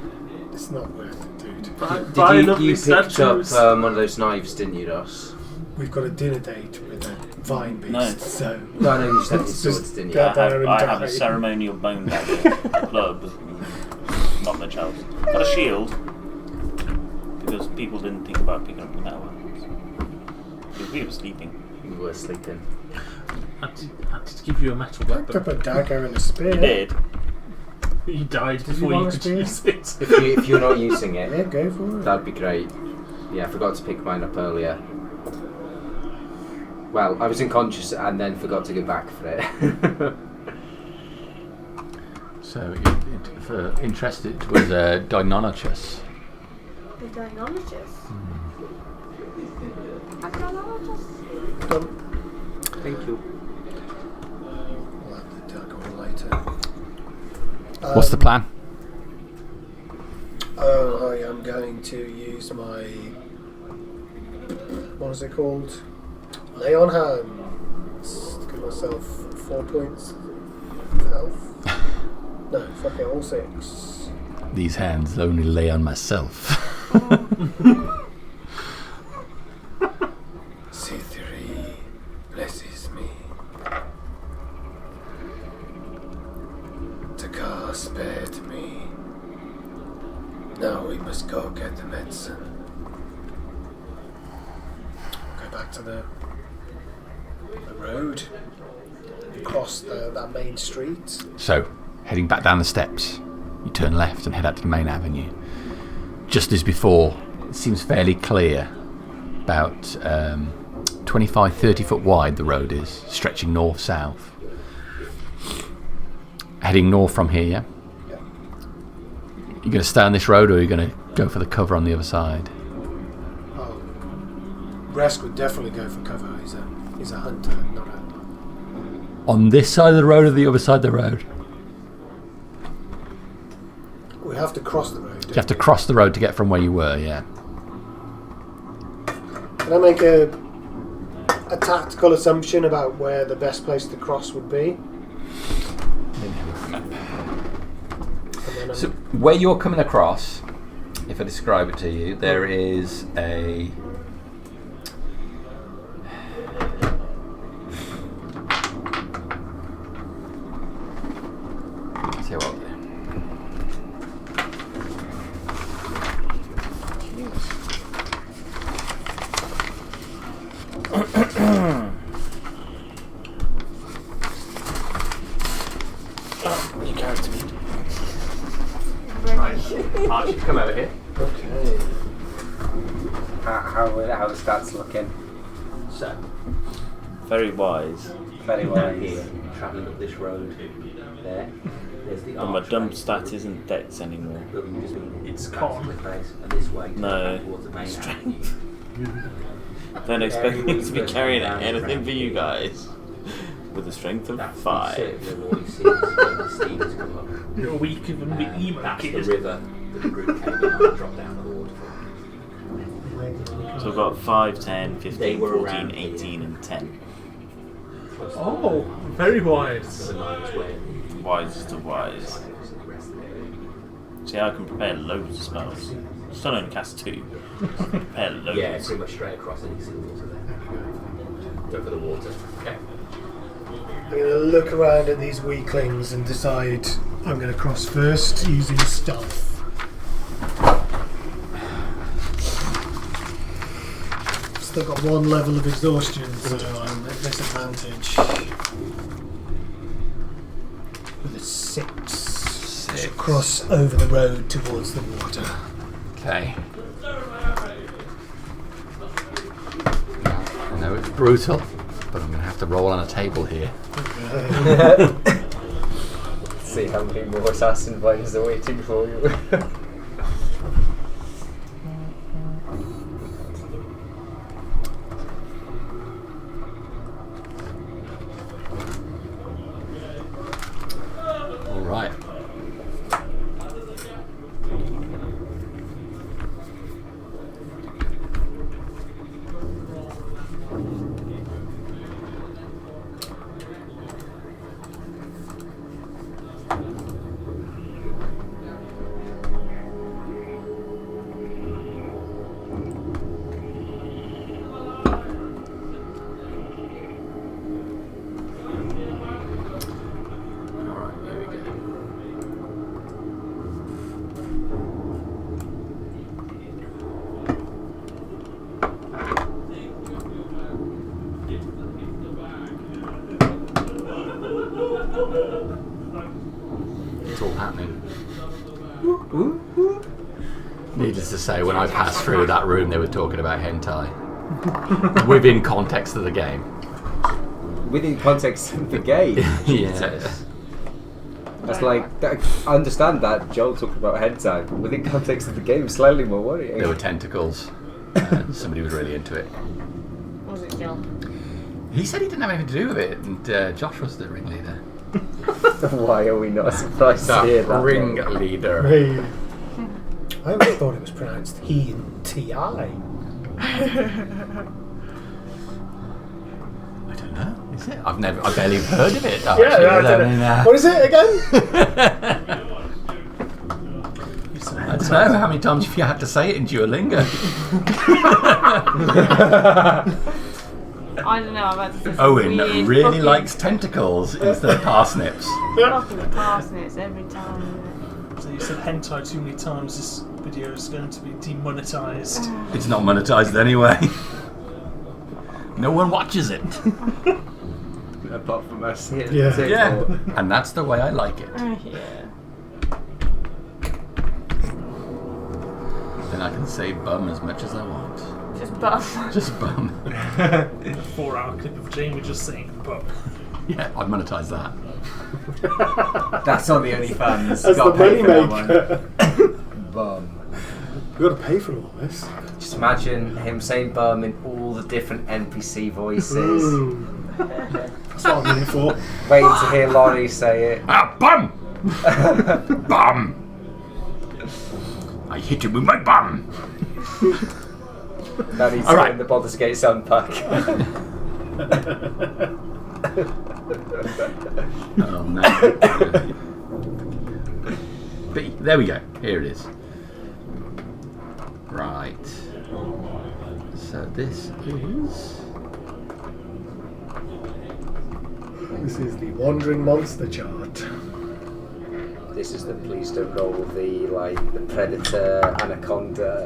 It's not worth it, dude. Did you picked up one of those knives, didn't you, Ross? We've got a dinner date with a vine beast, No. so... No, I know you said his Just swords, didn't you? go there and I have die. a ceremonial bone dagger club. Not much else. Got a shield. Because people didn't think about picking up the metal weapons. Because we were sleeping. We were sleeping. I did give you a metal Picked up weapon. a dagger and a spear. You did. You died Did you before you want a could spear? use it. If you're not using Yeah, it, go for it. that'd be great. Yeah, I forgot to pick mine up earlier. Well, I was unconscious and then forgot to go back for it. So, for interest, it was Deinonychus. The Deinonychus. A Deinonychus? Done. Thank you. We'll have the dagger on later. What's the plan? Oh, I am going to use my... What is it called? Lay on hands. Give myself 4 points of health. No, fuck it, all 6. These hands only lay on myself. C3 blesses me. Takar spared me. Now we must go get the medicine. Go back to the road. Cross that main street. So, heading back down the steps, you turn left and head out to the main avenue. Just as before, it seems fairly clear. About 25-30 foot wide the road is, stretching north-south. Heading north from here, yeah? Yeah. You going to stay on this road, or are you going to go for the cover on the other side? Oh, Resk would definitely go for cover. He's a hunter, not a... On this side of the road or the other side of the road? We have to cross the road. You have to cross the road to get from where you were, yeah. Can I make a tactical assumption about where the best place to cross would be? And then So, where you're coming across, if I describe it to you, there is a... Let's see what I'll do. You character me. Archie, come over here. Okay. How are the stats looking? So, Very wise. Very down well. here, travelling up this road, there, there's the But my archway. dump stat isn't dex anymore. It's con. And this way, No. towards the main Strength. Don't expect me to be carrying anything for you guys. With a strength of 5. You're weaker than the That's the E-Mac. river that the group came in and dropped down the waterfall. So I've got 5, 10, They 15, were 14, around here. 18 and 10. Oh, very wise. Wise to wise. See, I can prepare loads of spells. Still only cast 2. I can prepare loads. Yeah, pretty much straight across and you see the water there. Go for the water. Okay. I'm going to look around at these weaklings and decide I'm going to cross first using stealth. Still got 1 level of exhaustion, so I'm at disadvantage. With a 6. I should cross over the road towards the water. Okay. brutal, but I'm going to have to roll on a table here. See how many more assassin vines are waiting for you. All right. It's all happening. Needless to say, when I passed through that room, they were talking about hentai. Within context of the game. Within context of the game? Yeah. That's like, I understand that Joel talked about hentai, but within context of the game, slightly more worrying. There were tentacles. Somebody was really into it. Was it Joel? He said he didn't have anything to do with it, and Josh was the ringleader. Why are we not surprised to hear that? Ringleader. Hey. I always thought it was pronounced he-and-T-I. I don't know. Is it? I barely heard of it. What is it again? I don't know how many times you had to say it in Duolingo. I don't know. I've had this Owen weird really fucking- likes tentacles instead of parsnips. fucking parsnips every time. So you said hentai too many times, this video is going to be demonetized. It's not monetized anyway. No one watches it. Apart from us here. Yeah. Yeah. And that's the way I like it. Yeah. Then I can say bum as much as I want. Just bum. Just bum. A 4-hour clip of Jamie just saying bum. Yeah, I'd monetize that. That's on the OnlyFans. That's the money maker. Bum. We've got to pay for all this. Just imagine him saying bum in all the different NPC voices. That's what I'm here for. Waiting to hear Laurie say it. Ah, bum! Bum! I hit you with my bum! Now he's All right. in the Baldur's Gate sound pack. Oh no. But there we go. Here it is. Right. So this is... This is the Wandering Monster chart. This is the please don't roll the predator anaconda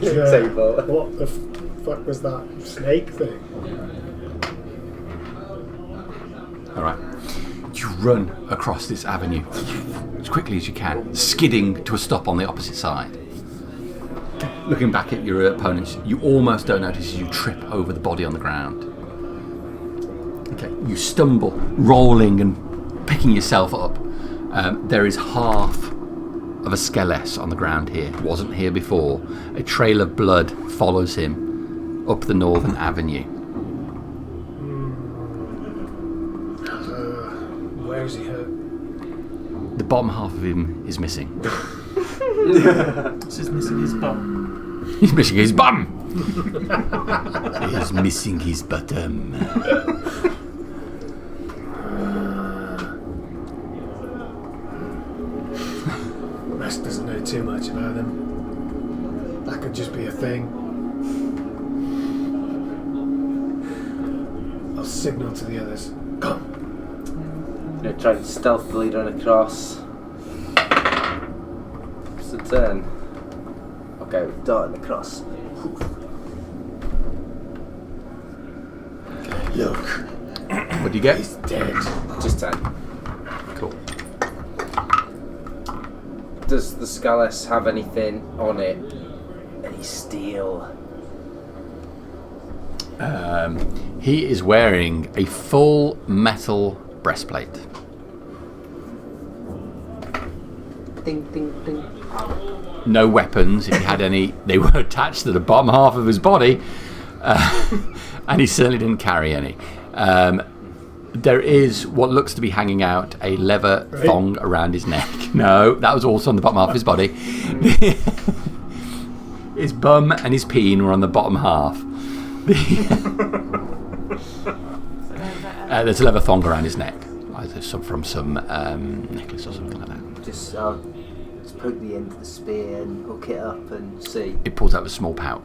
Yeah. table. What the fuck was that snake thing? Alright. You run across this avenue as quickly as you can, skidding to a stop on the opposite side. Looking back at your opponents, you almost don't notice as you trip over the body on the ground. Okay, you stumble, rolling and picking yourself up. There is half of a skeles on the ground here. It wasn't here before. A trail of blood follows him up the northern avenue. Where is he hurt? The bottom half of him is missing. This is missing his bum. He's missing his bum! He's missing his bottom. Rest doesn't know too much about him. That could just be a thing. I'll signal to the others. Come. Gonna try and stealthily run across. It's a turn. Okay, we're darting across. Look, What do you get? he's dead. Just 10. Cool. Does the Scalis have anything on it? Any steel? He is wearing a full metal breastplate. Ding, ding, ding. No weapons. If he had any, they were attached to the bottom half of his body. And he certainly didn't carry any. There is what looks to be hanging out a leather thong around his neck. No, that was also on the bottom half of his body. His bum and his peen were on the bottom half. There's a leather thong around his neck, either from some necklace or something like that. Just poke the end of the spear and hook it up and see. It pulls out a small pouch.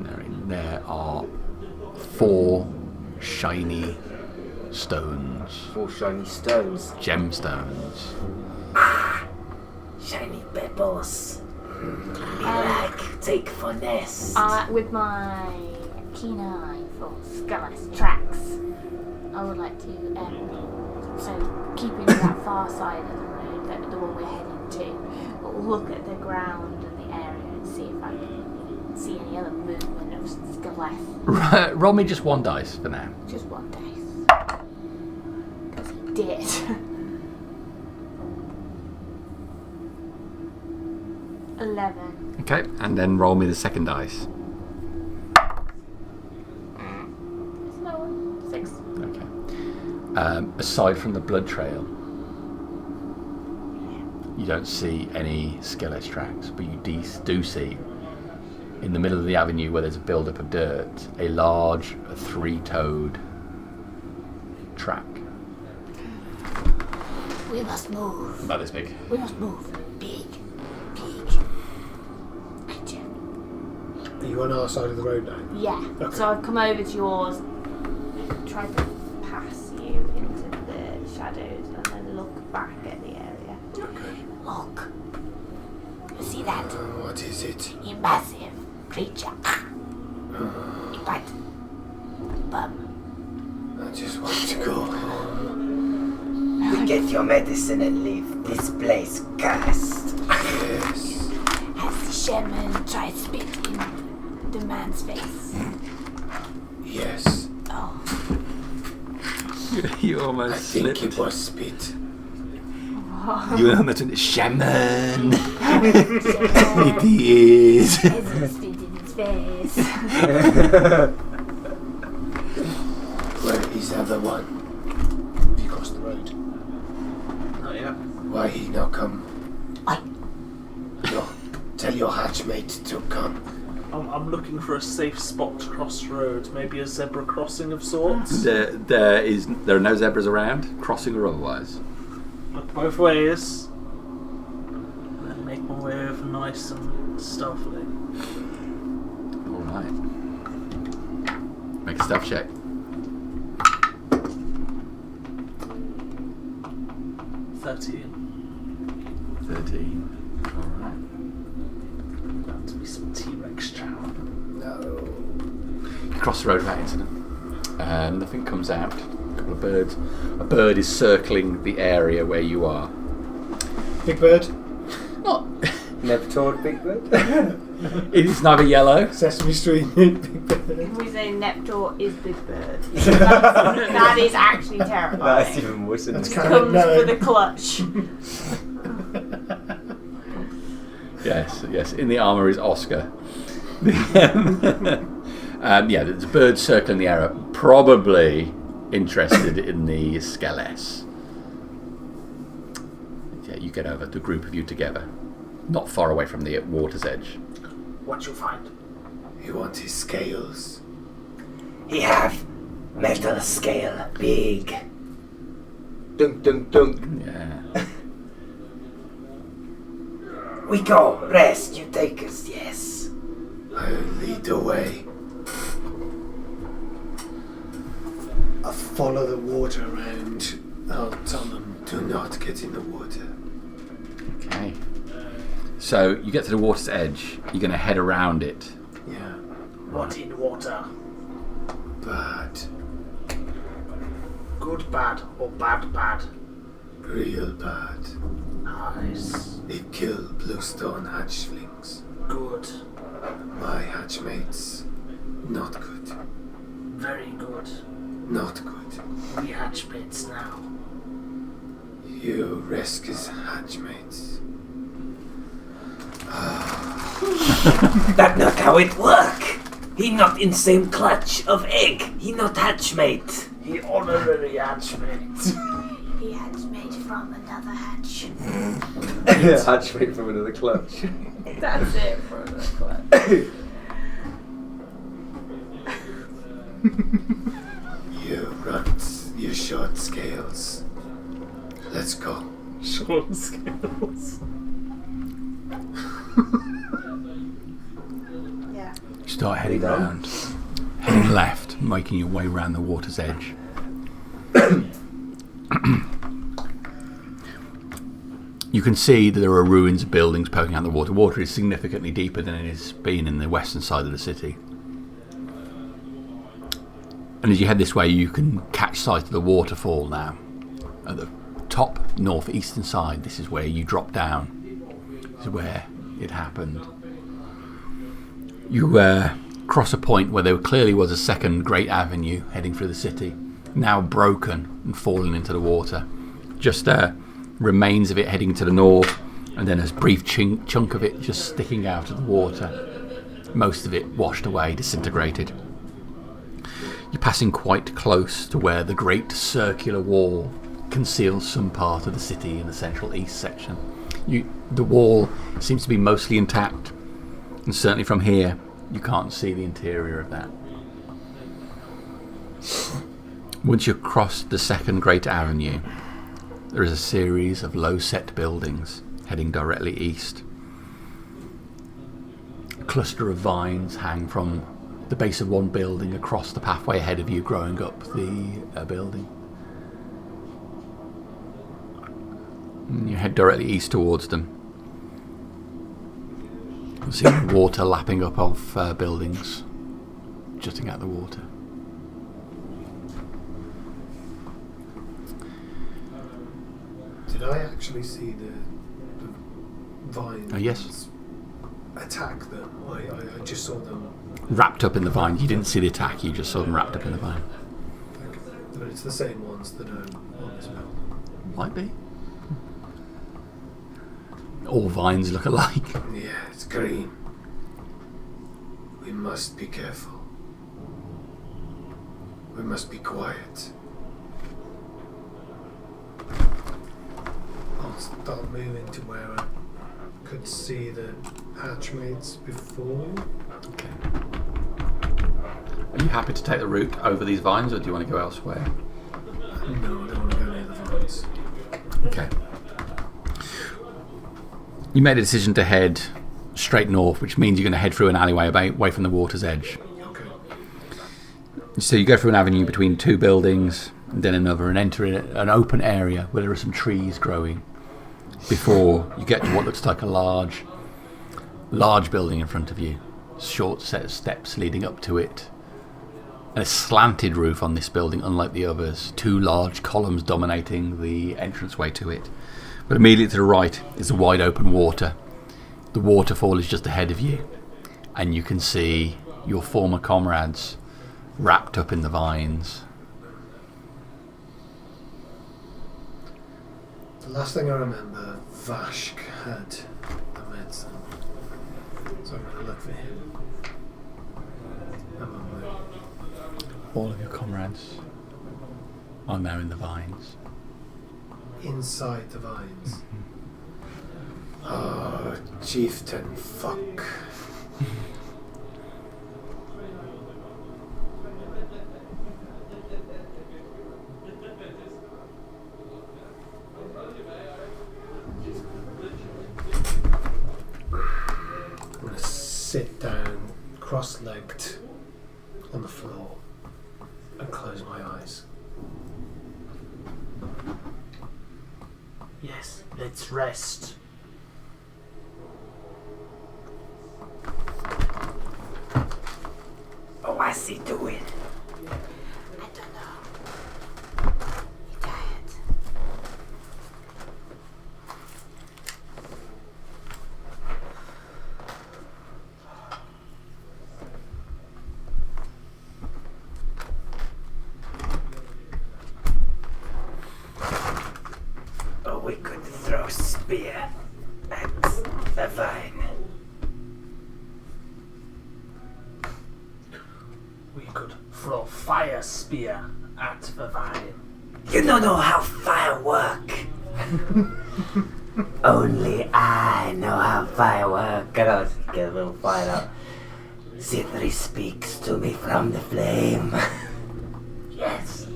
And there are 4 shiny stones. 4 shiny stones. Gemstones. Shiny pebbles. Be like, take finesse. With my keen eye for skeleton tracks, I would like to, so keeping that far side of the road, the one we're heading to, look at the ground and the area and see if I can see any other movement of skeleton. Roll me just 1 dice for now. Just 1 dice. Because he did. $11. Okay, and then roll me the second dice. It's no one. 6. Okay. Aside from the blood trail, you don't see any skeleton tracks, but you do see, in the middle of the avenue where there's a build-up of dirt, a large 3-toed track. We must move. About this big. We must move. Big. Are you on our side of the road now? Yeah. Okay. So I've come over to yours, tried to pass you into the shadows, and then look back at the area. Okay. Look. You see that? What is it? A massive creature. A bite. Bum. I just want to go home. You get your medicine and leave this place cursed. Yes. Has the shaman tried spit in the man's face? Yes. Oh. You almost I think slipped. it was spit. You almost went, shaman. It is. Has he spit in his face? Where is the other one? Have you crossed the road? Not yet. Why he not come? I- No. Tell your hatchmate to come. I'm looking for a safe spot to cross the road, maybe a zebra crossing of sorts. There are no zebras around, crossing or otherwise. Look both ways. And then make my way over nice and stealthily. All right. Make a stealth check. 13. 13. All right. About to be some T-Rex chow. No. You cross the road without incident. Nothing comes out. A couple of birds. A bird is circling the area where you are. Big bird? Not. Never told Big Bird. It is neither yellow. Sesame Street. Big bird. If we say Neptor is Big Bird, that is actually terrifying. That's even worse than That's this. kind Comes no. with a clutch. Yes. In the armour is Oscar. Yeah, there's a bird circling the area, probably interested in the Skeles. Yeah, you get over, the group of you together, not far away from the water's edge. What you find? You want his scales? He have metal scale, big. Dunk, dunk, dunk. Yeah. We go, rest, you take us, yes. I'll lead the way. I'll follow the water around. I'll tell them. Do not get in the water. Okay. So you get to the water's edge. You're going to head around it. Yeah. What in water? Bad. Good, bad, or bad, bad? Real bad. Nice. It killed bluestone hatchlings. Good. My hatchmates, not good. Very good. Not good. We hatchmates now. You rescue hatchmates. That not how it work. He not in same clutch of egg. He not hatchmate. He honorary hatchmate. He hatchmate from another hatch. Hatchmate from another clutch. That's it for the club. You runt, you short scales. Let's go. Short scales. Yeah. You start heading round, heading left, making your way round the water's edge. You can see that there are ruins of buildings poking out the water. Water is significantly deeper than it has been in the western side of the city. And as you head this way, you can catch sight of the waterfall now. At the top northeastern side, this is where you drop down. This is where it happened. You cross a point where there clearly was a second great avenue heading through the city, now broken and fallen into the water. Just remains of it heading to the north, and then a brief chunk of it just sticking out of the water. Most of it washed away, disintegrated. You're passing quite close to where the great circular wall conceals some part of the city in the central east section. The wall seems to be mostly intact, and certainly from here you can't see the interior of that. Once you've crossed the second great avenue, there is a series of low-set buildings heading directly east. A cluster of vines hang from the base of one building across the pathway ahead of you, growing up the building. And you head directly east towards them. You see the water lapping up off buildings, jutting out the water. Did I actually see the vines Yes. attack them? I just saw them. Wrapped up in the vine. You didn't see the attack, you just saw them wrapped up in the vine. But it's the same ones that are on this building. Might be. All vines look alike. Yeah, it's green. We must be careful. We must be quiet. I'll start moving to where I could see the hatchmates before. Okay. Are you happy to take the route over these vines, or do you want to go elsewhere? No, I don't want to go near the vines. Okay. You made a decision to head straight north, which means you're going to head through an alleyway away from the water's edge. Okay. So you go through an avenue between two buildings, and then another, and enter an open area where there are some trees growing before you get to what looks like a large building in front of you. Short set of steps leading up to it. And a slanted roof on this building, unlike the others. Two large columns dominating the entranceway to it. But immediately to the right is the wide open water. The waterfall is just ahead of you, and you can see your former comrades wrapped up in the vines. The last thing I remember, Vashk had the medicine. So I'm going to look for him. All of your comrades are now in the vines. Inside the vines. Oh, chieftain, fuck. I'm going to sit down, cross-legged, on the floor, and close my eyes. Yes, let's rest. Oh, what's he doing? I don't know. He tired. spear at the vine. We could throw fire spear at the vine. You don't know how fire work. Only I know how fire work. Can I get a little fire out? Cithri speaks to me from the flame. Yes.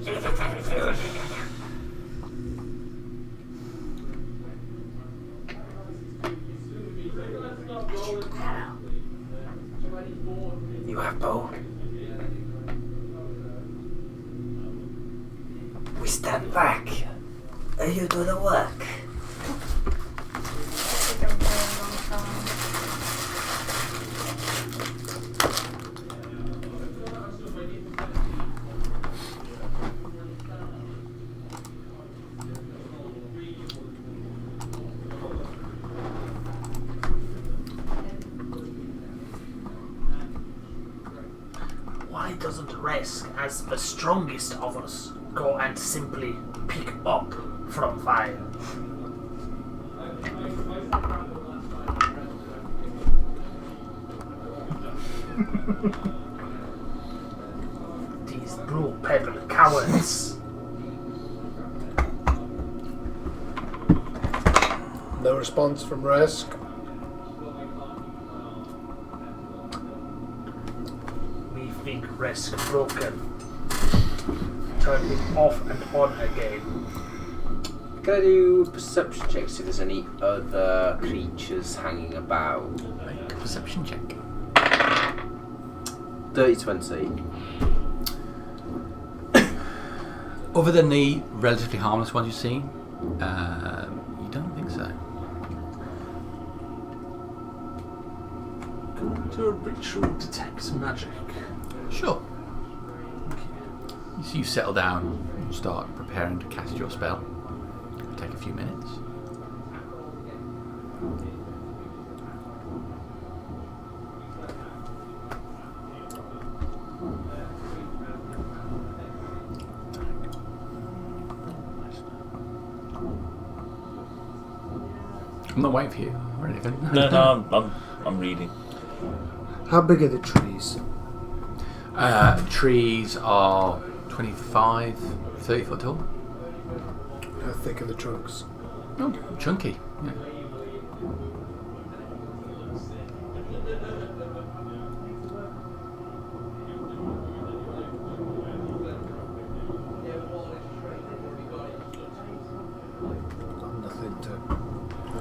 You have bow? We stand back. You do the work. Take a very long time. Why doesn't Resk, as the strongest of us, go and simply pick up from fire? These blue pebble cowards. No response from Resk. We think Resk broken. Turn him off and on again. Can I do perception checks if there's any other creatures hanging about? Make a perception check. 30-20. Other than the relatively harmless ones you've seen, you don't think so. Do a ritual detect magic. Sure. So you settle down and start preparing to cast your spell. It'll take a few minutes. I'm not waiting for you or anything. No, I'm reading. How big are the trees? Trees are 25, 30 foot tall. How thick are the trunks? Oh, chunky. Yeah.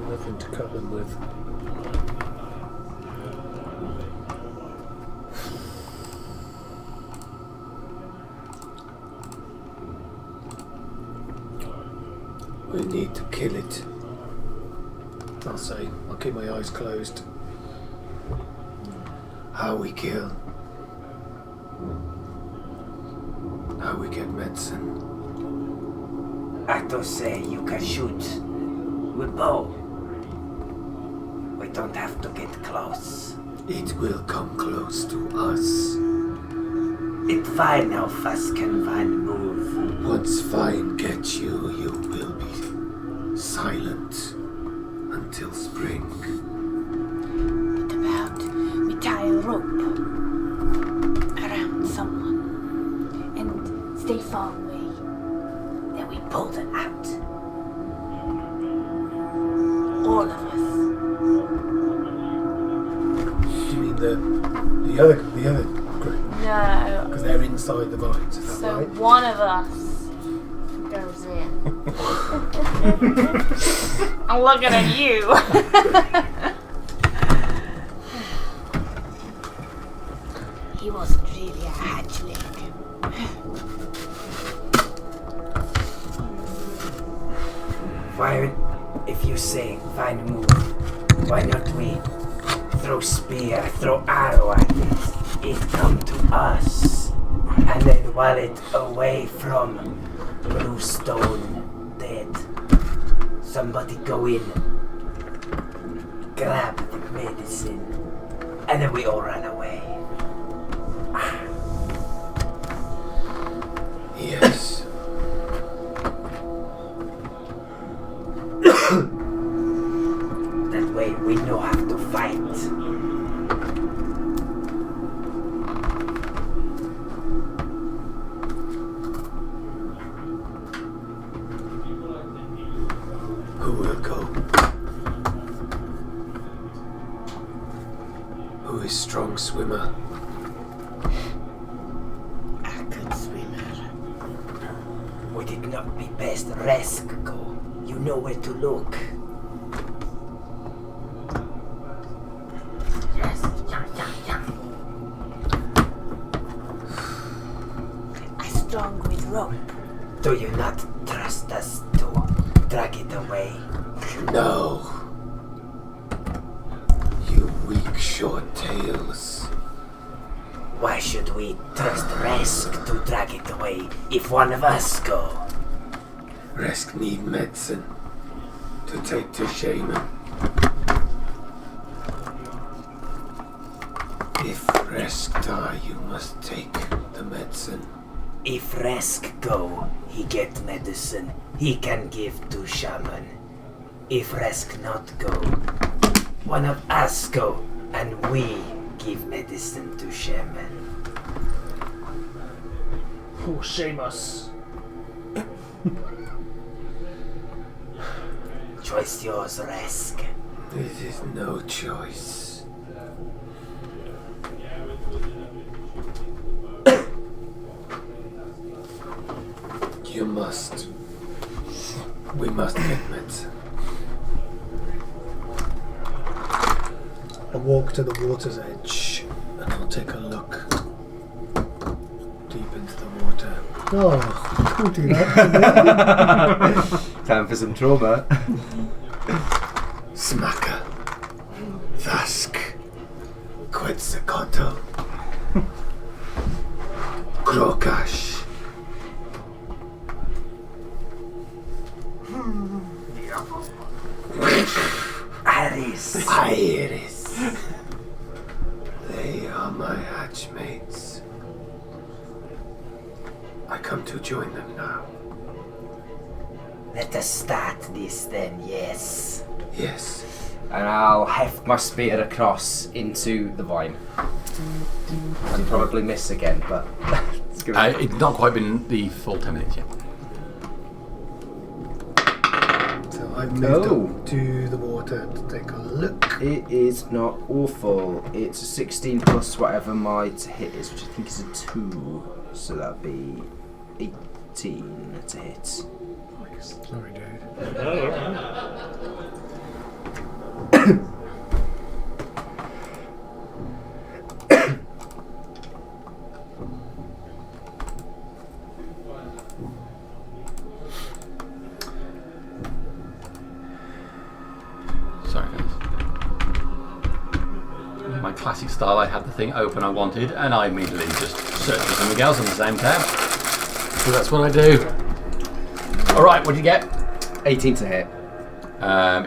Nothing to cut them with. We need to kill it. I'll say. I'll keep my eyes closed. How we kill. How we get medicine. I don't say you can shoot with bow. We don't have to get close. It will come close to us. It's fine how fast can vine move. Once Vine gets you, you will be silent until spring. What about we tie a rope around someone and stay far away? Then we pull them out. All of us. Do you mean the other group? No. Because they're inside the vines, is that So right? one of us goes in. I'm looking at you. He wasn't really a hatchling. Why, if you say vine move, why not we throw spear, throw arrow at it? It come to us, and then while it away from blue stone dead, somebody go in, grab the medicine, and then we all run away. Yes. We know how to fight. Who will go? Who is strong swimmer? A good swimmer. Would it not be best Resk go? You know where to look. Yes, yeah. I'm strong with rope. Do you not trust us to drag it away? No. You weak short tails. Why should we trust Resk to drag it away if one of us go? Resk need medicine to take to shaman. If Resk die, you must take the medicine. If Resk go, he get medicine. He can give to shaman. If Resk not go, one of us go and we give medicine to shaman. Oh, shame us. Choice yours, Resk. It is no choice. You must. We must get medicine. I'll walk to the water's edge and I'll take a look deep into the water. Oh, don't do that to me. Time for some trauma. Smaka. Thask. Quetzalcoatl. Krokash. Iris. They are my hatchmates. I come to join them now. Let us start this then, yes. Yes. And I'll heft my spear across into the vine. And probably miss again, but it's good. It's not quite been the full 10 minutes yet. So I've moved up to the water to take a look. It is not awful. It's a 16 plus whatever my to hit is, which I think is a 2. So that'd be 18 to hit. Sorry, dude. Sorry, guys. In my classic style, I had the thing open I wanted, and I immediately just searched for something else on the same tab. So that's what I do. All right, what did you get? 18 to hit.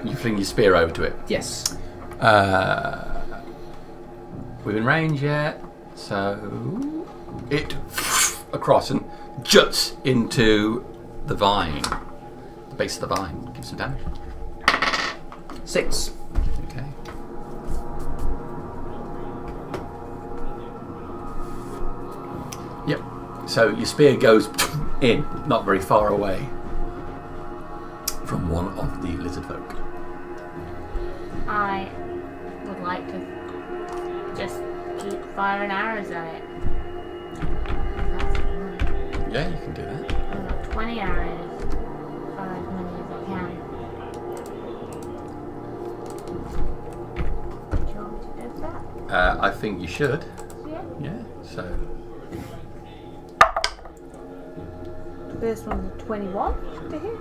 You fling your spear over to it. Yes. Within range yet, so it across and juts into the vine, the base of the vine. Give some damage. 6. Okay. Yep. So your spear goes in, not very far away from one of the lizard folk. I would like to just keep firing arrows at it. That's fine. Yeah, you can do that. I've got 20 arrows. Fire as many as I can. Do you want me to do that? I think you should. Yeah. Yeah. So First one's a 21 to hit.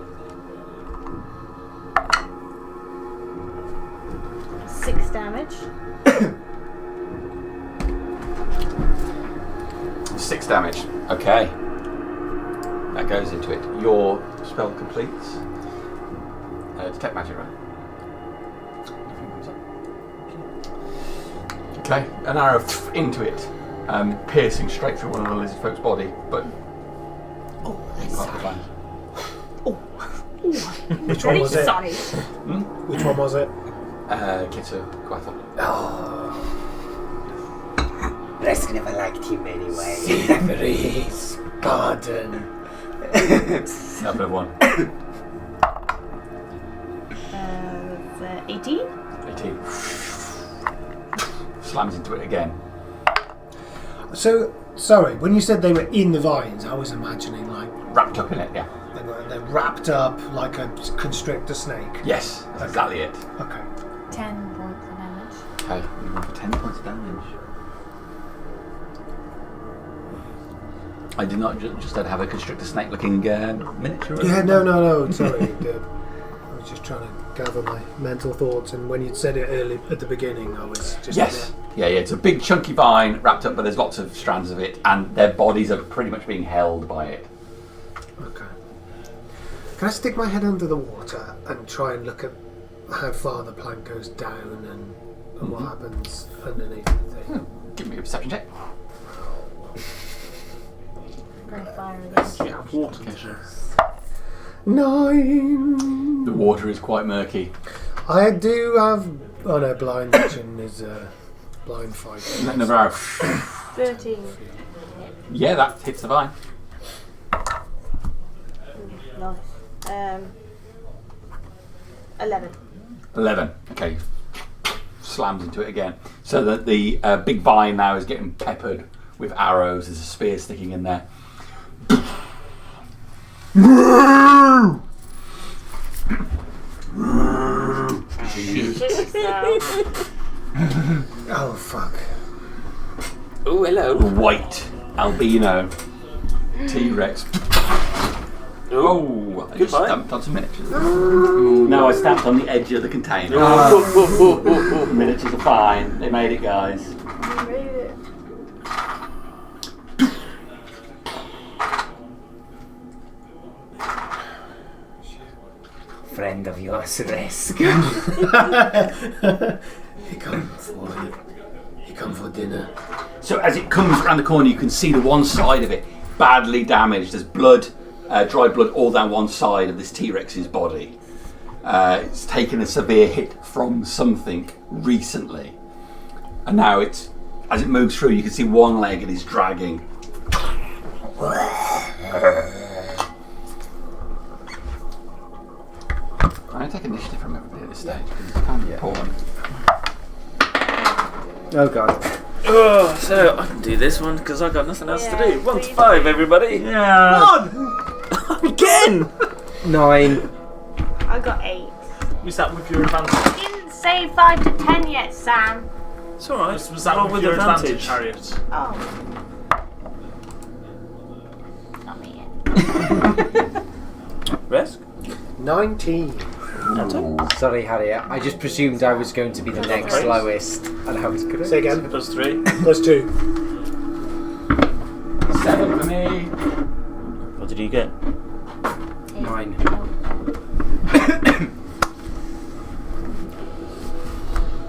6 damage. 6 damage. Okay. That goes into it. Your spell completes. Detect magic, right? Okay. An arrow into it, piercing straight through one of the lizard folk's body, but part of the vine. Which one was it? Sorry. Which one was it? Kitu, Quathel. Oh. Resk never liked him anyway. Silvery's garden. Number 1. 18. 18. Slams into it again. So, sorry, when you said they were in the vines, I was imagining like Wrapped up in it, yeah. they're wrapped up like a constrictor snake. Yes, that's exactly it. Okay. 10 points of damage. Okay, we went for 10 points of damage. I did not just have a constrictor snake looking miniature. Yeah, no. Sorry, I was just trying to gather my mental thoughts, and when you'd said it early at the beginning, I was just Yes. Yeah, it's a big chunky vine wrapped up, but there's lots of strands of it, and their bodies are pretty much being held by it. Okay. Can I stick my head under the water and try and look at how far the plank goes down and what happens underneath the thing? Give me a perception check. Yeah, water vision. 9. The water is quite murky. I do have. Oh no, blind vision is blind fight. Another arrow. 13. Yeah, that hits the vine. Nice. 11. 11. Okay. Slams into it again. So that the big vine now is getting peppered with arrows. There's a spear sticking in there. Oh fuck. Oh, hello. White albino T-Rex. Oh, I just goodbye. stamped on some miniatures. No, I stamped on the edge of the container. Miniatures are fine. They made it, guys. Friend of yours, Resk. He come for dinner. So as it comes around the corner, you can see the one side of it badly damaged. There's blood, dried blood all down one side of this T-Rex's body. It's taken a severe hit from something recently. And now it's, as it moves through, you can see one leg and it's dragging. I'm going to take initiative from everybody at this stage because it's kind of important. Oh god. Oh, so I can do this one because I've got nothing else to do. 1 to please. 5, everybody. Yeah. Again! 9. I got 8. Was that with your advantage? You didn't say 5 to 10 yet, Sam. It's alright. Was that Roll with your advantage, Harriet? Oh. Not me yet. Resk? 19. Sorry, Harriet. I just presumed I was going to be the next Praise. lowest, and I was good. Say again. Plus 3. Plus 2. 7 for me. What did you get? 9.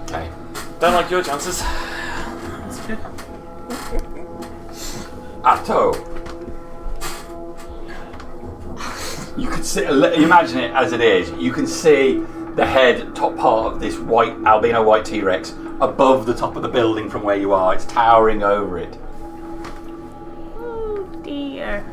Okay. Don't like your chances. Atto. You could see, imagine it as it is. You can see the head, top part of this white albino white T-Rex above the top of the building from where you are. It's towering over it. Oh dear.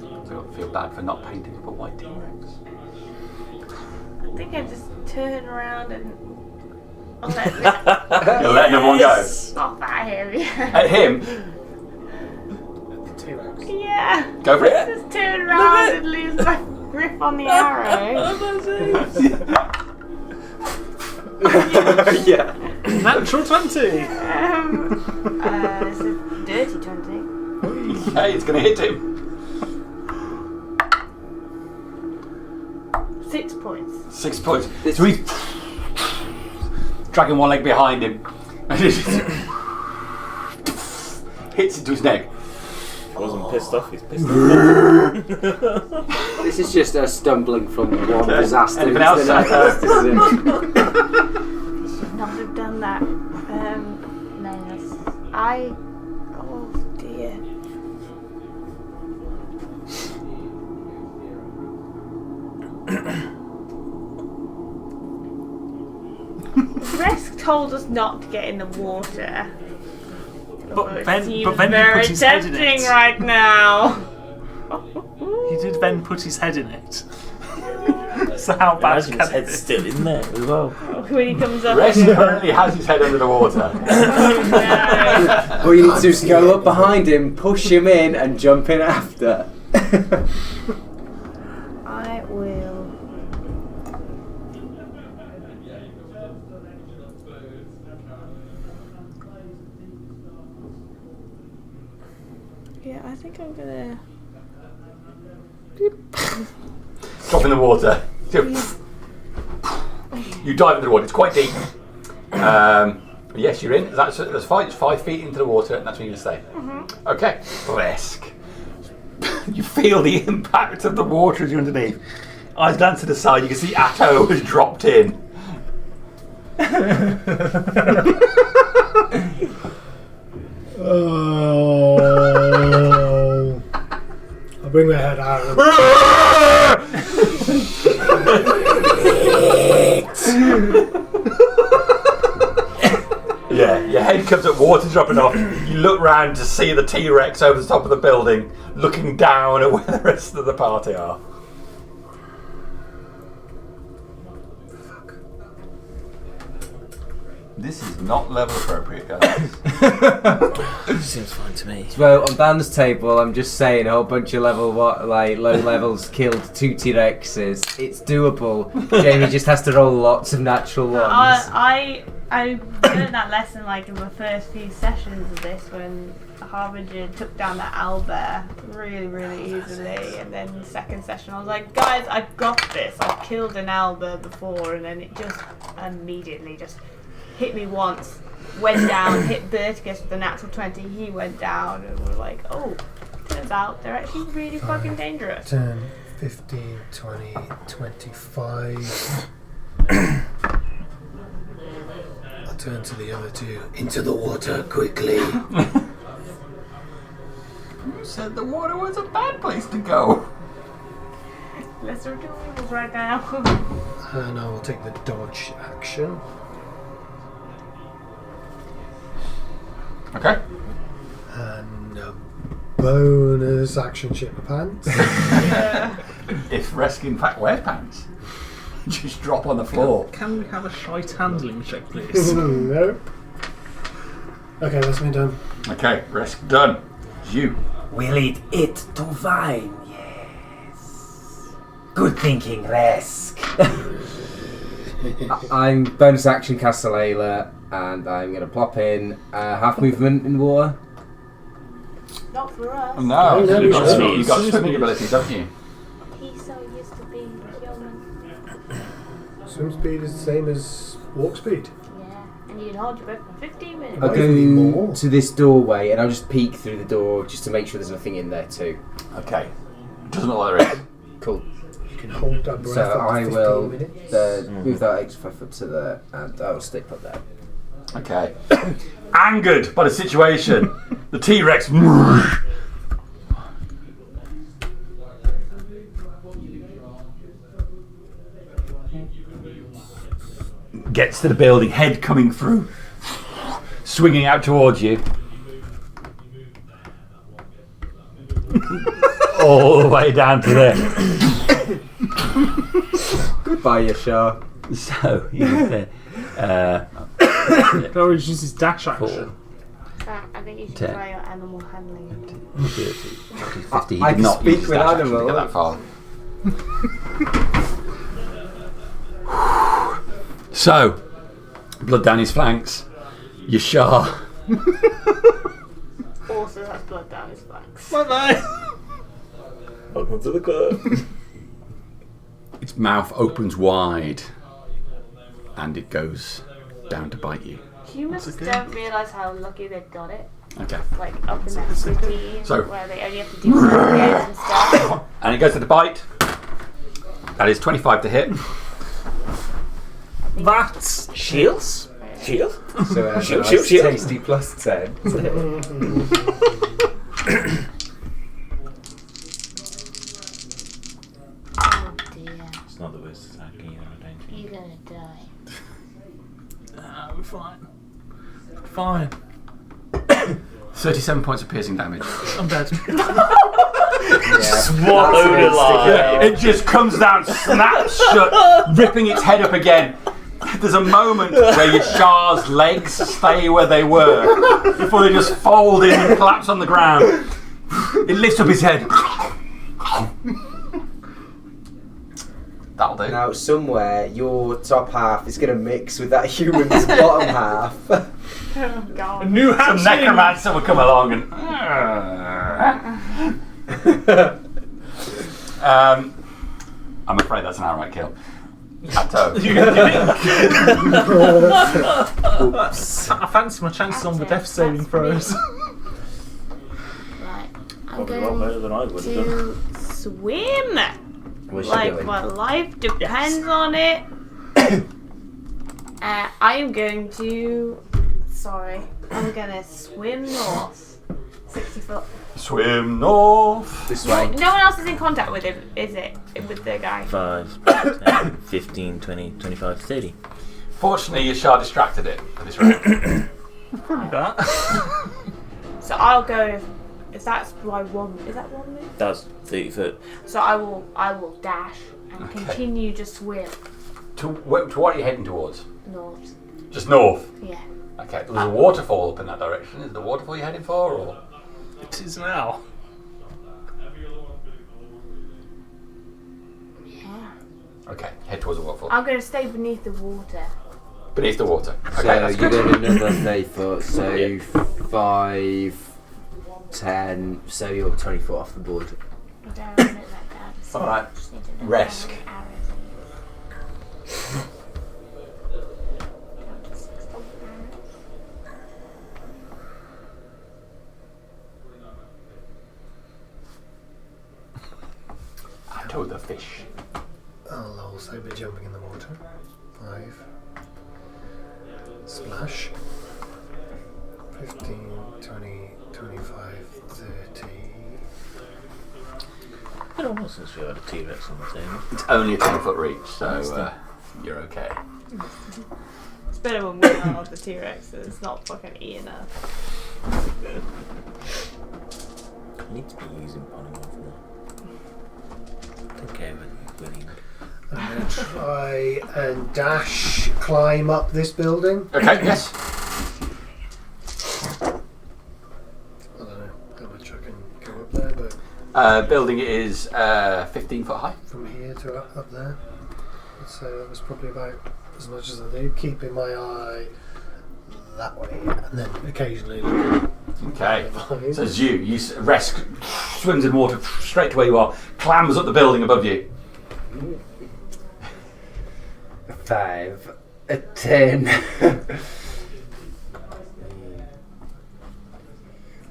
I don't feel bad for not painting up a white T-Rex. I think I just turn around and I'll let You're letting everyone go. off at him. At him, T-Rex. Yeah. go for it. Just turn around and lose my grip on the arrow. Yeah. Natural 20! It's a dirty 20. Okay, it's going to hit him. 6 points. 6 points. So he's dragging one leg behind him and just hits into his neck. I wasn't pissed off, he's pissed off. This is just us stumbling from one disaster Anything into else? the next. This is it. Should not have done that. No, that's Oh dear. Resk told us not to get in the water. But Ben did very put his head in tempting it. right now. He did then put his head in it. So how bad Imagine can his it head's be? still in there as well. When he comes up. Resk currently has his head under the water. No. All you need to do is go up behind him, push him in, and jump in after. I will. Yeah, I think I'm gonna. Drop in the water. You dive into the water. It's quite deep. Yes, you're in. That's fine. It's 5 feet into the water, and that's where you stay. Okay. Resk. You feel the impact of the water as you're underneath. Eyes glance to the side. You can see Atto has dropped in. Oh. I'll bring my head out. Yeah, your head comes up, water dropping off. You look round to see the T-Rex over the top of the building, looking down at where the rest of the party are. This is not level appropriate, guys. Seems fine to me. Well, on Dan's table, I'm just saying a whole bunch of low levels killed 2 T-Rexes. It's doable. Jamie just has to roll lots of natural ones. I learned that lesson like in the first few sessions of this when Harbinger took down that owlbear really easily, and then the second session I was like, guys, I've got this. I've killed an owlbear before, and then it just immediately just hit me once, went down, hit Berticus with a natural 20, he went down, and we're like, oh, turns out they're actually really fucking dangerous. 10, 15, 20, 25. I'll turn to the other two. Into the water, quickly. You said the water was a bad place to go. Lesser of two evils right now. And I will take the dodge action. Okay. And a bonus action shit my pants. If Resk in fact wears pants, just drop on the floor. Can we have a shite handling check, please? Nope. Okay, that's me done. Okay, Resk done. It's you. We'll eat it to wine, yes. Good thinking, Resk. I'm bonus action Castellela, and I'm going to plop in half movement in water. Not for us. No, no, you've got, no. you've got swimming abilities, haven't you? He's so used to being human. Swim speed is the same as walk speed. Yeah, and you can hold your breath for 15 minutes. Might I'll even be more. go to this doorway, and I'll just peek through the door just to make sure there's nothing in there too. Okay. Doesn't look like there is. Cool. You can hold that breath So up to I 15 will minutes. move that extra 5 foot to there, and I will stay put there. Okay. Angered by the situation, the T-Rex gets to the building, head coming through, swinging out towards you. All the way down to there. Goodbye, Yashar. So, you Can always use his dash action. I think you should 10. try your animal handling. 50. I can Not speak use with dash action to animals. get that far. So, blood down his flanks. Yashar. Also has blood down his flanks. Bye bye. Welcome to the club. Its mouth opens wide, and it goes down to bite you. Humans don't realise how lucky they've got it. Okay. Like up in that city So- where they only have to do games and stuff. And it goes to the bite. That is 25 to hit. That's shields. Shield. So it has Shield, a shield, nice shield. tasty +10. Oh dear. It's not the worst attack either, I don't think. You're gonna die. We're fine. Fine. 37 points of piercing damage. I'm dead. Swallowed alive. It just comes down, snaps shut, ripping its head up again. There's a moment where Yashar's legs stay where they were before they just fold in and collapse on the ground. It lifts up his head. That'll do. Now, somewhere, your top half is going to mix with that human's bottom half. Oh god. New Some hatchling. necromancer will come along and. I'm afraid that's an outright kill. Atto. Oops. I fancy my chances on the death saving throws. Right. I'm Probably a lot better than I would have done. to swim. Where's she Like going? my life depends on it. I am going to. Sorry. I'm gonna swim north. 60 foot. Swim north. This No, way. no one else is in contact with him, is it? With the guy. 5, 10, 15, 20, 25, 30. Fortunately, Yashar distracted it for this round. That. So I'll go. If that's my one, is that one move? That's 30 foot. So I will dash and Okay. continue to swim To what are you heading towards? north. Just north. Yeah. Okay. There's a waterfall up in that direction. Is the waterfall you're heading for, or? It is now. Yeah. Okay. Head towards the waterfall. I'm going to stay beneath the water. Beneath the water. Okay, So that's you're good. doing another 30 foot, so 5, 10, so you're 20 foot off the board. I don't know like that. Just- Alright. just need to know Resk. how many arrows I use. Down to 16 arrows. Atto the fish. I'll also be jumping in the water. 5. Splash. 15, 20, 25, 30. It's been a while since we had a T-Rex on the table. It's only a 10-foot reach, so you're okay. It's better when we're not the T-Rex and it's not fucking eating us. I need to be using polymorph now. Don't care when you're winning. I'm going to try and dash climb up this building. Okay, yes. I don't know how much I can go up there, but Building is 15 foot high. from here to up there, I'd say that was probably about as much as I do, keeping my eye that way and then occasionally looking Okay. behind. So as you Resk swims in water straight to where you are, clambers up the building above you. 5, 10.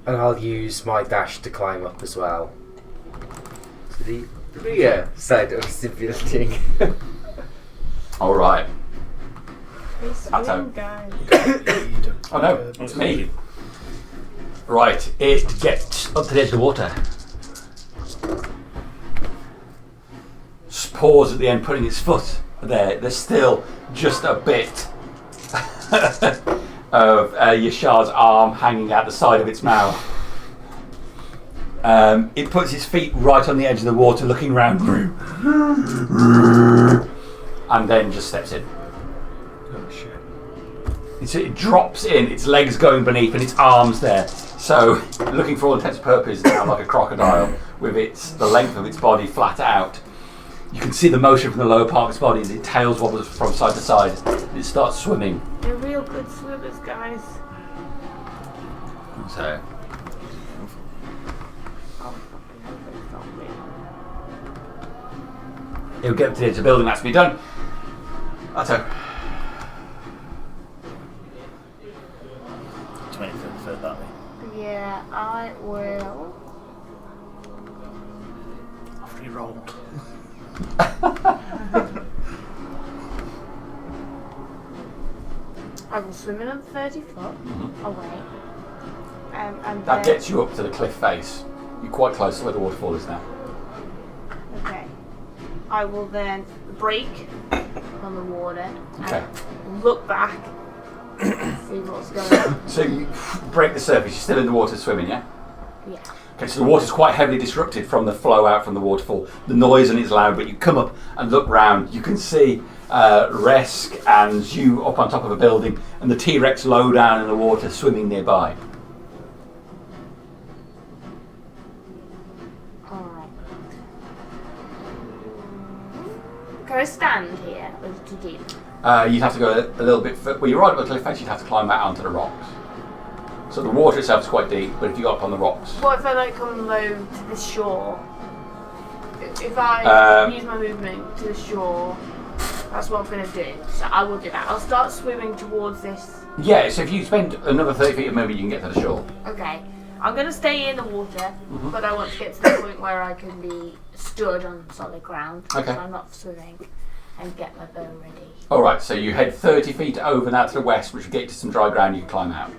And I'll use my dash to climb up as well. To the rear side of the building. Alright. We Atto. swim, guys. Oh no, it's me. Right, it gets up to the edge of the water. Just pause at the end, putting its foot there. There's still just a bit of Yashar's arm hanging out the side of its mouth. It puts its feet right on the edge of the water, looking round, and then just steps in. Oh shit. It drops in, its legs going beneath and its arms there. So, looking for all intents and purposes now like a crocodile with the length of its body flat out. You can see the motion from the lower part of its body as its tail wobbles from side to side. It starts swimming. They're real good swimmers, guys. So, Oh, fucking hell, it's not real. it'll get up to the edge of the building, that's me done. Atto. 20 foot that way. Yeah, I will. I've re-rolled. I will swim another 30 foot away. And That gets you up to the cliff face. You're quite close to where the waterfall is now. Okay. I will then break on the water Okay. and look back, see what's going on. So you break the surface. You're still in the water swimming, yeah? Yeah. Okay, so the water's quite heavily disrupted from the flow out from the waterfall. The noise and it's loud, but you come up and look round. You can see Resk and you up on top of a building, and the T-Rex low down in the water swimming nearby. Alright. Can I stand here? Or is it too deep? You'd have to go a little bit further. Well, you're right up the cliff face, you'd have to climb back onto the rocks. So the water itself is quite deep, but if you got up on the rocks... What if I like come low to the shore? If I use my movement to the shore, that's what I'm going to do. So I will do that. I'll start swimming towards this. Yeah, so if you spend another 30 feet of movement, you can get to the shore. Okay. I'm going to stay in the water, but I want to get to the point where I can be stood on solid ground. Okay. So I'm not swimming, and get my bow ready. Alright, so you head 30 feet over now to the west, which will get you to some dry ground you can climb out.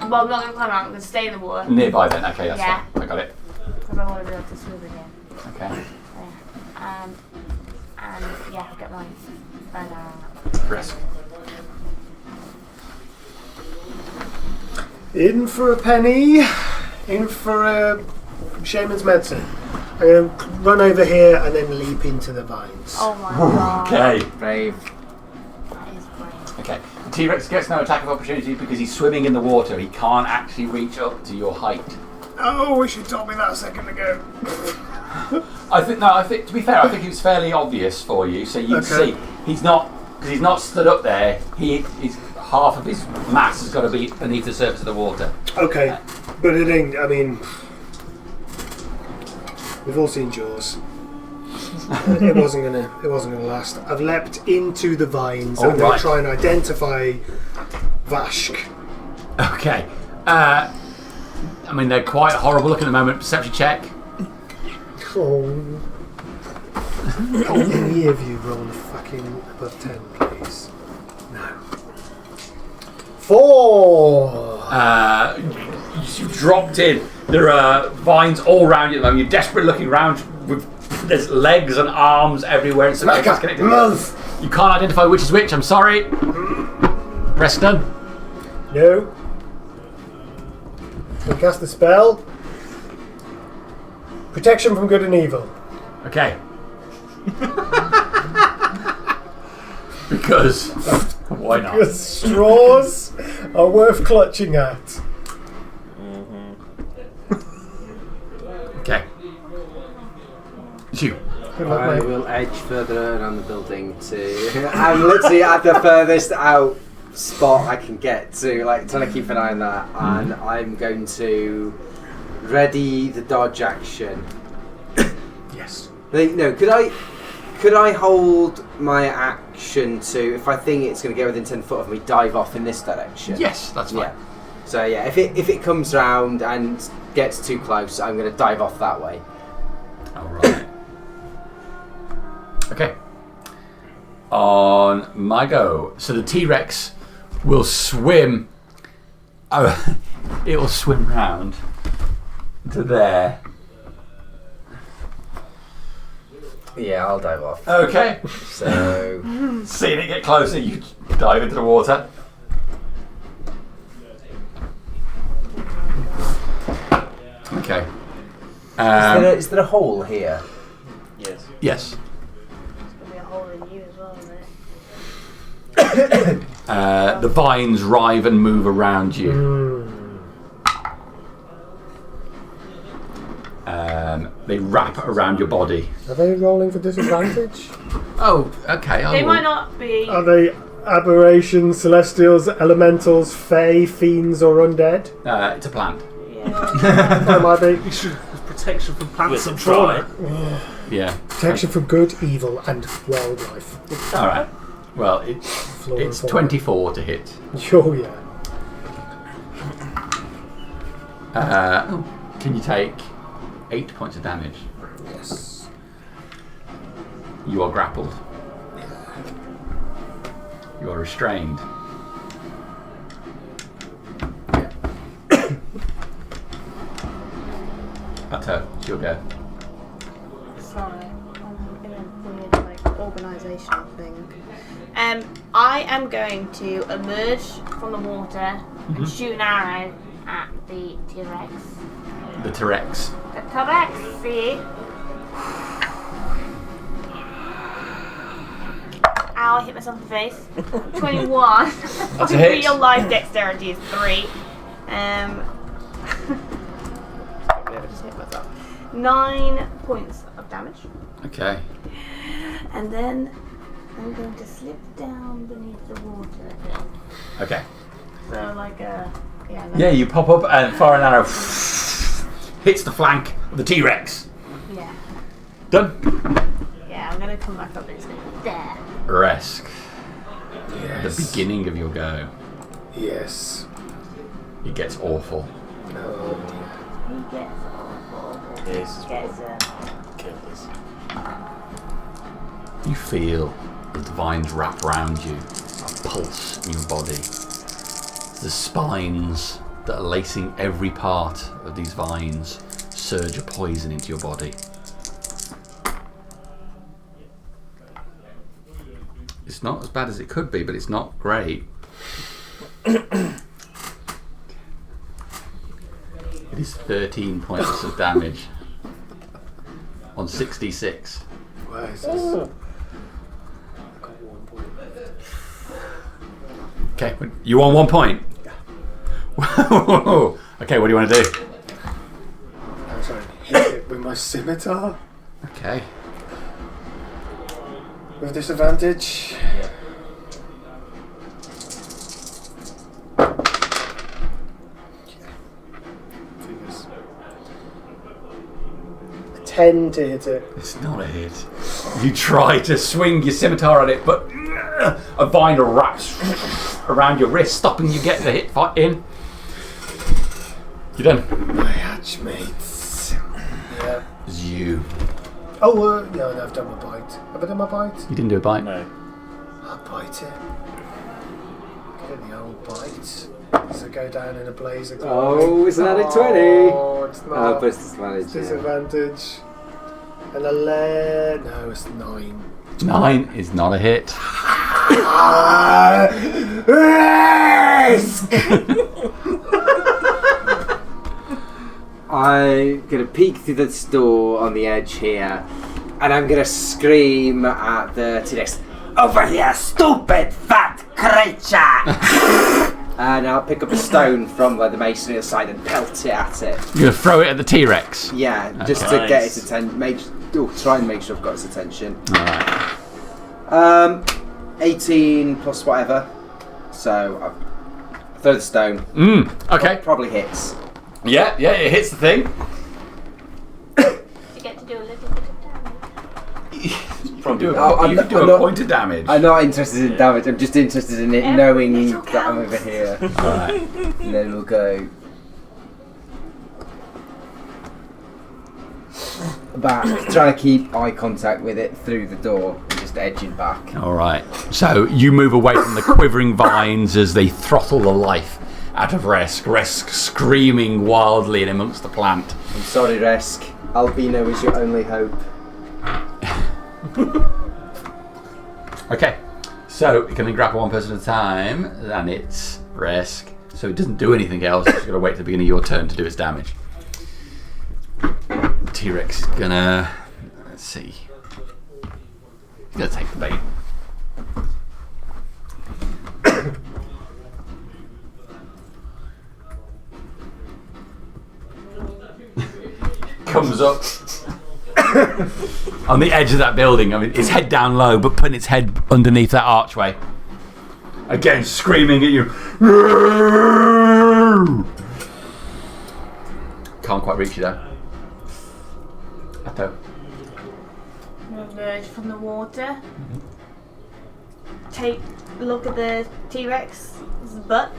Well, I'm not going to climb out. I'm going to stay in the water. Nearby then, okay, that's Yeah. fine. I got it. Because I want to be able to swim again. Okay. Yeah. And yeah, I'll get my bow now. Risk. In for a penny, in for a shaman's medicine. I'm going to run over here and then leap into the vines. Oh my god. Okay. Brave. That is brave. Okay. The T-Rex gets no attack of opportunity because he's swimming in the water. He can't actually reach up to your height. Oh, wish you told me that a second ago. I think to be fair, I think it was fairly obvious for you. So you can see he's not, because he's not stood up there. He's half of his mass has got to be beneath the surface of the water. Okay, but it ain't. I mean, we've all seen Jaws. It wasn't gonna last. I've leapt into the vines. I'm going to try and identify Vashk. Okay. I mean, they're quite horrible looking at the moment. Perception check. Oh. Any of you roll fucking above 10, please? No. 4! You've dropped in. There are vines all around you at the moment. You're desperately looking around. There's legs and arms everywhere. It's connected. You can't identify which is which. I'm sorry. Rest done. No. We cast the spell. Protection from good and evil. Okay. Because why not? Because straws are worth clutching at. Okay. It's you. Good luck, I mate. will edge further around the building to. I'm literally at the furthest out spot I can get to, like trying to keep an eye on that, and I'm going to ready the dodge action. Yes. No, could I hold my action to, if I think it's going to get within 10 foot of me, dive off in this direction? Yes, that's fine. Yeah. So yeah, if it comes round and gets too close, I'm going to dive off that way. Alright. Okay. On my go. So the T-Rex will swim. Oh, it will swim round to there. Yeah, I'll dive off. Okay. So Seeing it get closer, you dive into the water. Okay. Is there a hole here? Yes. Yes. There's going to be a hole in you as well, isn't it? The vines writhe and move around you. They wrap around your body. Are they rolling for disadvantage? Oh, okay. They might not be. Are they aberrations, celestials, elementals, fae, fiends, or undead? It's a plant. Yeah. That might be. You should have protection from plants With and try. fauna. Yeah. Protection from good, evil, and wildlife. All right. Well, it's Flora and fauna. 24 to hit. Oh, yeah. Can you take 8 points of damage? Yes. You are grappled. You are restrained. Atto, it's your go. Sorry, I'm in a weird organisational thing. I am going to emerge from the water and shoot an arrow at the T-Rex. The T-Rex. The T-Rex, see? Ow, I hit myself in the face. 21. That's a hit. Real life dexterity is 3. I just hit myself. 9 points of damage. Okay. And then I'm going to slip down beneath the water again. Okay. So like a... Yeah, you pop up and fire an arrow. Hits the flank of the T-Rex. Yeah. Done. Yeah, I'm going to come back up and it's going to be there. Resk. Yes. The beginning of your go. Yes. It gets awful. Oh He gets awful. Yes. Gets Kill this. You feel the vines wrap around you, a pulse in your body. The spines that are lacing every part of these vines surge a poison into your body. It's not as bad as it could be, but it's not great. It is 13 points of damage on 66. Why is this? I got 1 point left. Okay, you on 1 point. Okay, what do you want to do? I'm sorry, hit it with my scimitar Okay. with disadvantage. Fingers. 10 to hit it. It's not a hit. You try to swing your scimitar at it, but a vine wraps around your wrist, stopping you getting the hit in. You're done. My hatchmates. Yeah. It's you. Oh, no, I've done my bite. Have I done my bite? You didn't do a bite? No. I'll bite it. Get the old bite. Does it go down in a blaze of glory? Oh, it's an added 20. Oh, it's not. Oh, but it's disadvantage. It's disadvantage. And 11. No, it's 9. 9 is not a hit. I'm gonna peek through this door on the edge here, and I'm gonna scream at the T-Rex, "Over here, stupid fat creature!" And I'll pick up a stone from the masonry on the side and pelt it at it. You're going to throw it at the T-Rex? Yeah, just Okay. to get its attention. Try and make sure I've got its attention. Alright. 18 plus whatever. So I throw the stone. Okay. Probably hits. Yeah, it hits the thing. You get to do a little bit of damage. Probably do I'm a not- point of damage. I'm not interested in damage. I'm just interested in it Every knowing little that I'm over here. Alright. And then we'll go back, trying to keep eye contact with it through the door, and just edging back. Alright. So you move away from the quivering vines as they throttle the life out of Resk. Resk screaming wildly in amongst the plant. I'm sorry, Resk. Albino is your only hope. Okay. So you can only grapple one person at a time, and it's Resk. So it doesn't do anything else. It's got to wait till the beginning of your turn to do its damage. T-Rex is gonna... Let's see. He's gonna take the bait. Comes up on the edge of that building. I mean, its head down low, but putting its head underneath that archway. Again, screaming at you. Can't quite reach you though. Atto. Emerge from the water. Take a look at the T-Rex's butt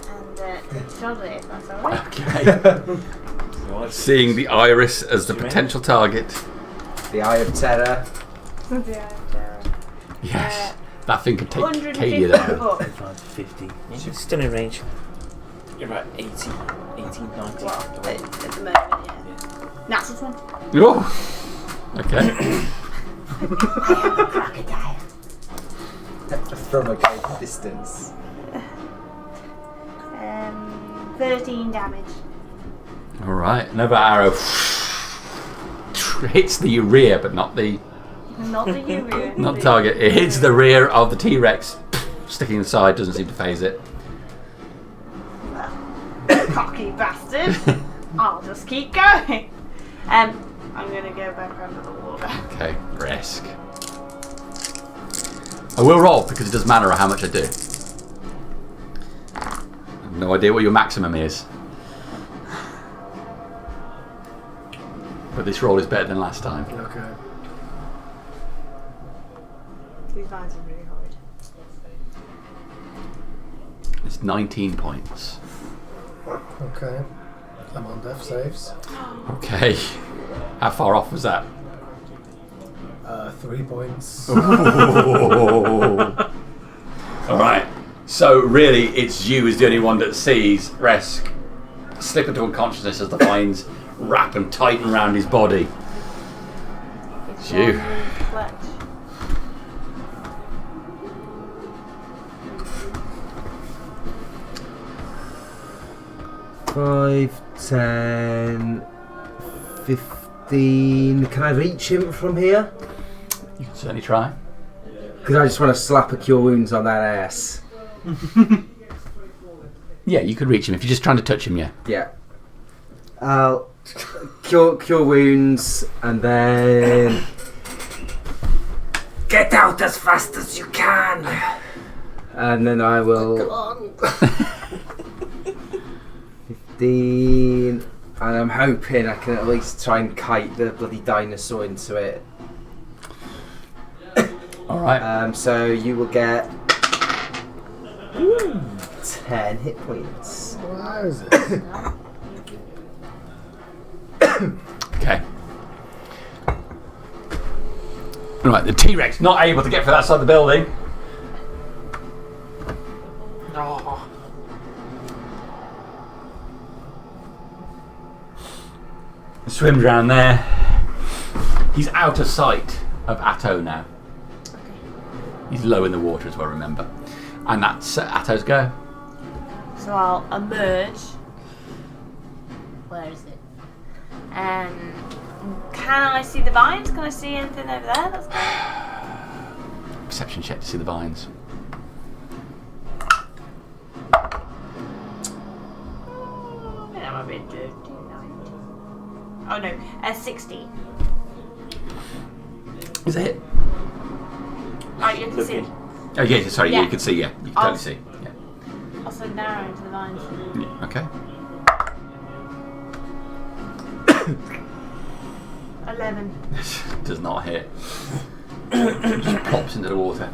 and take a shot at it, if that's alright. Okay. Seeing the iris as the potential target. The Eye of Terror. Yes. That thing could take 150 Katie there. foot. 50. Yeah, it's still in range. You're about 18, 19. Well, at the moment, yeah. That's this one. Oh. Okay. Crocodile. From a great distance. 13 damage. All right. Another arrow hits the rear, but not the Not the urea. not target. It hits the rear of the T-Rex, sticking inside. Doesn't seem to phase it. Cocky bastard. I'll just keep going. I'm gonna go back under the water. Okay. Risk. I will roll because it doesn't matter how much I do. I have no idea what your maximum is. But this roll is better than last time. Okay. These vines are really horrid. It's 19 points. Okay. I'm on death saves. Okay. How far off was that? 3 points. Alright. So really it's you as the only one that sees Resk slip into unconsciousness as the vines wrap and tighten around his body. It's you. Five, 10, 15. Can I reach him from here? You can certainly try. Because I just want to slap a cure wounds on that ass. Yeah, you could reach him if you're just trying to touch him, yeah. Yeah. I'll cure wounds and then Get out as fast as you can. and then I will 15, and I'm hoping I can at least try and kite the bloody dinosaur into it. Alright. So you will get 10 hit points. What is it? Okay. Right, the T-Rex not able to get through that side of the building. Oh. Swims around there. He's out of sight of Atto now. He's low in the water as well, remember. And that's Atto's go. So I'll emerge. Where is it? Can I see the vines? Can I see anything over there? That's good. Perception check to see the vines. Yeah, I'm a bit dirty. Oh no, 16. Is it hit? Oh, you can see. Oh yeah, sorry, yeah, Yeah. you can see, yeah. You can totally see. Yeah. Also narrow into the vines. Yeah, okay. 11. Does not hit. Just plops into the water.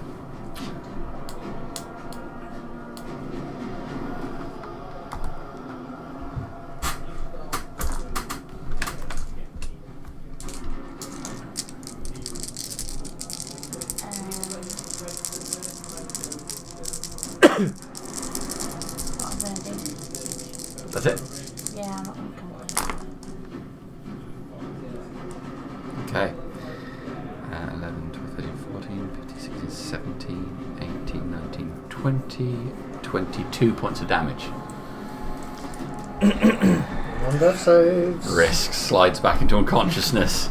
What I'm gonna do? That's it? Yeah, I'm not gonna complain. Okay. 11, 12, 13, 14, 15, 16, 17, 18, 19, 20, 22 points of damage. On death saves. Risk slides back into unconsciousness.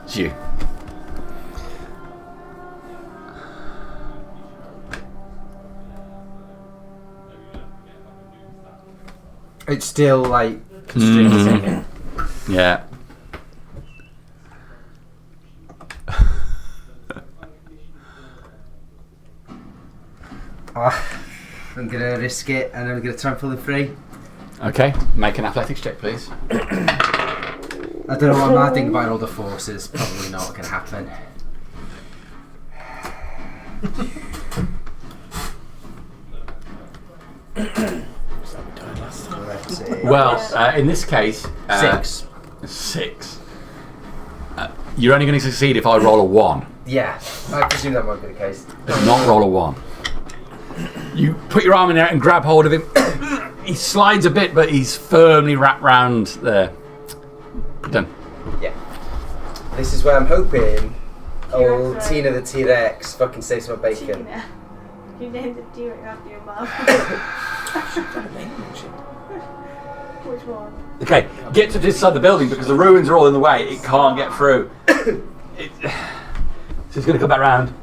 It's you. It's still like constricting. Yeah. I'm gonna risk it and I'm gonna try and pull it free. Okay, make an athletics check, please. I don't know what I'm mad thinking about all the forces. Probably not gonna happen. Let's see. Well, in this case, 6. 6. You're only going to succeed if I roll a 1. Yeah, I presume that might be the case. Do not roll a 1. You put your arm in there and grab hold of him, He slides a bit, but he's firmly wrapped round there. Done. Yeah. This is where I'm hoping old T-Rex, Tina the T-Rex fucking saves my bacon. Tina. You named the T-Rex after your mum. Which one? Okay, get to this side of the building because the ruins are all in the way. It can't get through. So it's going to come back round.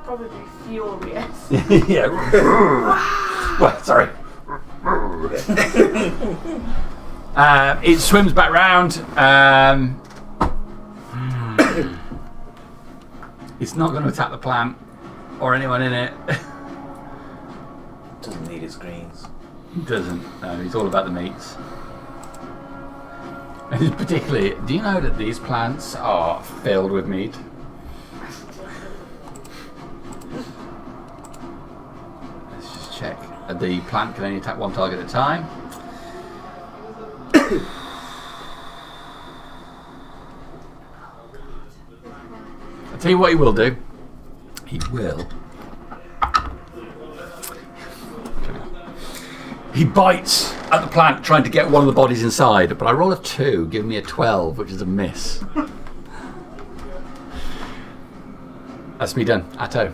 Probably furious. Yeah. Well, sorry. It swims back round. It's not going to attack the plant or anyone in it. Doesn't need its greens. He doesn't. No, he's all about the meats. And particularly, do you know that these plants are filled with meat? Let's just check. The plant can only attack one target at a time. I'll tell you what he will do. He will. He bites at the plant, trying to get one of the bodies inside, but I roll a 2, giving me a 12, which is a miss. That's me done. Atto.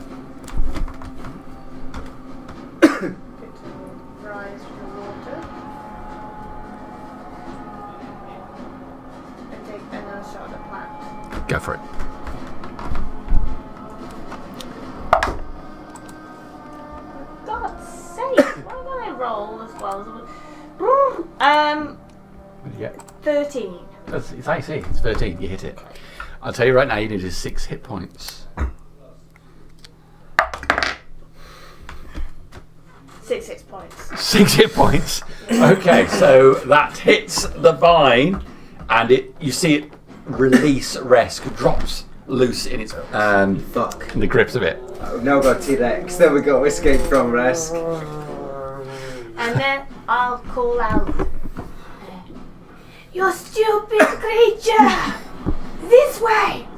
Rise from the water. And take another shot at the plant. Go for it. For God's sake, why don't I roll as well What do you get? 13. It's AC. It's 13. You hit it. I'll tell you right now, you need 6 hit points. 6 hit points. 6 hit points. Okay, so that hits the vine, and you see it release Resk, drops loose in its Fuck. in the grips of it. Oh, now I've got T-Rex. Then we got to escape from Resk. And then I'll call out, "You stupid creature! This way!"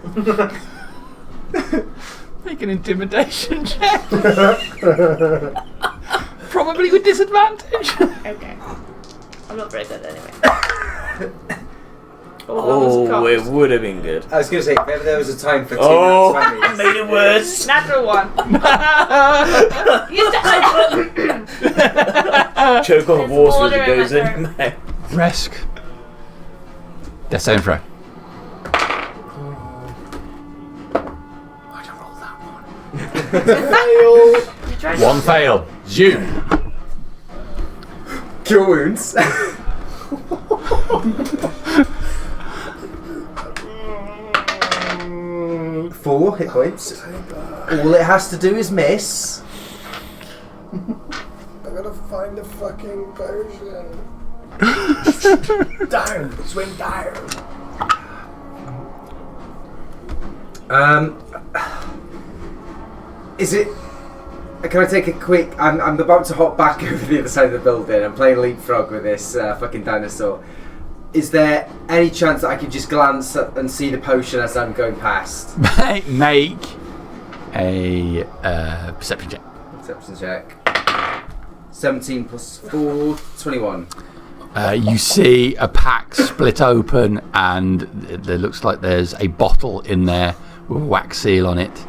Make an intimidation check. Probably with disadvantage. Okay. I'm not very good anyway. Oh, it would have been good. I was going to say, if ever there was a time for Oh, I T-Rex made it worse. Natural one. You Choke on There's water water as it in goes my in there. Resk. Death saving throw. Why'd I roll that one? One fail. You. Cure wounds. 4 hit points. All it has to do is miss. I gotta find the fucking potion. Down, swing down. Is it? Can I take a quick? I'm about to hop back over the other side of the building. I'm playing leapfrog with this fucking dinosaur. Is there any chance that I could just glance up and see the potion as I'm going past? Make a perception check. Perception check. 17 plus 4, 21. You see a pack split open, and there looks like there's a bottle in there with a wax seal on it.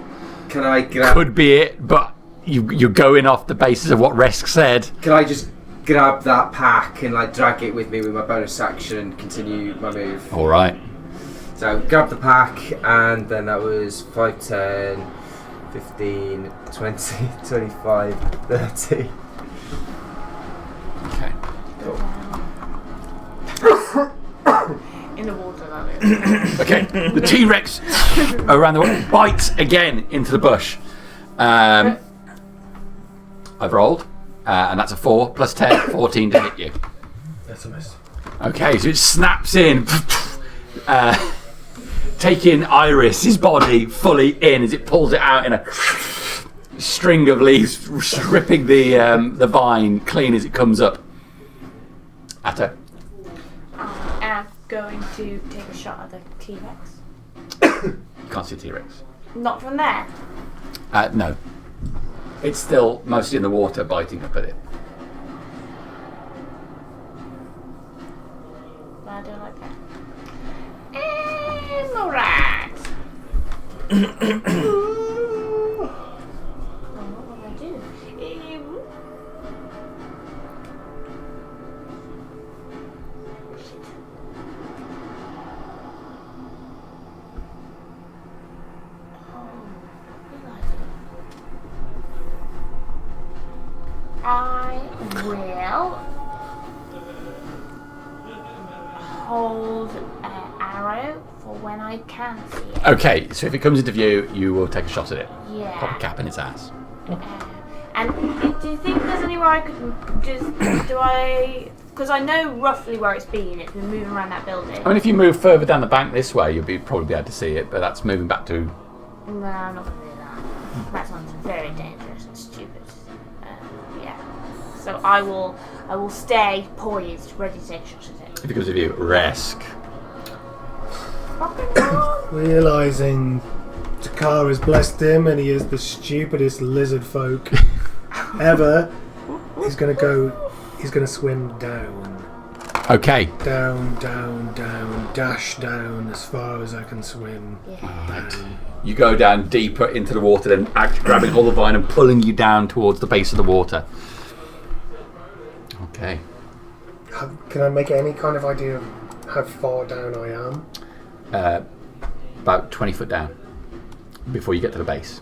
Can I grab? Could be it, but you're going off the basis of what Resk said. Can I just grab that pack and like drag it with me with my bonus action and continue my move? All right. So grab the pack, and then that was 5, 10, 15, 20, 25, 30. Okay. Cool. In the water, that is. Okay. The T-Rex around the way bites again into the bush. I've rolled, and that's a 4 plus 10, 14 to hit you. That's a miss. Okay, so it snaps in, taking Iris's body fully in as it pulls it out in a string of leaves, stripping the vine clean as it comes up. Atto. I'm going to take a shot at the T-Rex. You can't see a T-Rex. Not from there. No. It's still mostly in the water, biting up at it. I don't like that. Alright. What will I do? I will hold an arrow for when I can see it. Okay, so if it comes into view, you will take a shot at it. Yeah. Pop a cap in its ass. And do you think there's anywhere I could just because I know roughly where it's been. It's been moving around that building. I mean, if you move further down the bank this way, you'll probably be able to see it, but that's moving back to... No, I'm not going to do that. That sounds very dangerous and stupid. Yeah. So I will stay poised, ready to take shots at it. If it comes to view, Resk. Realising Takar has blessed him and he is the stupidest lizard folk ever, he's going to swim down. Okay. Down, dash down as far as I can swim. Alright. You go down deeper into the water, then grabbing hold of the vine and pulling you down towards the base of the water. Okay. Can I make any kind of idea of how far down I am? About 20 foot down before you get to the base.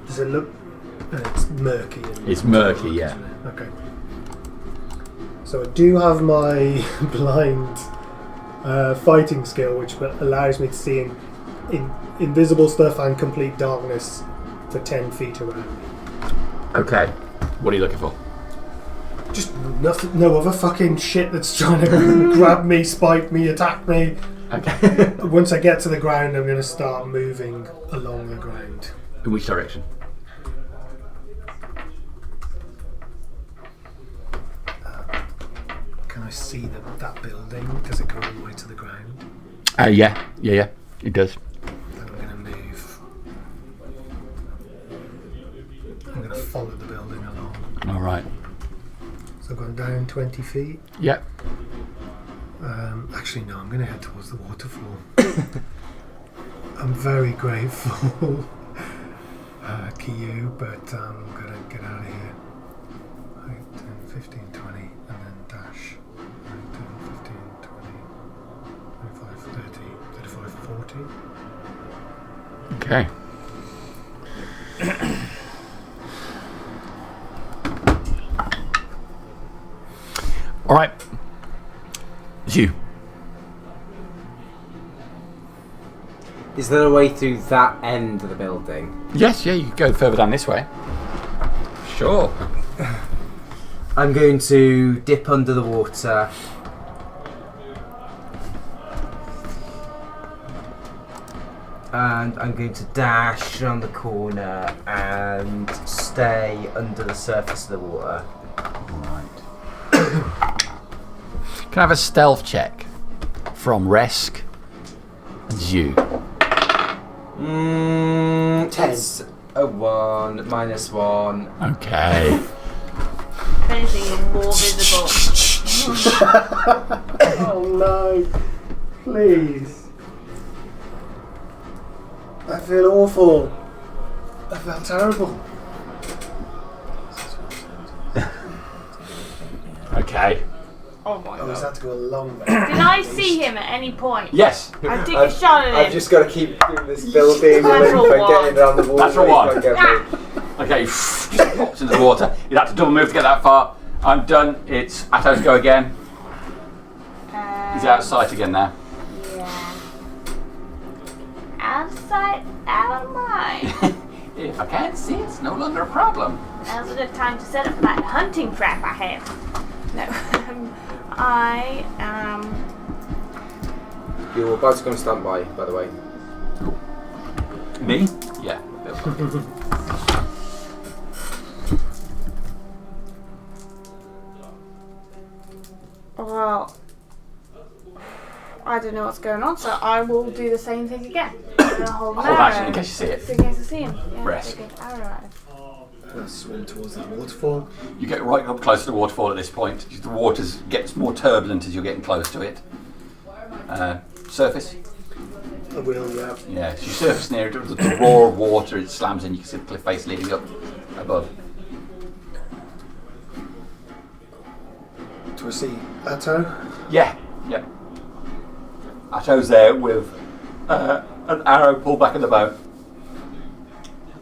Does it look... it's murky. It's murky, yeah. Okay. So I do have my blind fighting skill, which allows me to see in invisible stuff and complete darkness for 10 feet around me. Okay. What are you looking for? Just nothing, no other fucking shit that's trying to grab me, spike me, attack me. Okay. Once I get to the ground, I'm going to start moving along the ground. In which direction? Can I see that building? Does it go all the way to the ground? Yeah, it does. Then I'm going to move. I'm going to follow the building along. All right. So I've gone down 20 feet. Yep. Actually, no, I'm going to head towards the waterfall. I'm very grateful to you, but I'm going to get out of here. 8, 10, 15, 20, and then dash. 9, 10, 15, 20, 25, 30, 35, 40. Okay. All right. It's you. Is there a way through that end of the building? Yes, yeah, you can go further down this way. Sure. I'm going to dip under the water. And I'm going to dash around the corner and stay under the surface of the water. Right. Can I have a stealth check from Resk and you? 10. It's a 1, -1. Okay. If anything, you're more visible. Oh no. Please. I feel awful. I feel terrible. Okay. Oh my I always god. had to go a long way. Did I see him at any point? Yes. I take a shot at him. I've just got to keep doing this building Natural for one. getting around the water. Natural one. He's not getting me. Okay, just pops into the water. You have to double move to get that far. I'm done. It's Atto's go again. He's out of sight again now. Yeah. Out of sight, out of mind. If I can't see, it's no longer a problem. Now's a good time to set up that hunting trap I have. No. I am... You're about to go on standby, by the way. Me? Yeah. Well, I don't know what's going on, so I will do the same thing again. gonna hold an Hold action arrow. in case you see it. So in case I see him. Yeah, Rest. take an arrow at him. Swim towards that waterfall. You get right up close to the waterfall at this point. The water gets more turbulent as you're getting close to it. Surface? I will, yeah. Yeah, so you surface near it, the roar of water, it slams in, you can see the cliff face leading up above. Do I see Atto? Yeah. Atto's there with an arrow pulled back in the bow.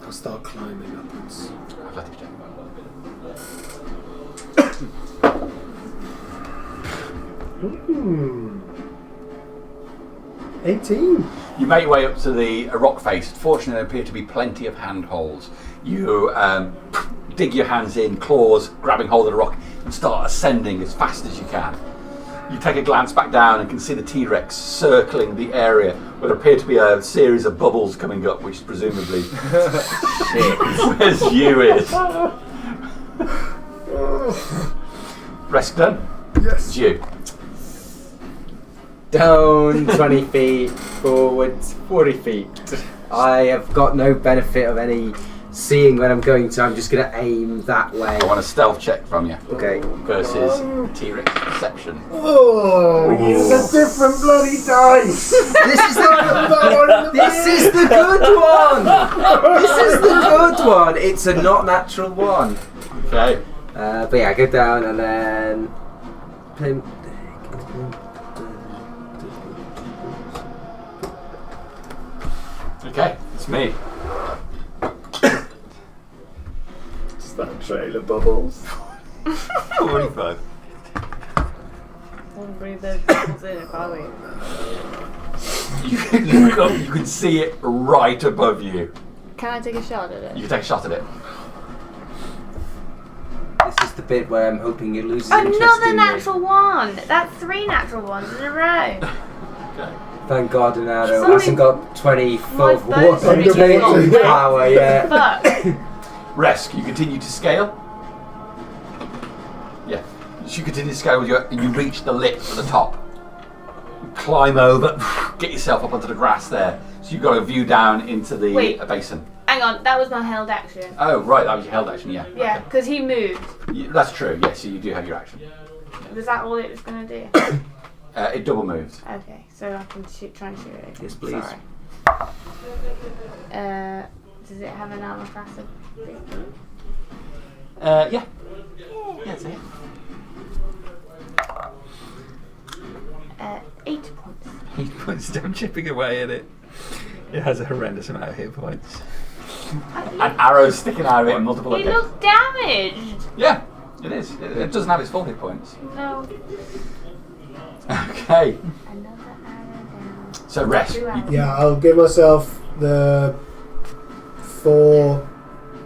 I'll start climbing upwards. Athletics check. 18. You make your way up to the rock face. Fortunately, there appear to be plenty of handholds. You dig your hands in, claws, grabbing hold of the rock, and start ascending as fast as you can. You take a glance back down and can see the T-Rex circling the area where there appear to be a series of bubbles coming up, which presumably where's you is. Rest done? Yes. It's you. Down 20 feet, forwards 40 feet. I have got no benefit of any seeing when I'm going to. I'm just going to aim that way. I want a stealth check from you. Okay. Versus T-Rex perception. Oh, use a different bloody dice. This is the good one. This is the good one. It's a not natural one. Okay. But yeah, I go down and then. Okay, it's me. Just that trail of bubbles. 45. We'll breathe the bubbles in it, can't we? You can look up, you can see it right above you. Can I take a shot at it? You can take a shot at it. This is the bit where I'm hoping it loses interest Another in natural one! That's 3 natural ones in a row. Okay. me. Thank God an arrow Something- hasn't got 20 My foot of bow's water really activating long. power yet. Fuck. Resk, you continue to scale. Yeah. So you continue to scale with and you reach the lip at the top. You climb over, get yourself up onto the grass there. So you've got a view down into the basin. Hang on, that was my held action. Oh, right, that was your held action, yeah. Yeah, because he moved. Yeah, that's true, yes, so you do have your action. Was that all it was going to do? It double moved. Okay, so I can try and shoot it. Yes, please. Sorry. Does it have an armor class of 15? Yeah. Yeah, that's it. 8 points. 8 points, I'm chipping away at it. It has a horrendous amount of hit points. And arrows sticking out of it in multiple He locations. looks damaged! Yeah, it is. It doesn't have its full hit points. No. Okay. Another arrow down. So rest. 2 arrows. Yeah, I'll give myself the 4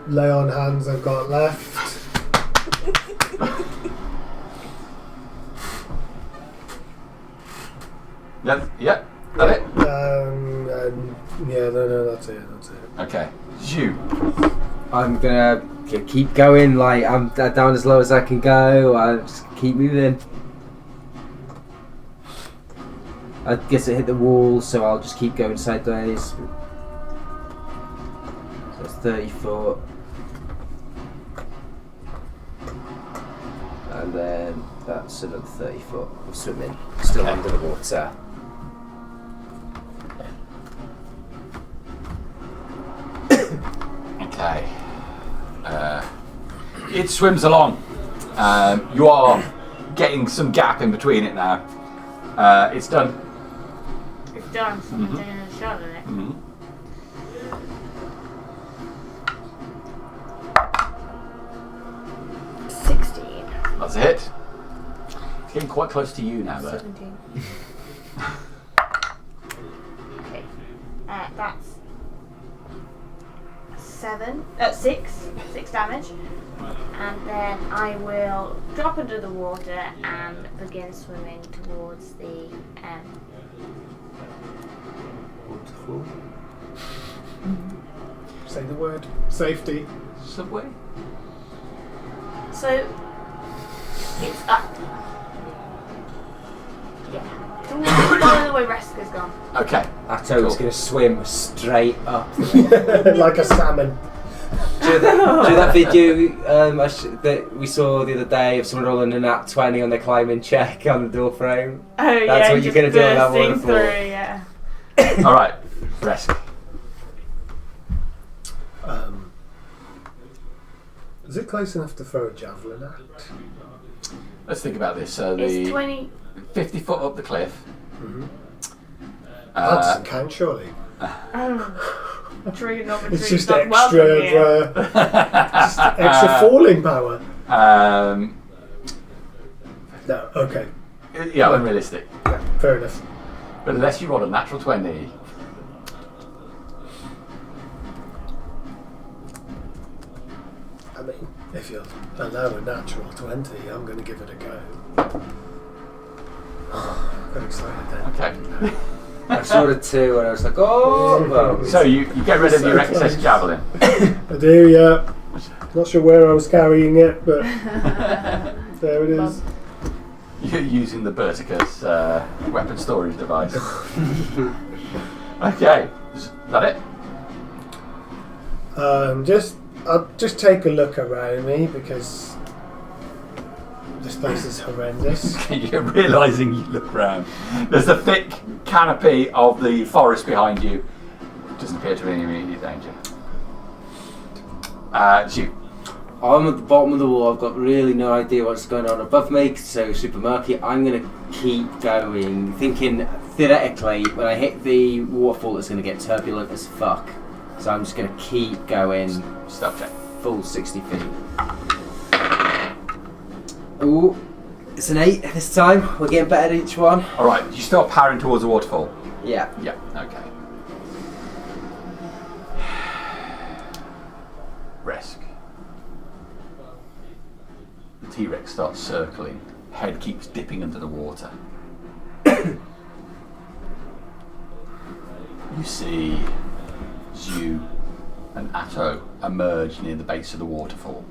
lay on hands I've got left. Yeah, that it? And yeah, no, that's it. Okay. You. I'm gonna keep going, like I'm down as low as I can go. I just keep moving. I guess it hit the wall, so I'll just keep going sideways. So that's 30 foot. And then that's another 30 foot of swimming, still Okay. under the water. Okay. It swims along. You are getting some gap in between it now. It's done. It's done, so I'm taking a shot at it. Mhm. That's a hit. It's getting quite close to you now, though. 17. Okay. That's 6 damage. And then I will drop under the water and begin swimming towards the Waterfall. Say the word. Safety. Subway? So it's up. Yeah. Towards the the way Reska's gone. Okay. Atto's going to swim straight up. Like a salmon. Do you know that video that we saw the other day of someone rolling a nat 20 on their climbing check on the door frame? Oh, That's what you're going to do on that waterfall. Through, yeah. All right. Resk. Is it close enough to throw a javelin at? Let's think about this. So It's the 20. 50 foot up the cliff. That doesn't count, surely. Tree, not It's tree, just not extra, welcome here. just extra falling power. No, okay. Yeah, unrealistic. Yeah, fair enough. But unless you roll a natural 20. I mean, if you'll allow a natural 20, I'm going to give it a go. I got excited then. Okay. I saw the 2 and I was like, oh! Well, So you get rid of your excess javelin. I do, yeah. Not sure where I was carrying it, but there it is. You're using the Berserker's weapon storage device. Okay. Is that it? I'll just take a look around me because this place is horrendous. You're realising you look round. There's a thick canopy of the forest behind you. Doesn't appear to be any immediate danger. It's you. I'm at the bottom of the wall. I've got really no idea what's going on above me, so super murky. I'm going to keep going, thinking theoretically when I hit the waterfall it's going to get turbulent as fuck. So I'm just going to keep going. Stealth check. Full 60 feet. Ooh, it's an 8 this time. We're getting better at each one. Alright, you start powering towards the waterfall? Yeah. Yeah, okay. Resk. The T-Rex starts circling. Head keeps dipping under the water. You see Zhu and Atto emerge near the base of the waterfall.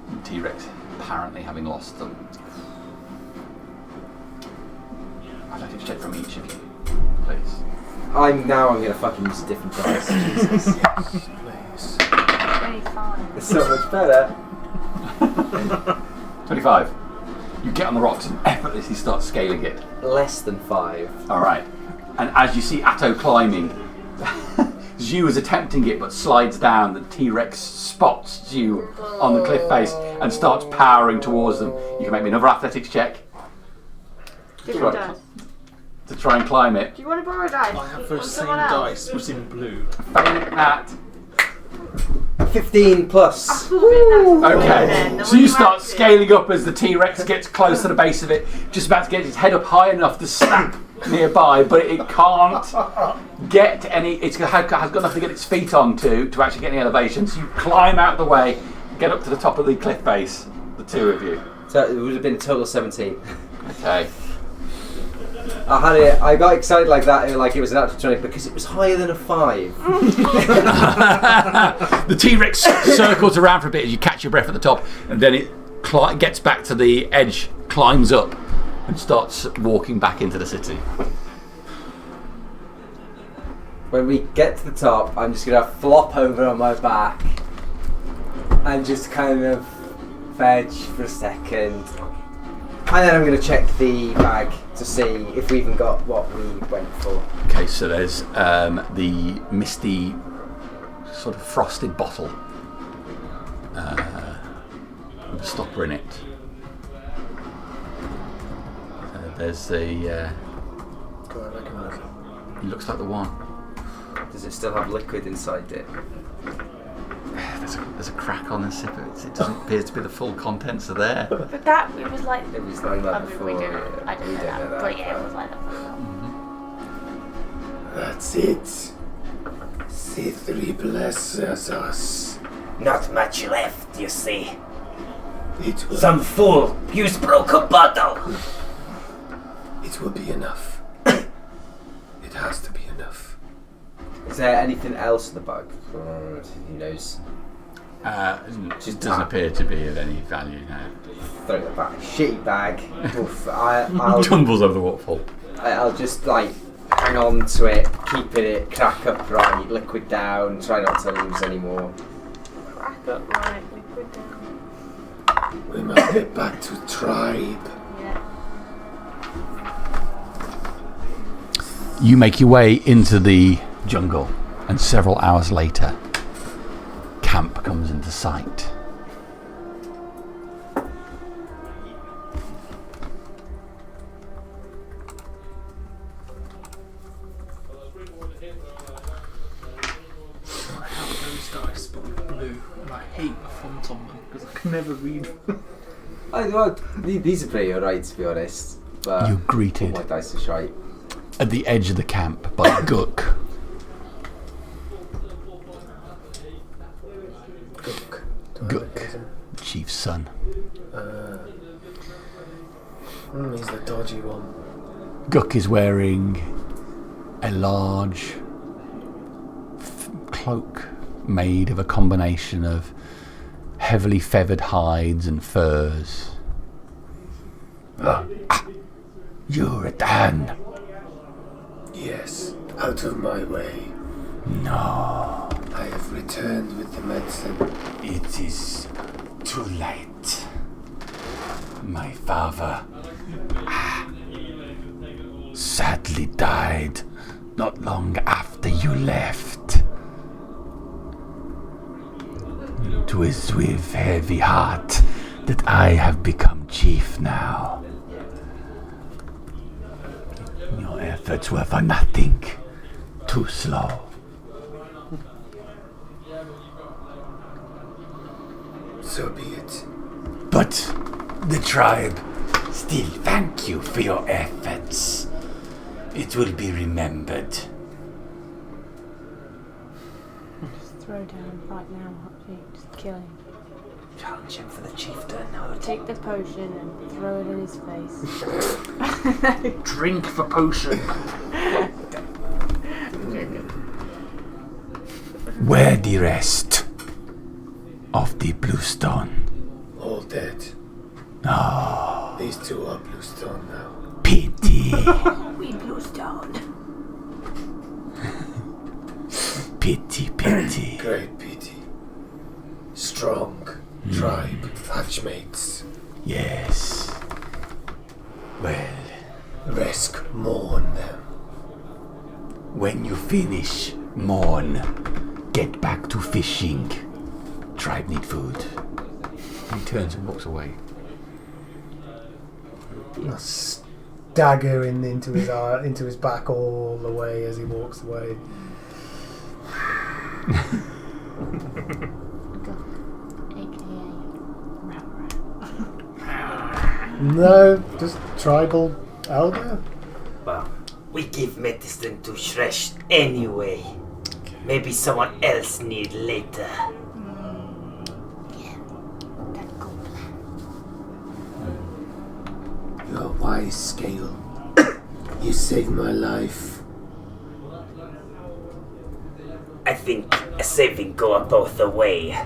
The T-Rex apparently having lost them. I'd like to check from each of you, please. I'm going to fucking use a different dice. Jesus. Please. 25. It's so much better. 25. You get on the rocks and effortlessly start scaling it. Less than 5. Alright. And as you see Atto climbing, Zhu is attempting it but slides down. The T-Rex spots Zhu on the cliff face and starts powering towards them. You can make me another athletics check Different dice. to try and climb it. Do you want to borrow a dice? I have From those same someone else? dice, but in blue. Failing that. 15 plus. Okay, so you start scaling up as the T-Rex gets close to the base of it, just about to get its head up high enough to snap nearby, but it can't get any, has got enough to get its feet onto to actually get any elevation, so you climb out the way, get up to the top of the cliff face, the two of you. So it would have been a total of 17. Okay. I got excited like that, like it was an actual 20 because it was higher than a 5. The T-Rex circles around for a bit as you catch your breath at the top, and then it gets back to the edge, climbs up, and starts walking back into the city. When we get to the top, I'm just going to flop over on my back and just kind of veg for a second. And then I'm going to check the bag to see if we even got what we went for. Okay, so there's the misty, sort of frosted bottle with a stopper in it. There's the. It looks like the one. Does it still have liquid inside it? There's a crack on the zipper. It doesn't appear to be the full contents are there. But that, it was like... It was like that I mean, before. we didn't, I didn't know that, but yeah, it was like that before. That's it. C3 blesses us. Not much left, you see. It will, Some fool used broken bottle. it will be enough. It has to be enough. Is there anything else in the bag? Who knows? It doesn't appear to be of any value now. Throw it back. Shitty bag. Oof, I'll Tumbles over the waterfall. I'll just like hang on to it, keeping it crack upright, liquid down, try not to lose any more. Crack up right, liquid down. We must get back to tribe. Yeah. You make your way into the jungle, and several hours later, camp comes into sight. I have those dice, but with blue, and I hate the font on them because I can never read them. These are pretty alright, to be honest. But You're greeted all my dice are shite. at the edge of the camp by Gook. Gook, the chief's son. He's the dodgy one. Gook is wearing a large cloak made of a combination of heavily feathered hides and furs. You return. Yes, out of my way. No, I have returned with the medicine. it is too late. My father sadly died not long after you left. It was with heavy heart that I have become chief now. Your efforts were for nothing. Too slow. So be it. But the tribe still thank you for your efforts. It will be remembered. Just throw down right now, actually. Just kill him. Challenge him for the chieftain. Take the potion and throw it in his face. Drink the potion. Where the rest of the Bluestone? All dead. Oh, These two are Bluestone now. pity. We Bluestone. Pity. Great pity. Strong tribe, hatchmates. Yes. Well, Risk mourn them. when you finish, mourn. Get back to fishing. Tribe need food. He turns and walks away. Dagger into his eye, into his back all the way as he walks away. No, just tribal elder. Well, we give medicine to Shresh anyway. Maybe someone else need later. You're wise, Scale. You saved my life. I think a saving go both the way.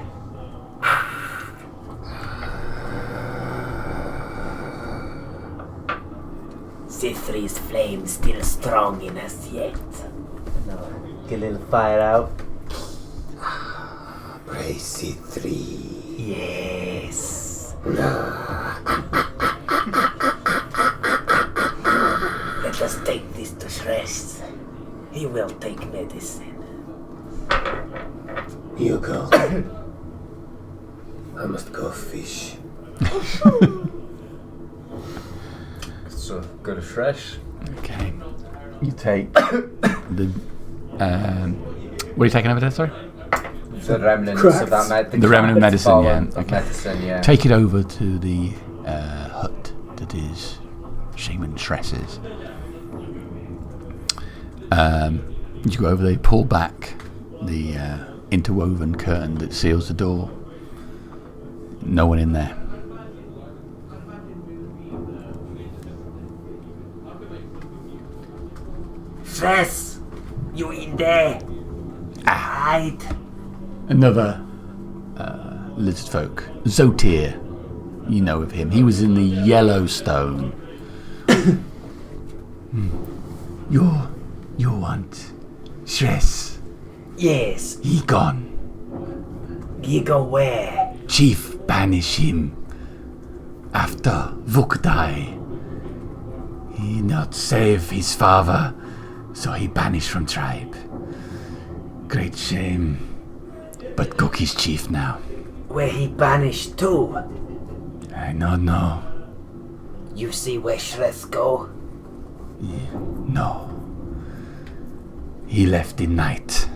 C3's flame still strong in us yet. No, get a little fire out. Praise C3. Yes. Let us take this to Shresh. He will take medicine. You go. I must go fish. So go to Shresh. Okay. You take the. What are you taking over there? Sorry. The remnants Correct. of that The remnant of medicine, bowl yeah, of okay. medicine, yeah. Take it over to the hut that is Shaman Shress's. You go over there, pull back the interwoven curtain that seals the door. No one in there. Shresh, you in there? Hide. Another lizard folk. Zotir. You know of him. He was in the Yellowstone. You want Shress? Yes. He gone. He go where? Chief banish him. After Vuk die. He not save his father, so he banished from tribe. Great shame. But Cook is chief now. Where he banished to? I don't know. You see where Shress go? No. He left in night.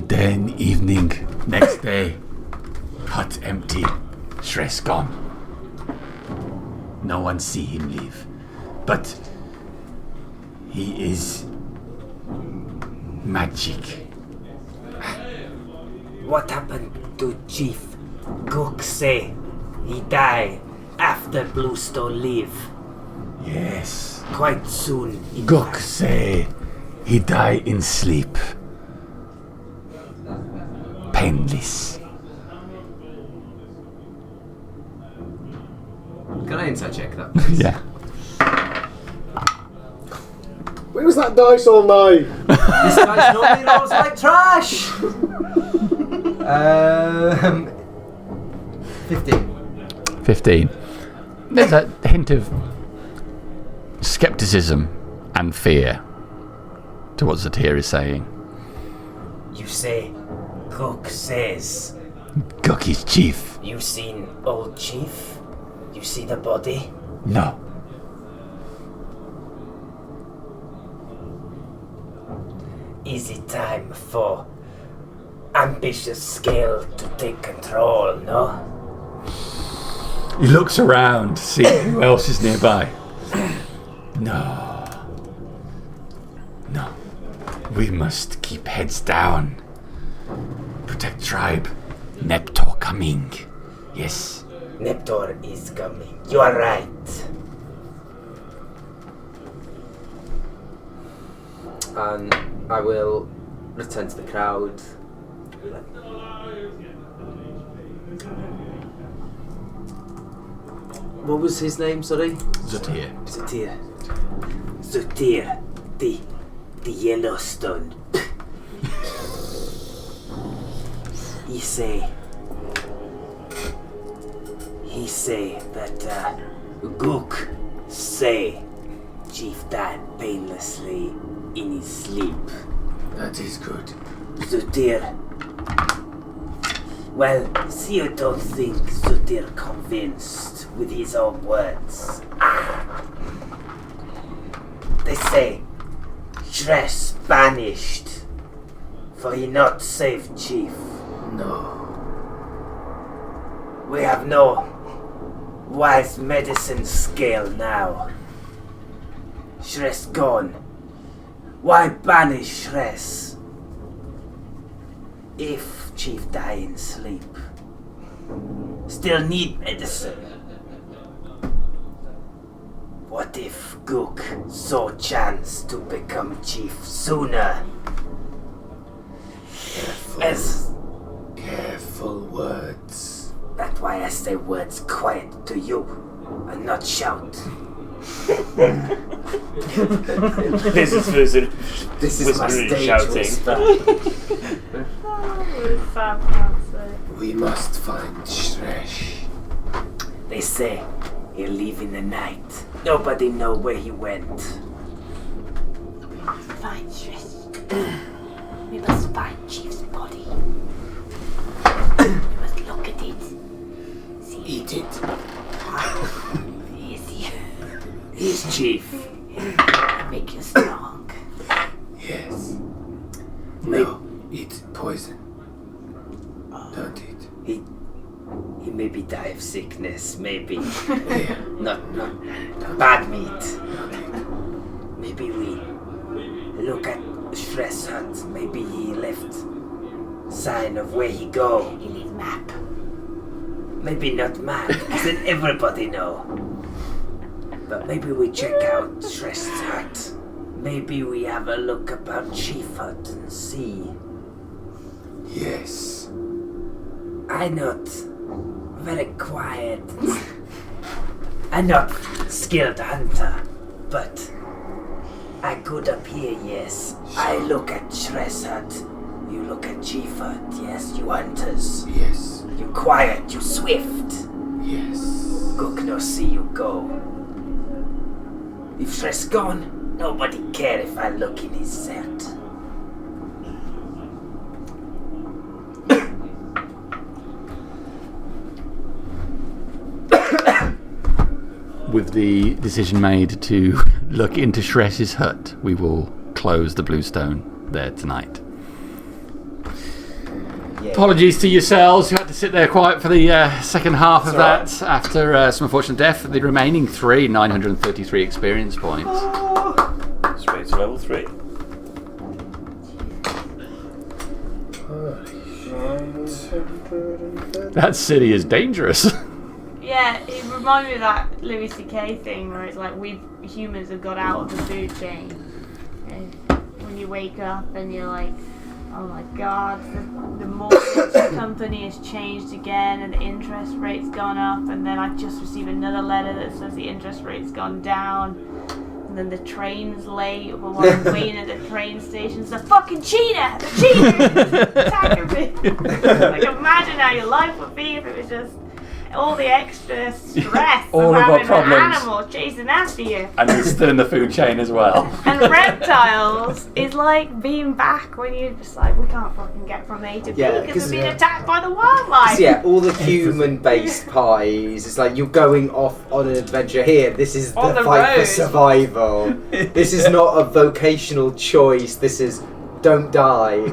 Then evening, next day, hut empty, Shress gone. No one see him leave. But he is magic. What happened to Chief Gook say? He died after Bluestone leave. Yes. Quite soon. Gook say he die in sleep. Painless. Can I insight check that, please? Yeah. Where was that dice all night? This guy's normally rolls like trash! 15. 15. There's a hint of skepticism and fear to what Zatir is saying. You say Gook says. Gook is chief. You seen old Chief? You see the body? No. Is it time for ambitious scale to take control, no? He looks around, seeing who else is nearby. No. We must keep heads down. Protect tribe. Neptor coming. Yes. Neptor is coming. You are right. And I will return to the crowd. What was his name, sorry? Zatir. Zutir, the Yellowstone. He say that Gook say Chief died painlessly in his sleep. That is good. Zutir. Well, see, you don't think Zutir convinced with his own words. They say Shress banished for he not saved Chief. No. We have no wise medicine scale now. Shress gone. Why banish Shress? If Chief die in sleep, still need medicine. What if Gook saw chance to become Chief sooner? Careful words. That's why I say words quiet to you and not shout. This is Wizard. This is my stage shouting. whisper. Sam answer. We must find Shresh. They say he'll leave in the night. Nobody know where he went. Find Shress. We must find Chief's body. We must look at it. See Eat it. Is he? He's Chief. Make you strong. Yes. No, eat poison. Don't eat. He maybe die of sickness, maybe. Here, Not bad meat. Maybe we look at Shress hut. Maybe he left sign of where he go. He needs map. Maybe not mad, because then everybody know. But maybe we check out Shress hut. Maybe we have a look about Chief hut and see. yes. I'm not very quiet. I'm not skilled hunter. But I could appear, yes. I look at Shress Hut. You look at Chief Hut, yes. You hunters. Yes. You quiet, you swift. Yes. Cook no see you go. If Shress gone, nobody care if I look in his set. With the decision made to look into Shress's hut, we will close the Bluestone there tonight. Yeah. Apologies to yourselves who had to sit there quiet for the second half of that after some unfortunate death. The remaining 933 experience points. Straight to level 3. That city is dangerous. Yeah, it reminded me of that Louis C.K. thing where it's like we humans have got out of the food chain. And when you wake up and you're like, oh my god, the mortgage company has changed again and the interest rate's gone up, and then I just received another letter that says the interest rate's gone down, and then the train's late, but while I'm waiting at the train station, it's the fucking cheetah! The cheetah is attacking me! Like, imagine how your life would be if it was just all the extra stress All of of our having an problems. animal chasing after you. And we're still in the food chain as well. And reptiles is like being back when you're just like, we can't fucking get from A to B Yeah, because 'cause, we're being attacked by the wildlife. Yeah, all the human-based pies. It's like you're going off on an adventure here. This is On the the fight for road. survival. This is not a vocational choice. This is don't die.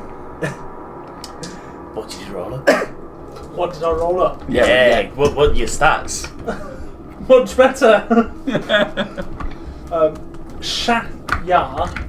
What did you roll up? What did I roll up? Yeah. What are your stats? Much better. Shakya